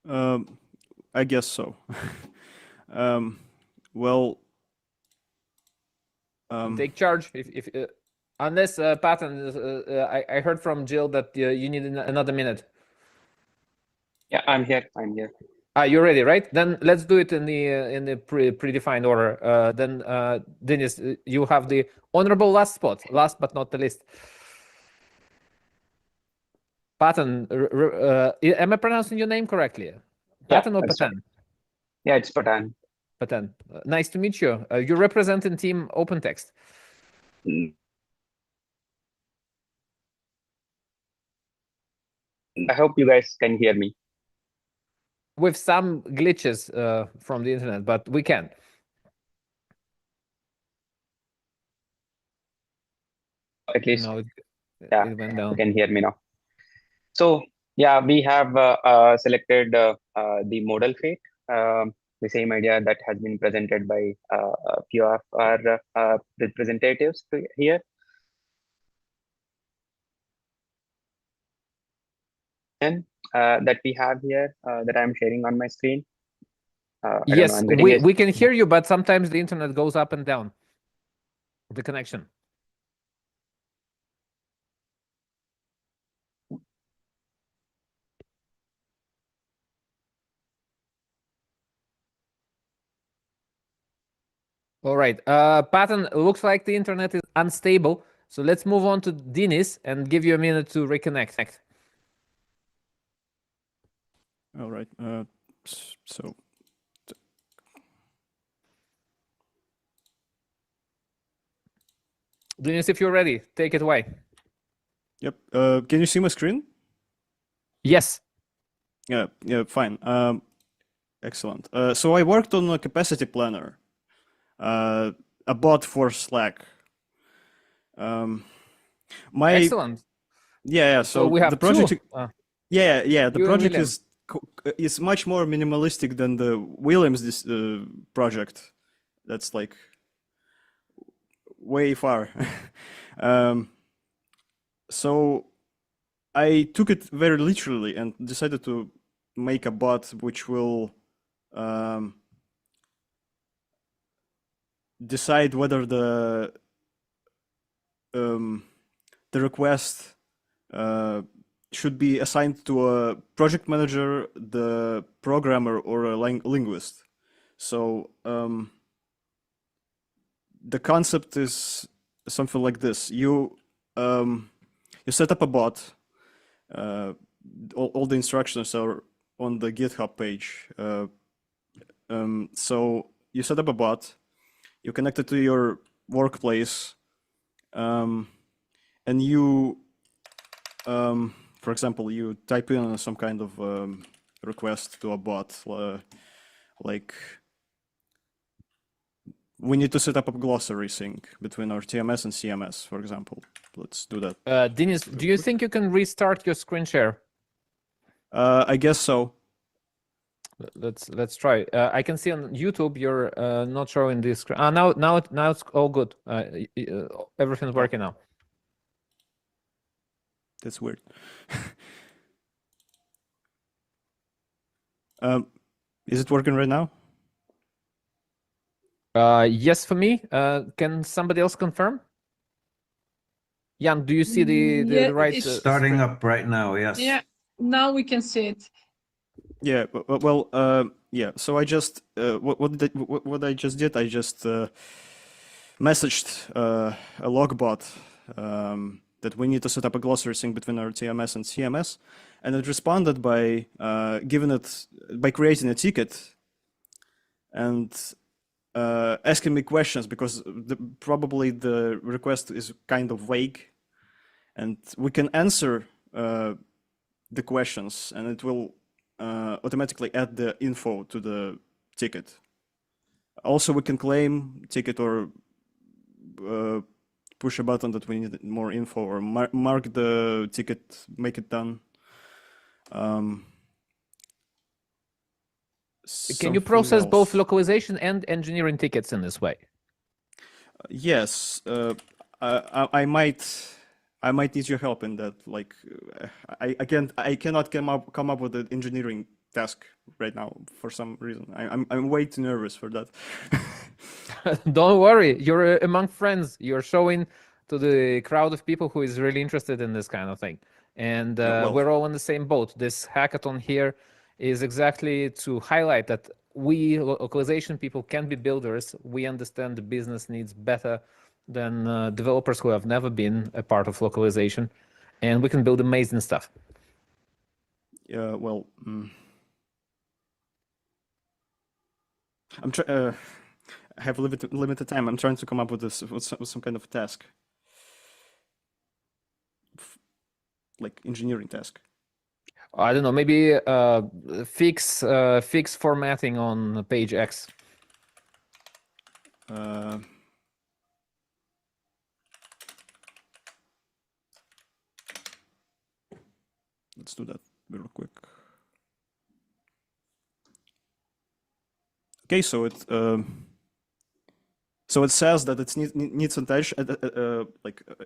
I guess so. Well, take charge. If unless Patan, I heard from Jill that you need another minute. Yeah, I'm here. I'm here. You're ready, right? Then let's do it in the predefined order. Then, Denis, you have the honorable last spot, last but not the least. Patan, am I pronouncing your name correctly? Patan or that's Patan? right. Yeah, it's Patan. Patan. Nice to meet you. You're representing team OpenText. I hope you guys can hear me. With some glitches from the internet, but we can. At least, no, it went down. You can hear me now. So, yeah, we have selected the modal fate, the same idea that has been presented by a few of our representatives here. And that we have here that I'm sharing on my screen. Yes, we can hear you, but sometimes the internet goes up and down. The connection. All right. Patan, looks like the internet is unstable. So let's move on to Denis and give you a minute to reconnect. all right. So. Denis, if you're ready, take it away. Yep. Can you see my screen? Yes. Yeah. Fine. Excellent. So I worked on a capacity planner a bot for Slack. Excellent. Yeah. So we have the project. two. Yeah. The You and project William. is much more minimalistic than the Williams project. That's like way far. So I took it very literally and decided to make a bot which will decide whether the request should be assigned to a project manager, the programmer, or a linguist. So the concept is something like this: you set up a bot. All the instructions are on the GitHub page. So you set up a bot, you connect it to your workplace, and you, for example, you type in some kind of request to a bot, like we need to set up a glossary sync between our TMS and CMS, for example. Let's do that. Denis, do you think you can restart your screen share? I guess so. Let's try. I can see on YouTube you're not showing this screen. Now it's all good. Everything's working now. That's weird. Is it working right now? Yes, for me. Can somebody else confirm? Jan, do you see the right? It's starting up right now. Yes. Yeah. Now we can see it. Yeah. Well. Yeah. So I just what I just did. I just messaged a logbot that we need to set up a glossary sync between our TMS and CMS, and it responded by creating a ticket and asking me questions, because probably the request is kind of vague, and we can answer the questions, and it will automatically add the info to the ticket. Also, we can claim ticket or push a button that we need more info, or mark the ticket, make it done. Can you process both localization and engineering tickets in this way? Yes. I might need your help in that. Like, I cannot come up with an engineering task right now for some reason. I'm way too nervous for that. Don't worry, you're among friends. You're showing to the crowd of people who is really interested in this kind of thing, and we're all in the same boat. This hackathon here is exactly to highlight that we localization people can be builders. We understand the business needs better than developers who have never been a part of localization, and we can build amazing stuff. Yeah. Well. I have limited time. I'm trying to come up with this with some kind of task, like engineering task. I don't know. Maybe fix formatting on page X. Let's do that real quick. Okay, so it says that it needs attention,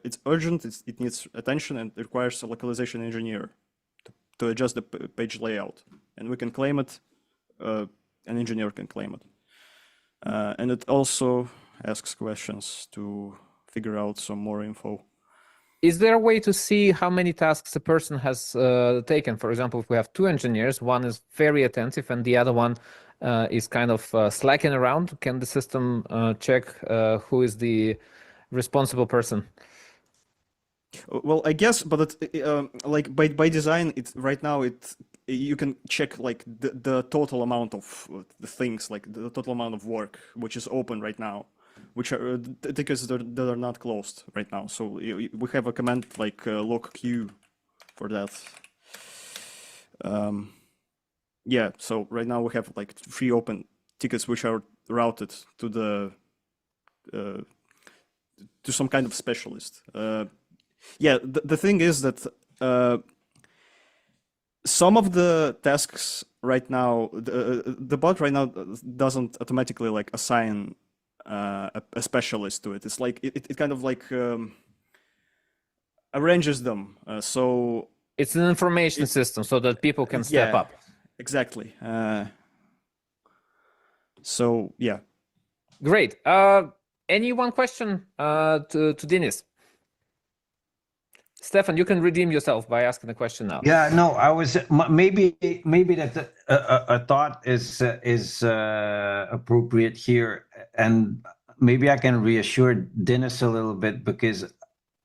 it's urgent, it needs attention, and it requires a localization engineer to adjust the page layout. And we can claim it, an engineer can claim it. And it also asks questions to figure out some more info. Is there a way to see how many tasks a person has taken? For example, if we have two engineers, one is very attentive and the other one is kind of slacking around, can the system check who is the responsible person? Well, I guess, but like by design, it's right now you can check like the total amount of the things, like the total amount of work which is open right now, which are tickets that are not closed right now. So we have a command like log queue for that. Yeah, so right now we have like 3 open tickets which are routed to the to some kind of specialist. Yeah, the thing is that some of the tasks right now, the bot right now doesn't automatically like assign a specialist to it. It's like it kind of like arranges them. So it's an information system so that people can step up. Exactly. So yeah. Great. Any one question to Denis? Stefan, you can redeem yourself by asking the question now. Yeah, no, I was maybe that a thought is appropriate here, and maybe I can reassure Dennis a little bit, because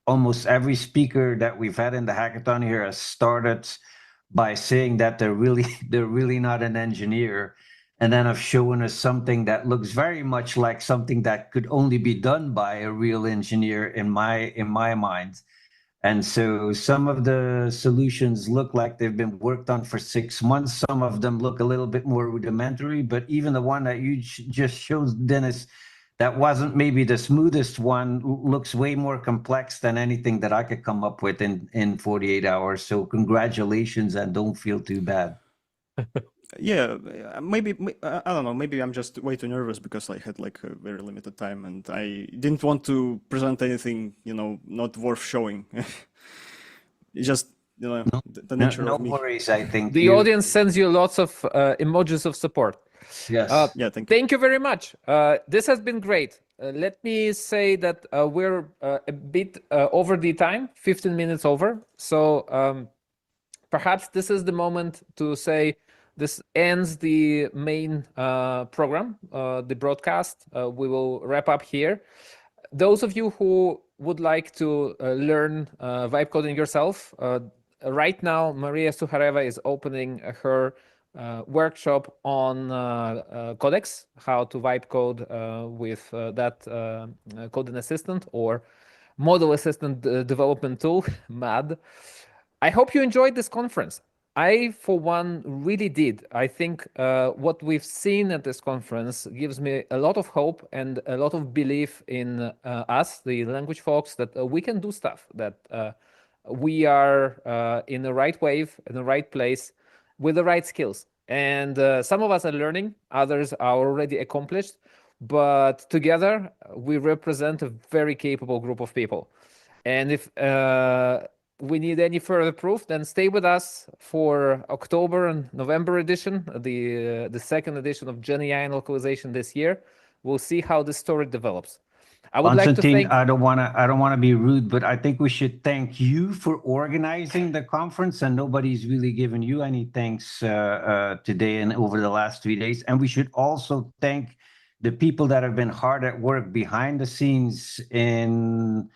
almost every speaker that we've had in the hackathon here has started by saying that they're really not an engineer, and then have shown us something that looks very much like something that could only be done by a real engineer in my mind. And so some of the solutions look like they've been worked on for 6 months. Some of them look a little bit more rudimentary, but even the one that you just showed, Dennis, that wasn't maybe the smoothest one, looks way more complex than anything that I could come up with in 48 hours. So congratulations, and don't feel too bad. Yeah, maybe I don't know. Maybe I'm just way too nervous because I had like a very limited time, and I didn't want to present anything, not worth showing. It's just, the nature of me. No worries. I think the audience sends you lots of emojis of support. Yes. Yeah. Thank you very much. This has been great. Let me say that we're a bit over the time, 15 minutes over. So perhaps this is the moment to say, this ends the main program, the broadcast. We will wrap up here. Those of you who would like to learn vibe coding yourself, right now Maria Suhareva is opening her workshop on Codex, how to vibe code with that coding assistant or model assistant development tool, MAD. I hope you enjoyed this conference. I, for one, really did. I think what we've seen at this conference gives me a lot of hope and a lot of belief in us, the language folks, that we can do stuff, that we are in the right wave, in the right place, with the right skills. And some of us are learning, others are already accomplished, but together we represent a very capable group of people. And if we need any further proof, then stay with us for October and November edition, the second edition of GenAI and Localization this year. We'll see how this story develops. I would like to thank... I don't want to be rude, but I think we should thank you for organizing the conference, and nobody's really given you any thanks today and over the last 3 days. And we should also thank the people that have been hard at work behind the scenes in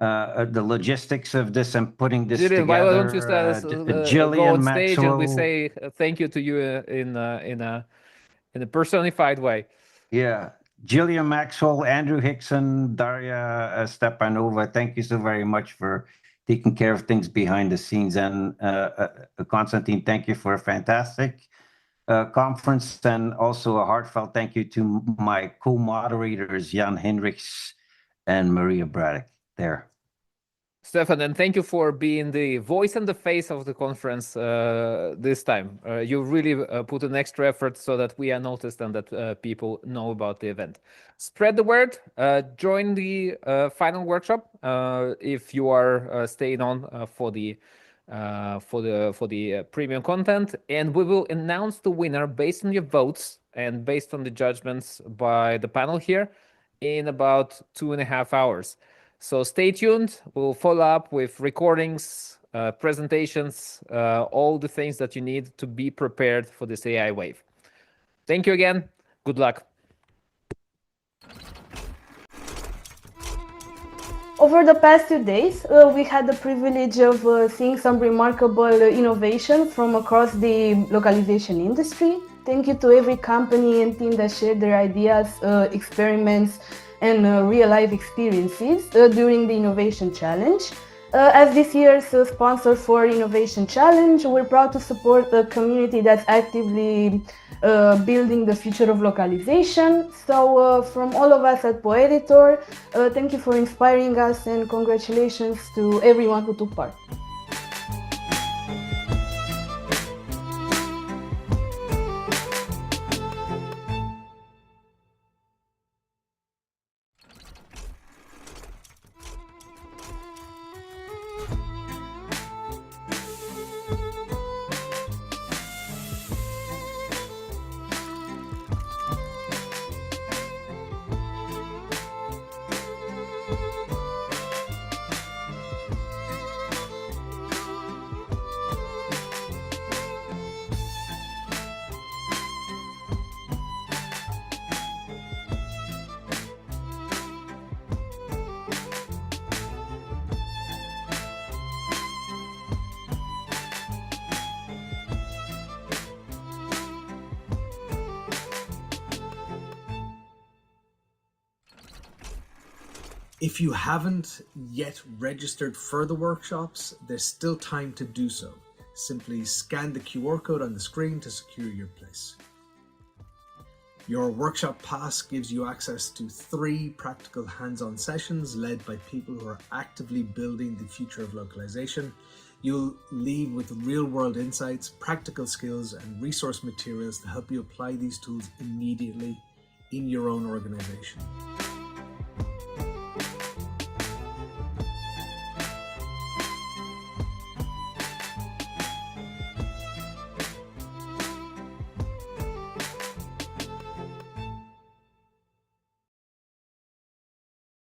the logistics of this and putting this together. Why don't you go on stage and we say thank you to you in a personified way? Yeah. Jillian Maxwell, Andrew Hickson, Daria Stepanova, thank you so very much for taking care of things behind the scenes. And Konstantin, thank you for a fantastic conference. And also a heartfelt thank you to my co-moderators, Jan Hendricks and Maria Braddock there. Stefan, and thank you for being the voice and the face of the conference this time. You really put an extra effort so that we are noticed and that people know about the event. Spread the word. Join the final workshop if you are staying on for the premium content, and we will announce the winner based on your votes and based on the judgments by the panel here in about 2.5 hours. So stay tuned. We'll follow up with recordings, presentations, all the things that you need to be prepared for this AI wave. Thank you again. Good luck. Over the past 2 days, we had the privilege of seeing some remarkable innovations from across the localization industry. Thank you to every company and team that shared their ideas, experiments, and real-life experiences during the Innovation Challenge. As this year's sponsor for Innovation Challenge, we're proud to support a community that's actively building the future of localization. So from all of us at PoEditor, thank you for inspiring us and congratulations to everyone who took part. If you haven't yet registered for the workshops, there's still time to do so. Simply scan the QR code on the screen to secure your place. Your workshop pass gives you access to 3 practical hands-on sessions led by people who are actively building the future of localization. You'll leave with real-world insights, practical skills, and resource materials to help you apply these tools immediately in your own organization.